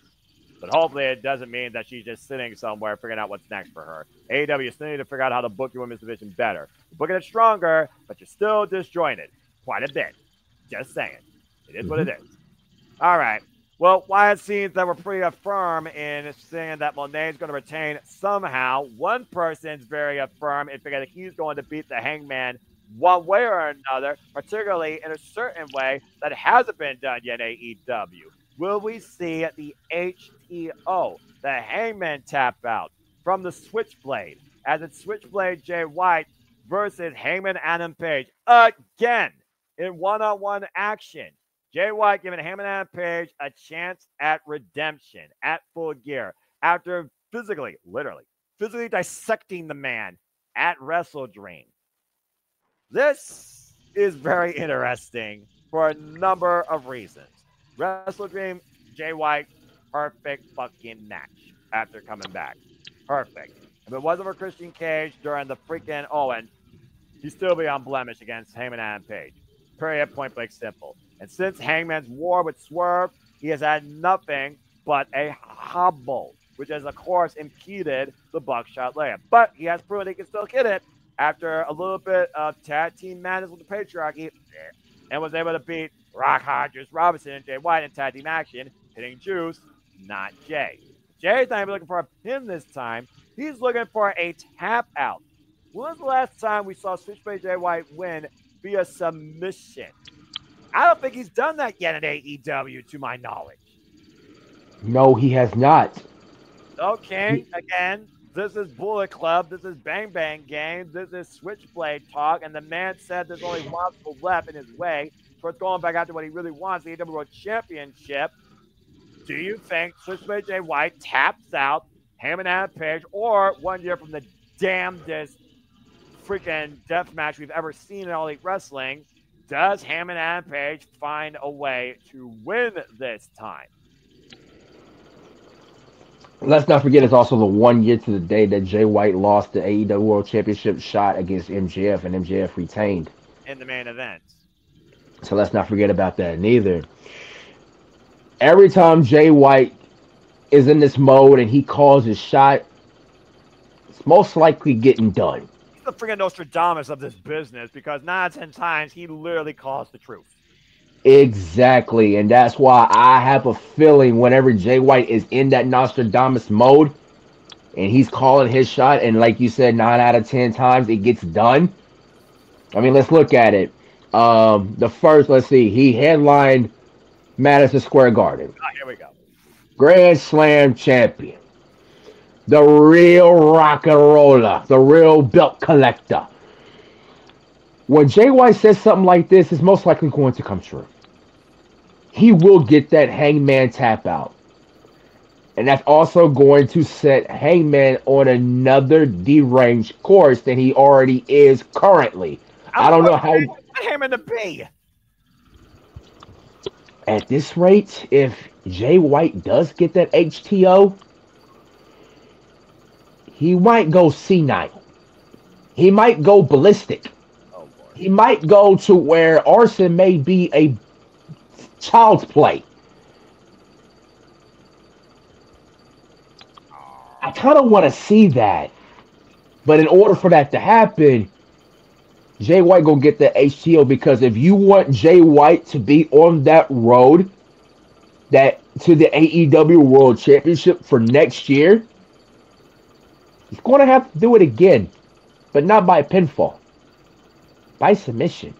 But hopefully it doesn't mean that she's just sitting somewhere figuring out what's next for her. AEW still need to figure out how to book your women's division better. You're booking it stronger, but you're still disjointed quite a bit. Just saying. It is what it is. All right. Well, Wyatt seems that we're pretty firm in saying that Monet's going to retain somehow. One person's very firm in figuring that he's going to beat the Hangman one way or another, particularly in a certain way that hasn't been done yet in AEW. Will we see the HTO, the Hangman tap out from the Switchblade, as it's Switchblade Jay White versus Hangman Adam Page again in one-on-one action? Jay White giving Hangman Adam Page a chance at redemption at Full Gear after literally, physically dissecting the man at Wrestle Dream. This is very interesting for a number of reasons. Wrestle Dream, Jay White, perfect fucking match after coming back. Perfect. If it wasn't for Christian Cage during the freaking Owen, he'd still be on blemish against Hangman Adam Page. Period, point blank simple. And since Hangman's war with Swerve, he has had nothing but a hobble, which has, of course, impeded the buckshot layup. But he has proven he can still hit it after a little bit of tag team madness with the patriarchy and was able to beat Rock Hodges Robinson and Jay White in tag team action, hitting Juice, not Jay. Jay's not even looking for a pin this time. He's looking for a tap out. When was the last time we saw Switchblade Jay White win via submission? I don't think he's done that yet in AEW, to my knowledge. No, he has not. Okay, again, this is Bullet Club. This is Bang Bang Gang. This is Switchblade talk. And the man said there's only one left in his way towards going back after what he really wants, the AEW World Championship. Do you think Switchblade Jay White taps out Hangman Adam Page, or 1 year from the damnedest freaking death match we've ever seen in All Elite Wrestling, does Hangman Adam Page find a way to win this time? Let's not forget it's also the 1 year to the day that Jay White lost the AEW World Championship shot against MJF, and MJF retained in the main event. So let's not forget about that neither. Every time Jay White is in this mode and he calls his shot, it's most likely getting done. He's the freaking Nostradamus of this business, because 9 out of 10 times he literally calls the truth. Exactly, and that's why I have a feeling whenever Jay White is in that Nostradamus mode and he's calling his shot, and like you said, 9 out of 10 times it gets done. I mean, let's look at it. Let's see, he headlined Madison Square Garden. Here we go. Grand Slam champion. The real rock and roller. The real belt collector. When Jay White says something like this, it's most likely going to come true. He will get that Hangman tap out. And that's also going to set Hangman on another deranged course than he already is currently. I don't know how. Hangman to be. At this rate, if Jay White does get that HTO, he might go senile. He might go ballistic. He might go to where arson may be a child's play. I kind of want to see that. But in order for that to happen, Jay White gonna get the HTO, because if you want Jay White to be on that road to the AEW World Championship for next year, he's gonna have to do it again, but not by pinfall, by submission.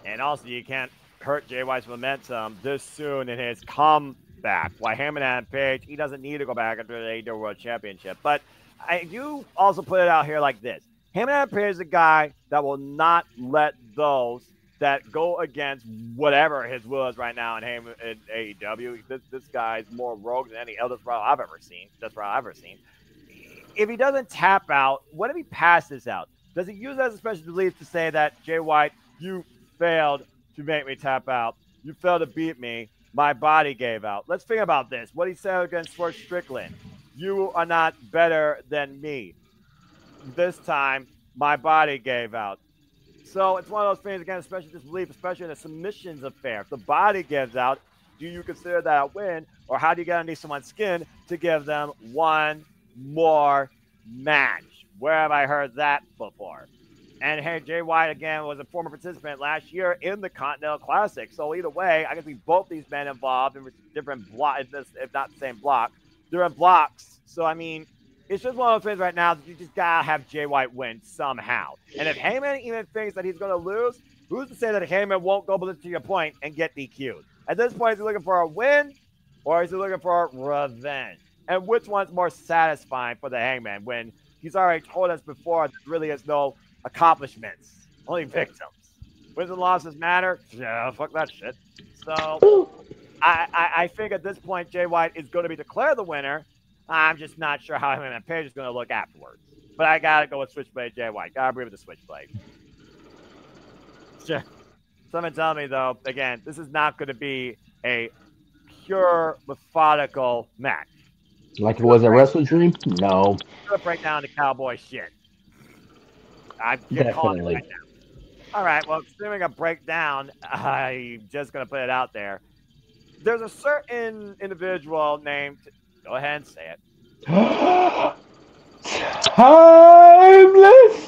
And also, you can't hurt Jay White's momentum this soon in his comeback. Why Hangman Adam Page, he doesn't need to go back after the AEW World Championship. But I do also put it out here like this. Hangman Adam Page is a guy that will not let those that go against whatever his will is right now in AEW. This guy's more rogue than any Eldest Royal I've ever seen. That's Royal I've ever seen. If he doesn't tap out, what if he passes out? Does he use that as a special relief to say that, Jay White, you failed to make me tap out. You failed to beat me. My body gave out. Let's think about this. What he said against Swerve Strickland. You are not better than me. This time, my body gave out. So it's one of those things, again, especially disbelief, especially in a submissions affair. If the body gives out, do you consider that a win? Or how do you get underneath someone's skin to give them one more match? Where have I heard that before? And hey, Jay White again was a former participant last year in the Continental Classic. So either way, I can see both these men involved in different blocks, if not the same block, different blocks. So I mean, it's just one of those things right now that you just gotta have Jay White win somehow. And if Heyman even thinks that he's gonna lose, who's to say that Heyman won't go to your point and get DQ'd? At this point, is he looking for a win or is he looking for revenge? And which one's more satisfying for the Hangman when he's already told us before there really is no accomplishments, only victims. Wins and losses matter? Yeah, fuck that shit. So I think at this point, Jay White is going to be declared the winner. I'm just not sure how Hangman Page is going to look afterwards. But I got to go with Switchblade Jay White. Got to agree with the Switchblade. Sure. Someone tell me, though, again, this is not going to be a pure, methodical match. Like it was a Wrestle Dream? No. It's going to break down the cowboy shit. I'm Definitely. right now. All right, well, considering a breakdown, I'm just going to put it out there. There's a certain individual named, go ahead and say it. Timeless!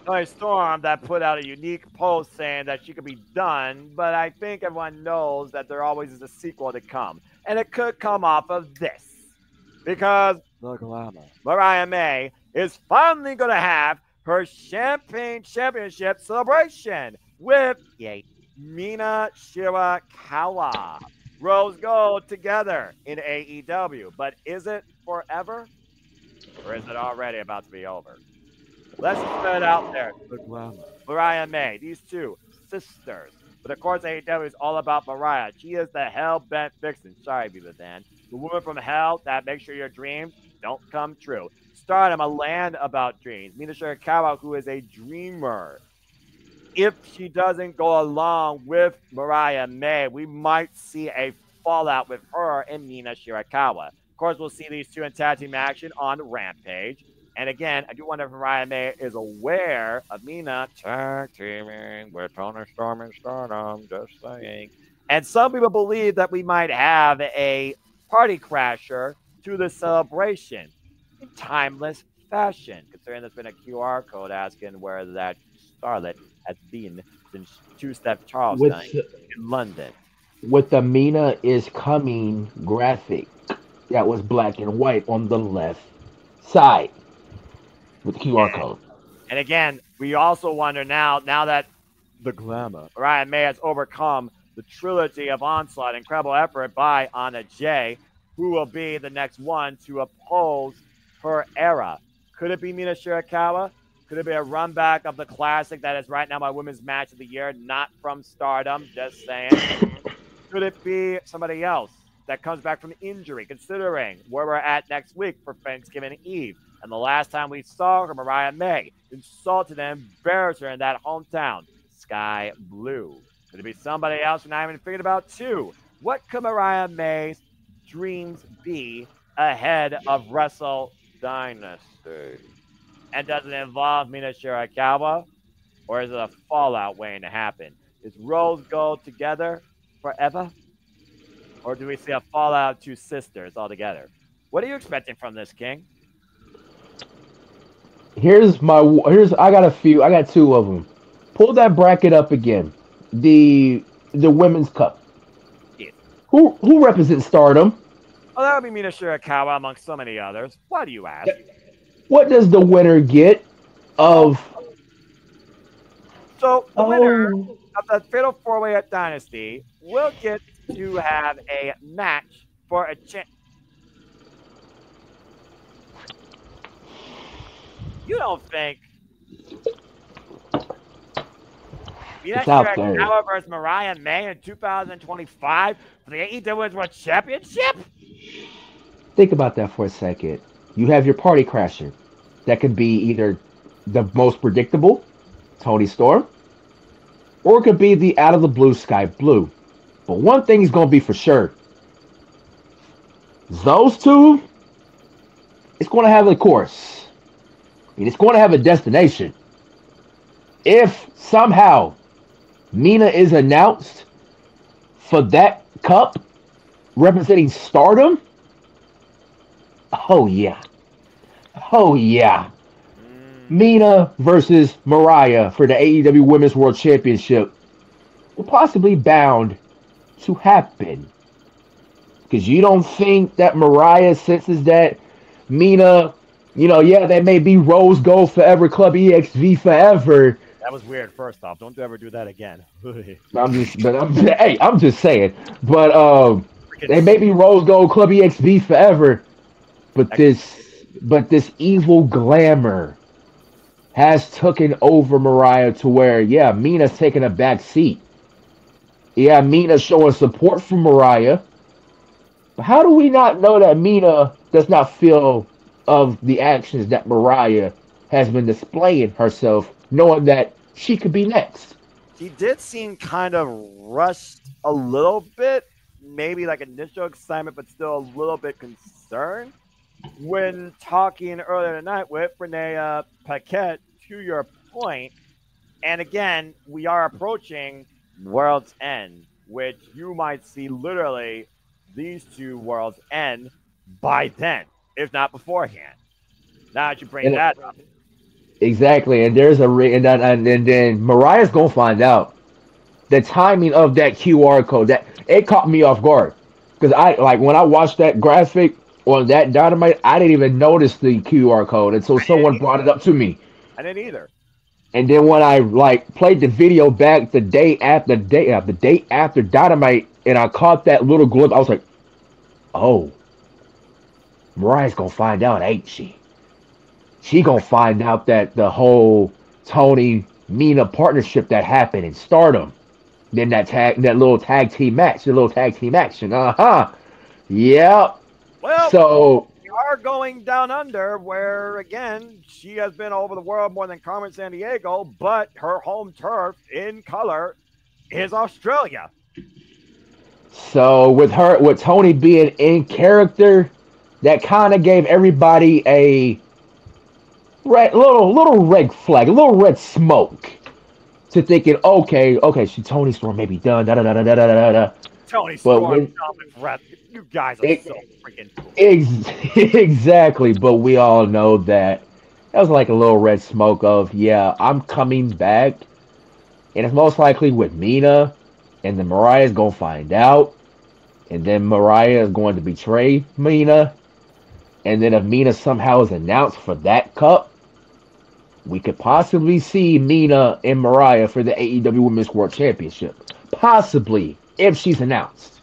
Toni Storm that put out a unique post saying that she could be done, but I think everyone knows that there always is a sequel to come. And it could come off of this. Because the glamour, Mariah May is finally going to have her Champagne Championship celebration with Mina Shirakawa. Rose Gold together in AEW. But is it forever? Or is it already about to be over? Let's put it out there. The glamour. Mariah May, these two sisters. But of course, AEW is all about Mariah. She is the hell-bent vixen. Sorry, Viva Dan. The woman from hell that makes sure your dreams don't come true. Stardom, a land about dreams. Mina Shirakawa, who is a dreamer. If she doesn't go along with Mariah May, we might see a fallout with her and Mina Shirakawa. Of course, we'll see these two in tag team action on Rampage. And again, I do wonder if Mariah May is aware of Mina tag teaming with Toni Storm and Stardom, just saying. And some people believe that we might have a party crasher to the celebration in timeless fashion, considering there's been a QR code asking where that starlet has been since two-step Charleston in London. With the Mina is coming graphic that was black and white on the left side with the QR code. And again, we also wonder now that the glamour, Mariah May has overcome the trilogy of onslaught, incredible effort by Anna Jay, who will be the next one to oppose her era. Could it be Mina Shirakawa? Could it be a run back of the classic that is right now my women's match of the year, not from Stardom, just saying? Could it be somebody else that comes back from injury, considering where we're at next week for Thanksgiving Eve? And the last time we saw her, Mariah May insulted and embarrassed her in that hometown, Sky Blue. Could it be somebody else we're not even thinking about too? What could Mariah May's dreams be ahead of Wrestle Dynasty? And does it involve Mina Shirakawa? Or is it a fallout waiting to happen? Is Rose Gold together forever? Or do we see a fallout of two sisters altogether? What are you expecting from this, King? I got two of them. Pull that bracket up again. The Women's Cup. Yeah. Who represents Stardom? Oh, that would be Mina Shirakawa amongst so many others. Why do you ask? What does the winner get of? So the winner of the Fatal 4-Way at Dynasty will get to have a match for a chance. You don't think Mina Shirakawa versus Mariah May in 2025 for the AEW Women's World Championship? Think about that for a second. You have your party crasher. That could be either the most predictable, Toni Storm, or it could be the out of the blue Sky Blue. But one thing is going to be for sure. Those two, it's going to have a course. I mean, it's going to have a destination. If somehow Mina is announced for that cup representing Stardom, oh yeah. Mina versus Mariah for the AEW Women's World Championship will possibly bound to happen. Because you don't think that Mariah senses that Mina, yeah, that may be Rose Gold forever, Club EXV forever. That was weird. First off, don't ever do that again. Hey, I'm just saying. But Freaking they may be Rose Gold, Club EXV forever. But this evil glamour has taken over Mariah to where, yeah, Mina's taking a back seat. Yeah, Mina's showing support for Mariah. But how do we not know that Mina does not feel of the actions that Mariah has been displaying herself, knowing that she could be next? he did seem kind of rushed a little bit, maybe like initial excitement, but still a little bit concerned when talking earlier tonight with Renee Paquette. To your point, and again, we are approaching World's End, which you might see literally these two worlds end by then, if not beforehand. Now that you bring And that up, exactly, and there's a and then Mariah's gonna find out the timing of that QR code. That it caught me off guard because I like when I watched that graphic on that Dynamite, I didn't even notice the QR code until I didn't someone either. brought it up to me. I didn't either. And then when I like played the video back the day after Dynamite, and I caught that little glimpse, I was like, "Oh, Mariah's gonna find out, ain't she? She gonna find out that the whole Tony Mina partnership that happened in Stardom, then that little tag team match, the little tag team action, yeah." Well, So we are going down under, where again she has been all over the world more than Carmen San Diego, but her home turf in color is Australia. so with Tony being in character, that kind of gave everybody a little red flag, a little red smoke to thinking, okay, she Tony Storm may be done, da da da da da da da da. Tony But Storm, when Dominic Rep, you guys are it so freaking cool. exactly, but we all know that was like a little red smoke of, yeah, I'm coming back, and it's most likely with Mina, and then Mariah's gonna find out, and then Mariah is going to betray Mina, and then if Mina somehow is announced for that cup, we could possibly see Mina and Mariah for the AEW Women's World Championship. Possibly, if she's announced.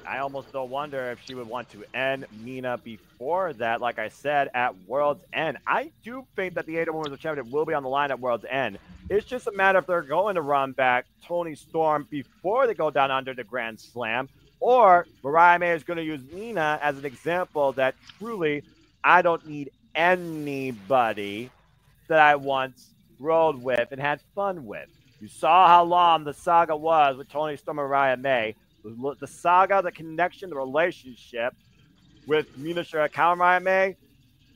I almost don't wonder if she would want to end Mina before that. Like I said, at World's End, I do think that the AEW Women's Championship will be on the line at World's End. It's just a matter if they're going to run back Tony Storm before they go down under the Grand Slam, or Mariah May is going to use Mina as an example that truly I don't need anybody that I once rode with and had fun with. You saw how long the saga was with Tony Storm and Mariah May. The saga, the connection, the relationship with Mina Shirakawa and Mariah May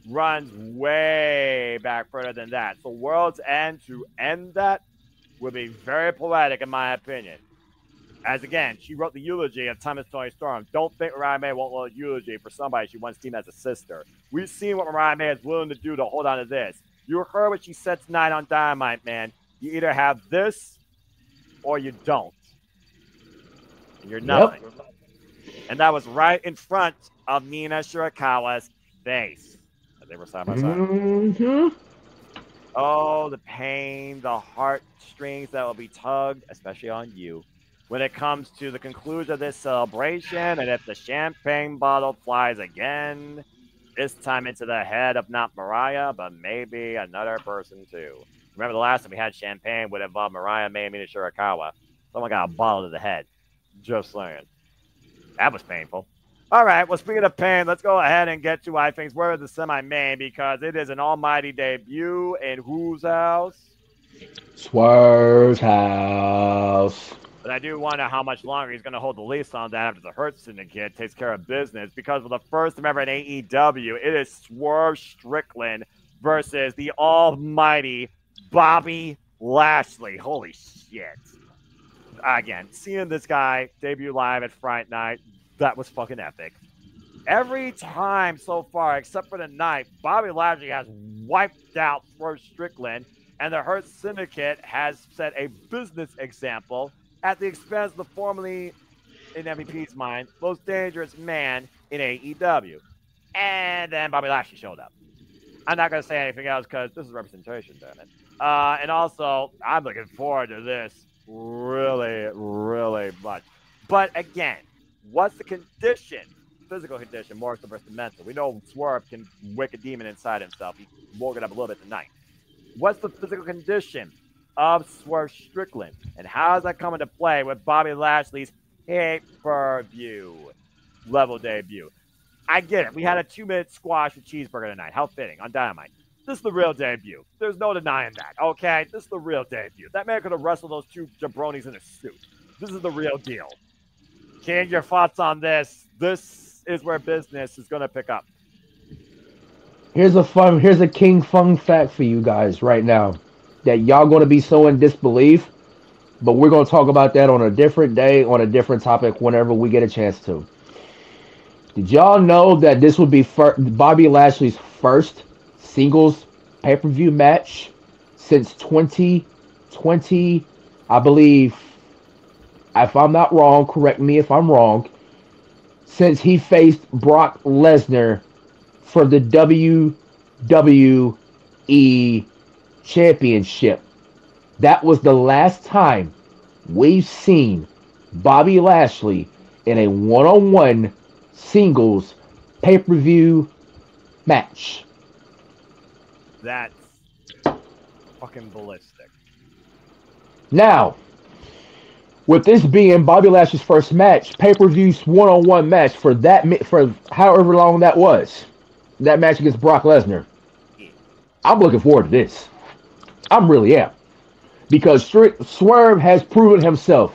runs way back further than that. So World's End to end that would be very poetic, in my opinion. As again, she wrote the eulogy of Thomas Tony Storm. Don't think Mariah May won't write a eulogy for somebody she once seen as a sister. We've seen what Mariah May is willing to do to hold on to this. You heard what she said tonight on Dynamite, man. You either have this or you don't. And you're nothing. Yep. And that was right in front of Mina Shirakawa's face as they were side by side. Hmm. Oh, the pain, the heartstrings that will be tugged, especially on you, when it comes to the conclusion of this celebration. And if the champagne bottle flies again, this time into the head of not Mariah, but maybe another person too. Remember the last time we had champagne would involve Mariah May and Mina Shirakawa. Someone got a bottle to the head. Just saying. That was painful. All right, well, speaking of pain, let's go ahead and get to, I think, where the semi-main, because it is an almighty debut in whose house? Swerve's house. But I do wonder how much longer he's going to hold the lease on that after the Hurt Syndicate takes care of business, because for the first time ever in AEW, it is Swerve Strickland versus the almighty Bobby Lashley. Holy shit. Again, seeing this guy debut live at Fright Night, that was fucking epic. Every time so far, except for tonight, Bobby Lashley has wiped out Swerve Strickland, and the Hurt Syndicate has set a business example at the expense of the formerly, in MVP's mind, most dangerous man in AEW. And then Bobby Lashley showed up. I'm not going to say anything else because this is representation, damn it. And also, I'm looking forward to this really, really much. But again, what's the condition? Physical condition more so versus mental. We know Swerve can wick a demon inside himself. He woke it up a little bit tonight. What's the physical condition of Swerve Strickland? And how does that come into play with Bobby Lashley's pay-per-view level debut? I get it. We had a 2-minute squash with Cheeseburger tonight. How fitting on Dynamite. This is the real debut. There's no denying that, okay? This is the real debut. That man could have wrestled those two jabronis in a suit. This is the real deal. King, your thoughts on this? This is where business is going to pick up. Here's a King fun fact for you guys right now that y'all going to be so in disbelief, but we're going to talk about that on a different day, on a different topic, whenever we get a chance to. Did y'all know that this would be Bobby Lashley's first singles pay-per-view match since 2020? I believe, if I'm not wrong, correct me if I'm wrong, since he faced Brock Lesnar for the WWE Championship. That was the last time we've seen Bobby Lashley in a one-on-one singles pay-per-view match. That's fucking ballistic. Now, with this being Bobby Lashley's first match, pay-per-view's one-on-one match for however long that was, that match against Brock Lesnar, I'm looking forward to this. I'm really am. Because Swerve has proven himself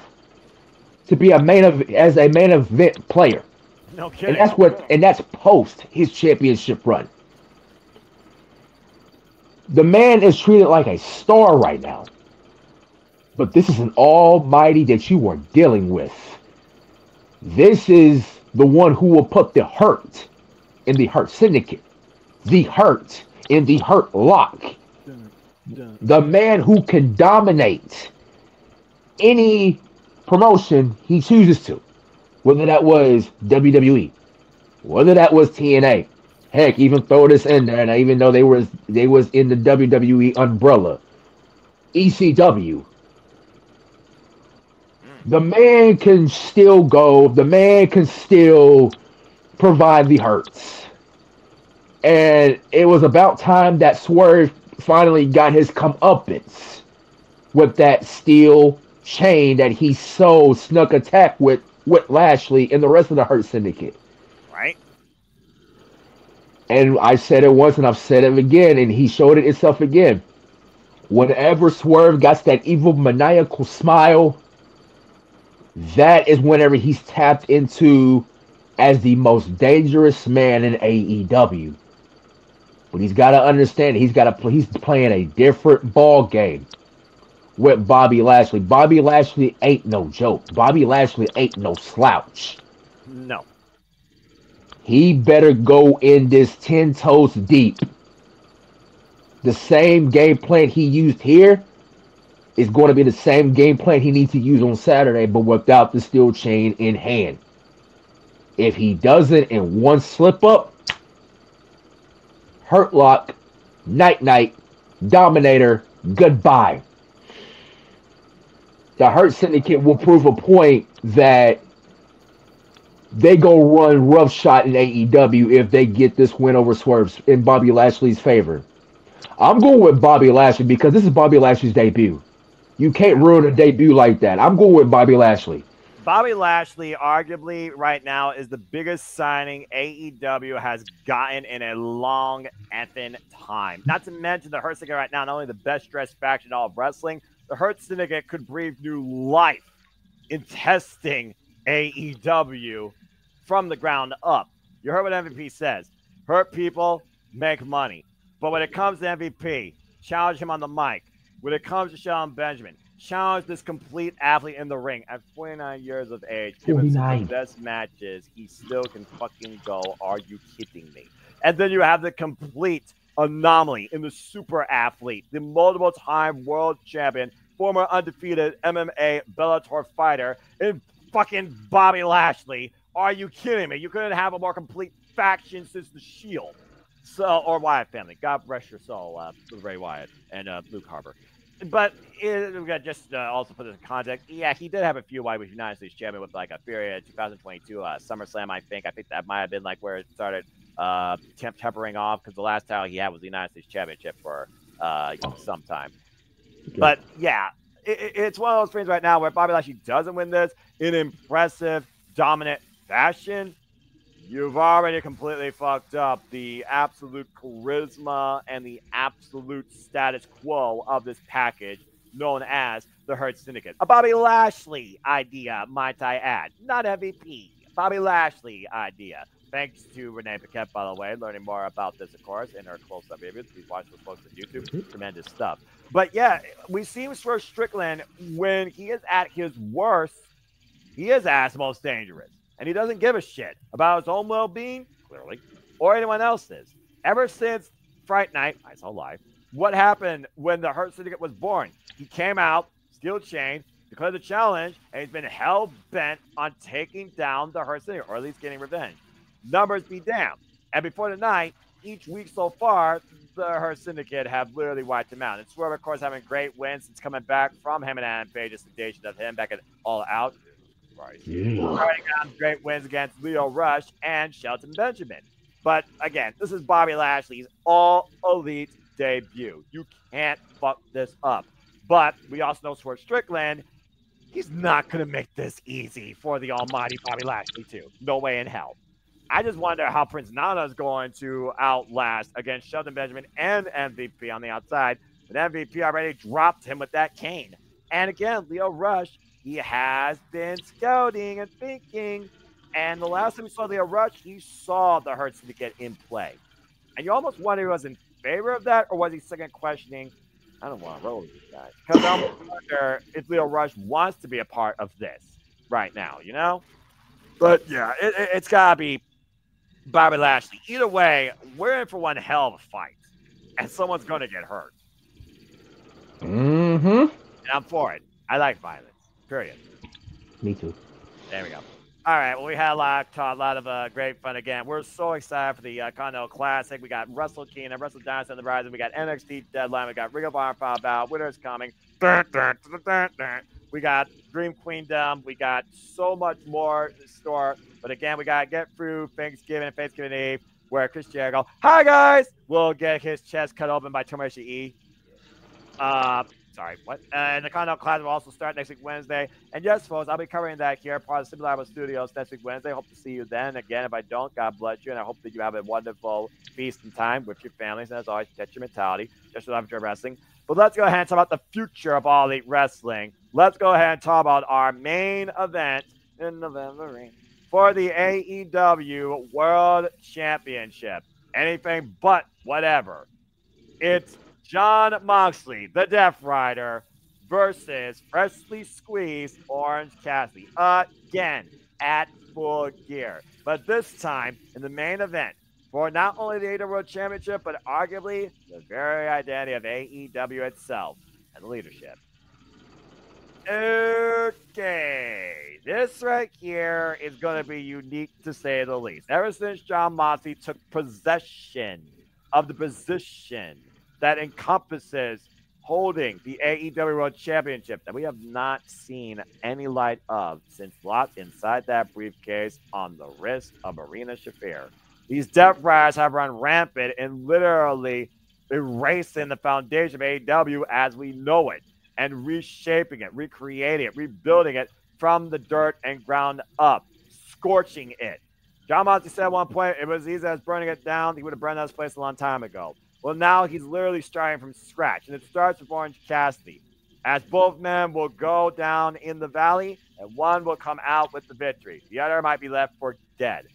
to be a main event player. No kidding. And that's post his championship run. The man is treated like a star right now. But this is an almighty that you are dealing with. This is the one who will put the Hurt in the Hurt Syndicate. The Hurt in the Hurt Lock. The man who can dominate any promotion he chooses to. Whether that was WWE, whether that was TNA, heck, even throw this in there, and even though they was in the WWE umbrella, ECW, the man can still go. The man can still provide the hurts, and it was about time that Swerve finally got his comeuppance with that steel chain that he so snuck attack with Lashley and the rest of the Hurt Syndicate. Right. And I said it once and I've said it again, and he showed it himself again. Whenever Swerve got that evil maniacal smile, that is whenever he's tapped into as the most dangerous man in AEW. But he's got to understand he's playing a different ball game with Bobby Lashley. Bobby Lashley ain't no joke. Bobby Lashley ain't no slouch. No. He better go in this 10 toes deep. The same game plan he used here is going to be the same game plan he needs to use on Saturday, but without the steel chain in hand. If he doesn't in one slip up, Hurt Lock, night, Dominator, goodbye. The Hurt Syndicate will prove a point that they go run roughshod in AEW if they get this win over Swerve in Bobby Lashley's favor. I'm going with Bobby Lashley because this is Bobby Lashley's debut. You can't ruin a debut like that. I'm going with Bobby Lashley. Bobby Lashley, arguably right now, is the biggest signing AEW has gotten in a long effing time. Not to mention the Hurt Syndicate right now, not only the best dressed faction in all of wrestling, the Hurt Syndicate could breathe new life in testing AEW from the ground up. You heard what MVP says. Hurt people make money. But when it comes to MVP, challenge him on the mic. When it comes to Shelton Benjamin, challenge this complete athlete in the ring at 49 years of age. Given some of the best matches, he still can fucking go. Are you kidding me? And then you have the complete anomaly in the super athlete, the multiple-time world champion, former undefeated MMA Bellator fighter, and fucking Bobby Lashley. Are you kidding me? You couldn't have a more complete faction since the Shield. So, or Wyatt family. God rest your soul, Ray Wyatt and Luke Harper. But we got just also put this in context. Yeah, he did have a few while he was United States champion with like a period 2022 SummerSlam. I think that might have been like where it started tempering off because the last title he had was the United States Championship for some time. Okay. But yeah, it's one of those things right now where Bobby Lashley doesn't win this in impressive, dominant fashion. You've already completely fucked up the absolute charisma and the absolute status quo of this package known as the Hurt Syndicate. A Bobby Lashley idea, might I add. Not MVP. Bobby Lashley idea. Thanks to Renee Paquette, by the way, learning more about this, of course, in her close-up reviews. Please watch those folks on YouTube. Tremendous stuff. But yeah, we see Swerve Strickland when he is at his worst, he is at his most dangerous. And he doesn't give a shit about his own well-being, clearly, or anyone else's. Ever since Fright Night, I saw live, what happened when the Hurt Syndicate was born? He came out, steel chain, declared the challenge, and he's been hell-bent on taking down the Hurt Syndicate, or at least getting revenge. Numbers be damned. And before the night, each week so far, the Hurt Syndicate have literally wiped him out. And Swerve, of course, having great wins since coming back from him and Adam Page's sedation of him back at All Out. Right. Yeah. Already got great wins against Leo Rush and Shelton Benjamin. But again, this is Bobby Lashley's all elite debut. You can't fuck this up. But we also know Swerve Strickland, he's not going to make this easy for the almighty Bobby Lashley, too. No way in hell. I just wonder how Prince Nana is going to outlast against Shelton Benjamin and MVP on the outside. But MVP already dropped him with that cane. And again, Leo Rush, he has been scouting and thinking. And the last time we saw Leo Rush, he saw the Hurt Syndicate in play. And you almost wonder if he was in favor of that, or was he second questioning, I don't want to roll with these guys. Because I almost wonder if Leo Rush wants to be a part of this right now, you know? But yeah, it's got to be Bobby Lashley. Either way, we're in for one hell of a fight. And someone's going to get hurt. Mm-hmm. And I'm for it. I like violence. Period. Me too. There we go. All right. Well, we had a lot of great fun again. We're so excited for the Continental Classic. We got Wrestle Kingdom, Wrestle Dynasty on the Horizon. We got NXT Deadline. We got Ring of Honor Final Battle. Winter's coming. We got Dream Queendom. We got so much more in store. But again, we got to get through Thanksgiving Eve, where Chris Jericho, hi guys, will get his chest cut open by Tanahashi. Sorry, what? And the Continental Classic will also start next week, Wednesday. And yes, folks, I'll be covering that here, part of Simulable Studios next week, Wednesday. Hope to see you then. Again, if I don't, God bless you. And I hope that you have a wonderful feast and time with your families. And as always, catch your mentality. Just love your wrestling. But let's go ahead and talk about the future of All Elite Wrestling. Let's go ahead and talk about our main event in November for the AEW World Championship. Anything but whatever. It's Jon Moxley, the Death Rider, versus freshly squeezed Orange Cassidy again at Full Gear. But this time in the main event for not only the AEW World Championship, but arguably the very identity of AEW itself and the leadership. Okay, this right here is going to be unique to say the least. Ever since Jon Moxley took possession of the position that encompasses holding the AEW World Championship that we have not seen any light of since locked inside that briefcase on the wrist of Marina Shafir. These Death Riders have run rampant and literally erasing the foundation of AEW as we know it and reshaping it, recreating it, rebuilding it from the dirt and ground up, scorching it. Jon Moxley said at one point it was easy as burning it down. He would have burned this place a long time ago. Well, now he's literally starting from scratch, and it starts with Orange Cassidy, as both men will go down in the valley, and one will come out with the victory. The other might be left for dead.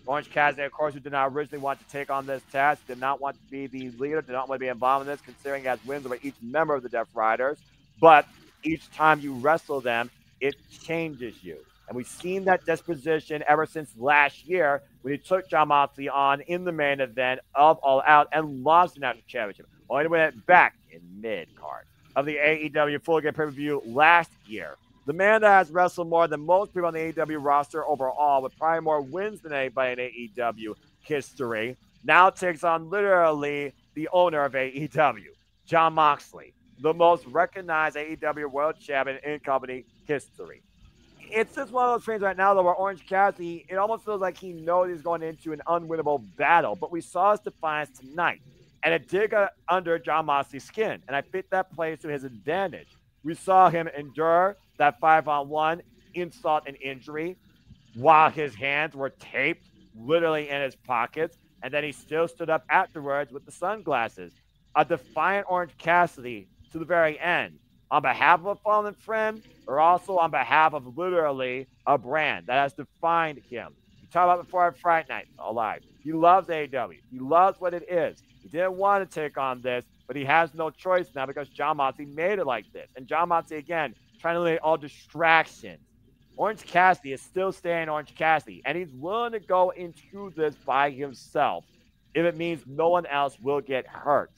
Orange Cassidy, of course, who did not originally want to take on this task, did not want to be the leader, did not want to be involved in this, considering he has wins over each member of the Death Riders. But each time you wrestle them, it changes you. And we've seen that disposition ever since last year when he took Jon Moxley on in the main event of All Out and lost the National Championship, only to win it back in mid-card of the AEW Full Gear PPV last year. The man that has wrestled more than most people on the AEW roster overall, with probably more wins than anybody in AEW history, now takes on literally the owner of AEW, Jon Moxley, the most recognized AEW World Champion in company history. It's just one of those things right now, though, where Orange Cassidy, it almost feels like he knows he's going into an unwinnable battle. But we saw his defiance tonight, and it did get under Jon Moxley's skin, and I think that plays to his advantage. We saw him endure that 5-on-1 insult and injury while his hands were taped literally in his pockets, and then he still stood up afterwards with the sunglasses. A defiant Orange Cassidy to the very end, on behalf of a fallen friend, or also on behalf of literally a brand that has defined him. You talked about before Friday Night Alive. He loves AEW. He loves what it is. He didn't want to take on this, but he has no choice now because Jon Moxley made it like this. And Jon Moxley, again, trying to eliminate all distractions. Orange Cassidy is still staying Orange Cassidy, and he's willing to go into this by himself if it means no one else will get hurt.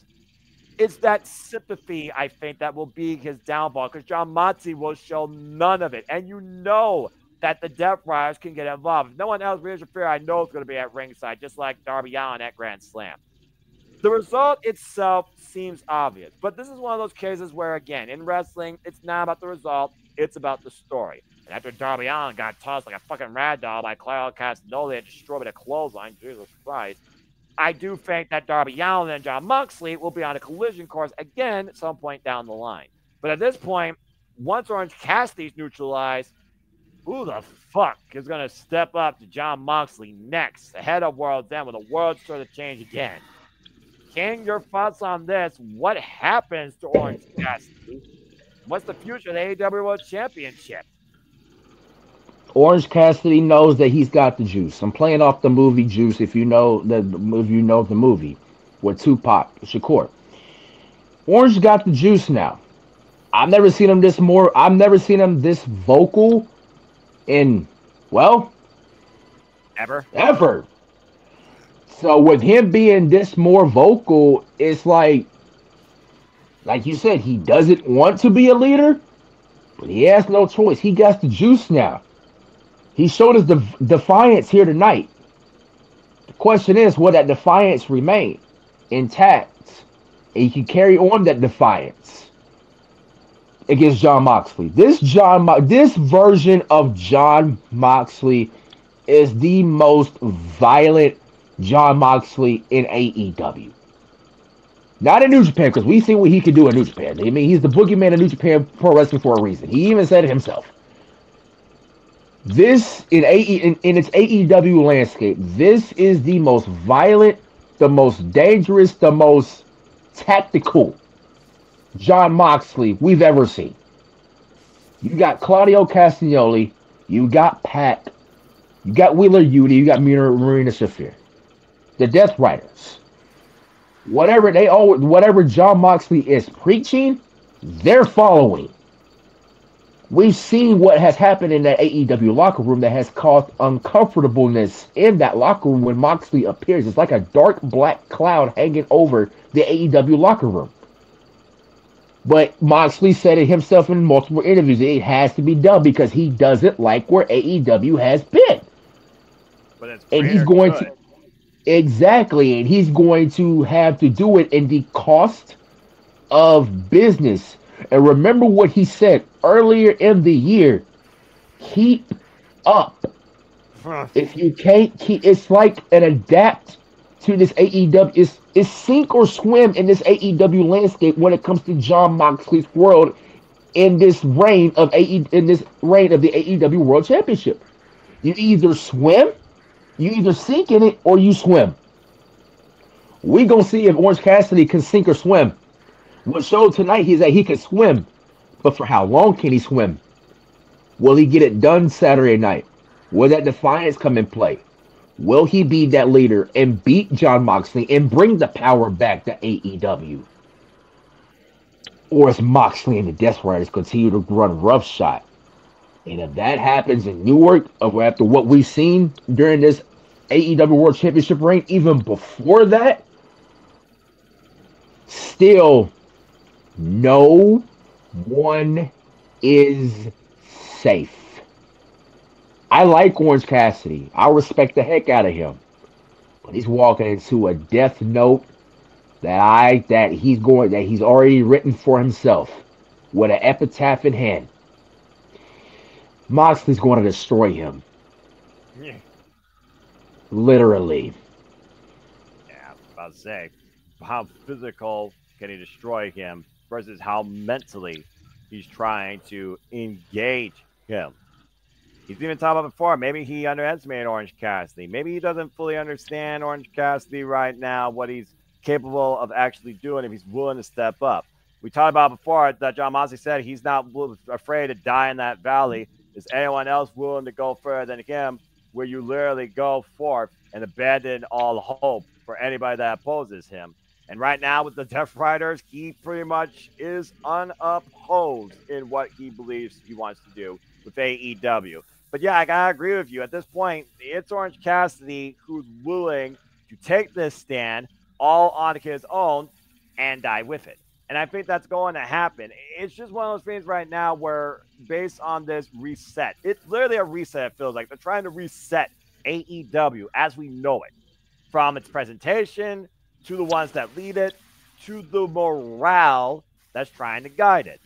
It's that sympathy, I think, that will be his downfall, because Jon Moxley will show none of it. And you know that the Death Riders can get involved. If no one else rears fear, I know it's going to be at ringside, just like Darby Allin at Grand Slam. The result itself seems obvious, but this is one of those cases where, again, in wrestling, it's not about the result, it's about the story. And after Darby Allin got tossed like a fucking rag doll by Claudio Castagnoli and destroyed with a clothesline, Jesus Christ, I do think that Darby Allin and Jon Moxley will be on a collision course again at some point down the line. But at this point, once Orange Cassidy's neutralized, who the fuck is going to step up to Jon Moxley next, ahead of World's End, when the world's sort of change again? King, your thoughts on this? What happens to Orange Cassidy? What's the future of the AEW World Championship? Orange Cassidy knows that he's got the juice. I'm playing off the movie Juice. If you know the movie with Tupac Shakur, Orange got the juice now. I've never seen him this vocal in ever. So with him being this more vocal, it's like you said, he doesn't want to be a leader, but he has no choice. He got the juice now. He showed us the defiance here tonight. The question is, will that defiance remain intact? And he can carry on that defiance against Jon Moxley. This version of Jon Moxley is the most violent Jon Moxley in AEW. Not in New Japan, because we see what he can do in New Japan. I mean, he's the boogeyman of New Japan Pro Wrestling for a reason. He even said it himself. This, in its AEW landscape, this is the most violent, the most dangerous, the most tactical Jon Moxley we've ever seen. You got Claudio Castagnoli, you got Pac, you got Wheeler Yuta, you got Marina Shafir. The Death Riders. Whatever Jon Moxley is preaching, they're following. We've seen what has happened in that AEW locker room that has caused uncomfortableness in that locker room when Moxley appears. It's like a dark black cloud hanging over the AEW locker room. But Moxley said it himself in multiple interviews. It has to be done because he doesn't like where AEW has been. But it's and he's going to exactly, and he's going to have to do it in the cost of business. And remember what he said earlier in the year. Keep up. If you can't keep, it's like an adapt to this AEW. It's sink or swim in this AEW landscape when it comes to Jon Moxley's world in this reign of the AEW World Championship. You either swim, you either sink in it, or you swim. We gonna see if Orange Cassidy can sink or swim. What showed tonight is that he can swim, but for how long can he swim? Will he get it done Saturday night? Will that defiance come in play? Will he be that leader and beat Jon Moxley and bring the power back to AEW? Or is Moxley and the Death Riders continue to run roughshod And if that happens in Newark, after what we've seen during this AEW World Championship reign, even before that, still no one is safe. I like Orange Cassidy. I respect the heck out of him. But he's walking into a death note that he's already written for himself with an epitaph in hand. Moxley's going to destroy him. Yeah. Literally. Yeah, I was about to say, how physical can he destroy him versus how mentally he's trying to engage him. He's even talked about before. Maybe he underestimated Orange Cassidy. Maybe he doesn't fully understand Orange Cassidy right now, what he's capable of actually doing if he's willing to step up. We talked about before that John Moxley said he's not afraid to die in that valley. Is anyone else willing to go further than him, where you literally go forth and abandon all hope for anybody that opposes him? And right now with the Death Riders, he pretty much is unopposed in what he believes he wants to do with AEW. But yeah, I gotta agree with you. At this point, it's Orange Cassidy who's willing to take this stand all on his own and die with it. And I think that's going to happen. It's just one of those things right now where, based on this reset, it's literally a reset, it feels like. They're trying to reset AEW as we know it, from its presentation to the ones that lead it to the morale that's trying to guide it.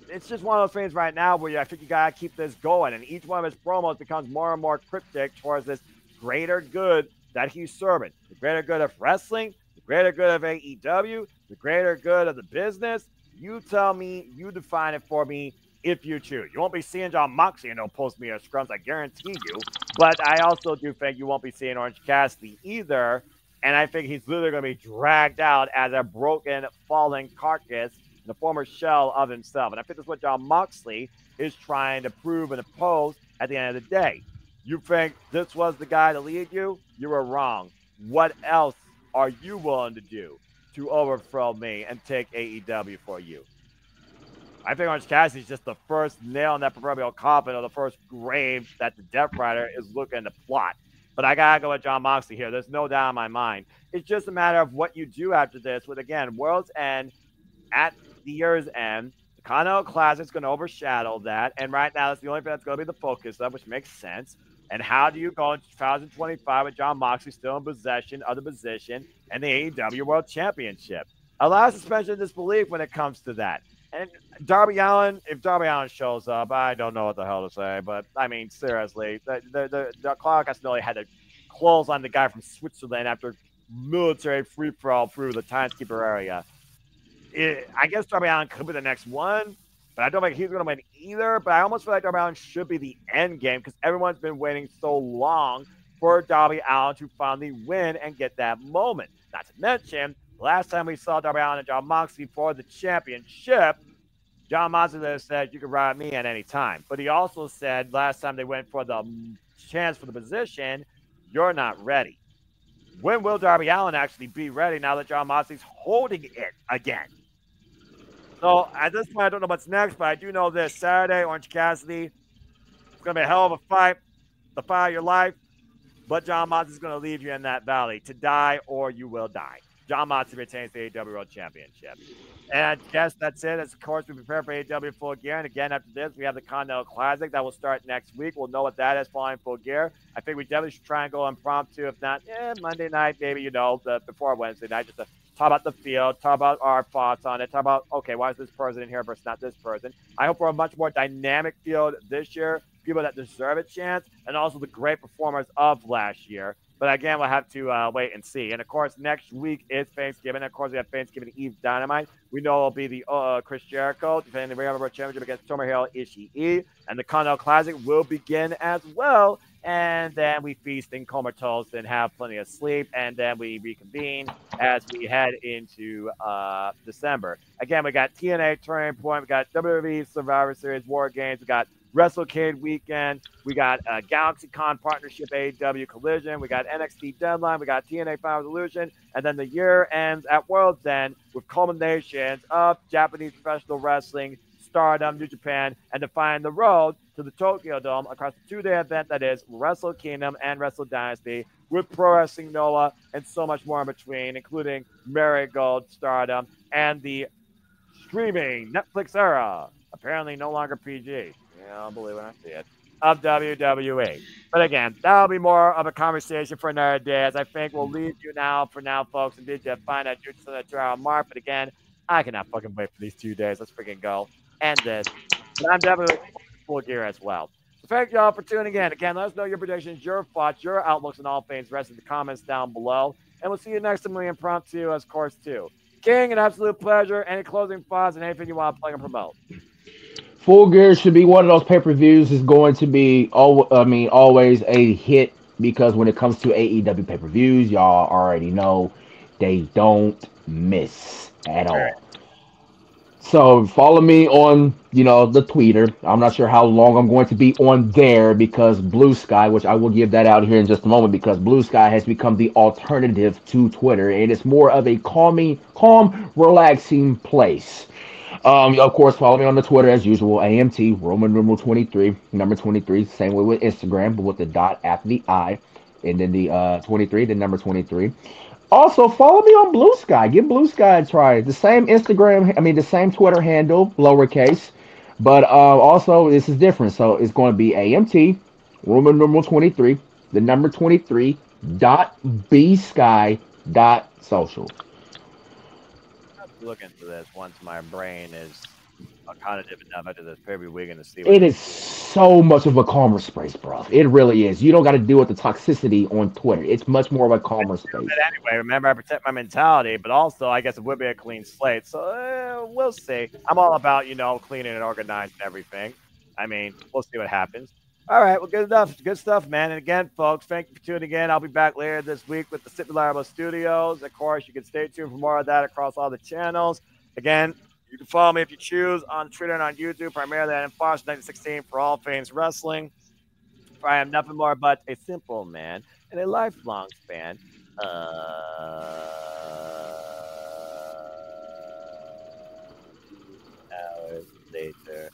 It's just one of those things right now where I think you gotta keep this going, and each one of his promos becomes more and more cryptic towards this greater good that he's serving. The greater good of wrestling, the greater good of AEW, the greater good of the business. You tell me, you define it for me if you choose. You won't be seeing John Moxley in no post-media scrums, I guarantee you. But I also do think you won't be seeing Orange Cassidy either. And I think he's literally going to be dragged out as a broken, fallen carcass, the former shell of himself. And I think that's what John Moxley is trying to prove and oppose at the end of the day. You think this was the guy to lead you? You were wrong. What else are you willing to do to overthrow me and take AEW for you? I think Orange Cassidy is just the first nail in that proverbial coffin, or the first grave that the Death Rider is looking to plot. But I gotta go with John Moxley here. There's no doubt in my mind. It's just a matter of what you do after this. With again, World's End at the year's end, the Continental Classic is going to overshadow that. And right now, that's the only thing that's going to be the focus of, which makes sense. And how do you go in 2025 with John Moxley still in possession of the position and the AEW World Championship? A lot of suspension of disbelief when it comes to that. And Darby Allin, if Darby Allin shows up, I don't know what the hell to say. But, I mean, seriously, the Clark Castanelli had to close on the guy from Switzerland after military free-for-all through the Timekeeper area. I guess Darby Allin could be the next one, but I don't think he's going to win either. But I almost feel like Darby Allin should be the end game because everyone's been waiting so long for Darby Allin to finally win and get that moment. Not to mention, last time we saw Darby Allin and John Moxley for the championship, John Moxley said, you can ride me at any time. But he also said last time they went for the chance for the position, you're not ready. When will Darby Allin actually be ready now that John Moxley's holding it again? So at this point, I don't know what's next, but I do know this. Saturday, Orange Cassidy. It's going to be a hell of a fight. The fight of your life. But John Moxley's going to leave you in that valley to die or you will die. John Moxley retains the AEW World Championship. And I guess that's it. As of course, we prepare for AEW Full Gear. And again, after this, we have the Continental Classic that will start next week. We'll know what that is following Full Gear. I think we definitely should try and go impromptu. If not, Monday night, maybe, before Wednesday night, just to talk about the field, talk about our thoughts on it, talk about, okay, why is this person in here versus not this person? I hope we're a much more dynamic field this year, people that deserve a chance, and also the great performers of last year. But again, we'll have to wait and see. And of course, next week is Thanksgiving. Of course, we have Thanksgiving Eve Dynamite. We know it'll be the Chris Jericho defending the Ring of Honor Championship against Tomohiro Ishii. And the Continental Classic will begin as well. And then we feast and comatose and have plenty of sleep. And then we reconvene as we head into December. Again, we got TNA Turning Point. We got WWE Survivor Series War Games. We got WrestleCade weekend. We got GalaxyCon partnership AEW Collision. We got NXT Deadline. We got TNA Final Resolution. And then the year ends at World's End with culminations of Japanese professional wrestling Stardom, New Japan, and to find the road to the Tokyo Dome across the 2-day event that is Wrestle Kingdom and Wrestle Dynasty with Pro Wrestling Noah and so much more in between, including Marigold, Stardom, and the streaming Netflix era, apparently no longer PG. Yeah, I'll believe when I see it, of WWE. But again, that'll be more of a conversation for another day, as I think we'll leave you now for now, folks, and did you find that just on the 2-hour mark. But again, I cannot fucking wait for these 2 days. Let's freaking go. End this. But I'm definitely full gear as well. So thank you all for tuning in. Again, let us know your predictions, your thoughts, your outlooks on all things rest in the comments down below. And we'll see you next time we Impromptu, as course, too. King, an absolute pleasure. Any closing thoughts and anything you want to plug and promote? Full Gear should be one of those pay-per-views. Is going to be, always a hit because when it comes to AEW pay-per-views, y'all already know they don't miss at all. So follow me on, the Twitter. I'm not sure how long I'm going to be on there because Blue Sky, which I will give that out here in just a moment, because Blue Sky has become the alternative to Twitter, and it's more of a calm, relaxing place. Of course, follow me on the Twitter as usual, AMT, Roman numeral 23, number 23, same way with Instagram, but with the dot after the I, and then the 23, the number 23. Also, follow me on Blue Sky. Give Blue Sky a try. The same the same Twitter handle, lowercase, but also this is different. So it's going to be AMT, Roman numeral 23, the number 23, dot bsky dot social. Look into this once my brain is cognitive enough after this every week and to see. It is so much of a calmer space, bro. It really is. You don't got to deal with the toxicity on Twitter. It's much more of a calmer space. Anyway, remember, I protect my mentality, but also I guess it would be a clean slate. So we'll see. I'm all about cleaning and organized and everything. I mean, we'll see what happens. All right, well, good enough. Good stuff, man. And again, folks, thank you for tuning in. I'll be back later this week with the Stipulable Studios. Of course, you can stay tuned for more of that across all the channels. Again, you can follow me if you choose on Twitter and on YouTube, primarily at Fox 1916 for all things wrestling. For I am nothing more but a simple man and a lifelong fan. Hours later.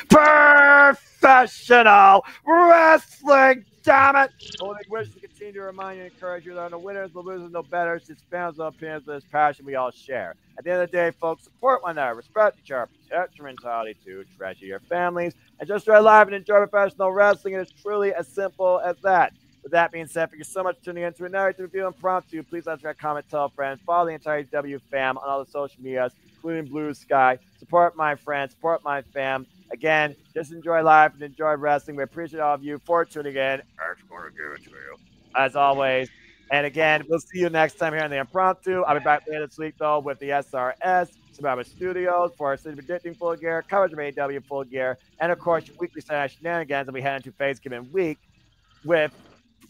Professional wrestling, damn it! Only wish to continue to remind you and encourage you that there are no winners, no losers, no betters, just fans, no opinions, but this passion we all share. At the end of the day, folks, support one another, respect each other, protect your mentality to treasure your families, and just enjoy life and enjoy professional wrestling. It is truly as simple as that. With that being said, thank you so much for tuning in to another review Impromptu. Please subscribe, comment, tell a friend, follow the entire AEW fam on all the social medias, including Blue Sky. Support my friends, support my fam. Again, just enjoy life and enjoy wrestling. We appreciate all of you for tuning in. It's going to give it to you, as always. And again, we'll see you next time here on the Impromptu. I'll be back later this week, though, with the SRS, Survivor Studios, for our City Predicting Full Gear, coverage of AEW Full Gear, and, of course, your weekly Saturday shenanigans as we head into Thanksgiving week with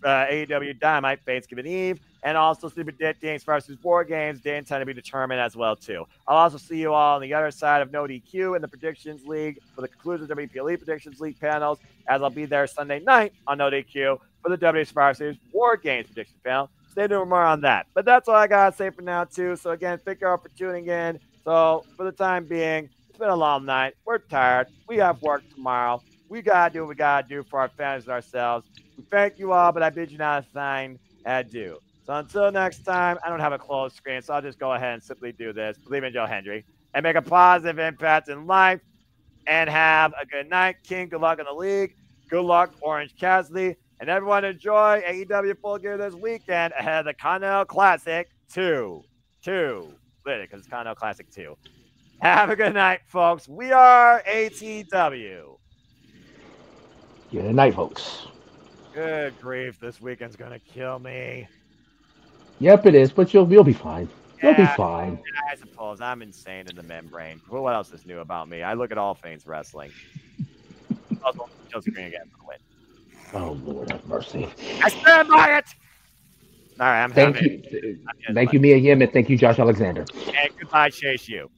AEW Dynamite Thanksgiving Eve, and also Super Predicting versus War Games, day and time to be determined as well, too. I'll also see you all on the other side of No DQ in the Predictions League for the conclusion of WPLE Predictions League panels, as I'll be there Sunday night on No DQ for the WWE Survivor Series War Games Prediction panel. Stay tuned for more on that. But that's all I got to say for now, too. So, again, thank you all for tuning in. So, for the time being, it's been a long night. We're tired. We have work tomorrow. We got to do what we got to do for our families and ourselves. We thank you all, but I bid you not a sign adieu. So until next time, I don't have a closed screen, so I'll just go ahead and simply do this. Believe in Joe Hendry and make a positive impact in life. And have a good night, King. Good luck in the league. Good luck, Orange Cassidy. And everyone enjoy AEW Full Gear this weekend ahead of the Continental Classic 2. Literally, because it's Continental Classic 2. Have a good night, folks. We are ATW. Good night, folks. Good grief, this weekend's gonna kill me. Yep, it is, but you'll be fine. You'll be fine. I suppose I'm insane in the membrane. What else is new about me? I look at all things wrestling. Also, Chelsea Green again for the win. Oh Lord have mercy. I stand by it. All right, Thank you, Mia Yim, and thank you, Josh Alexander. And goodbye, Chase U.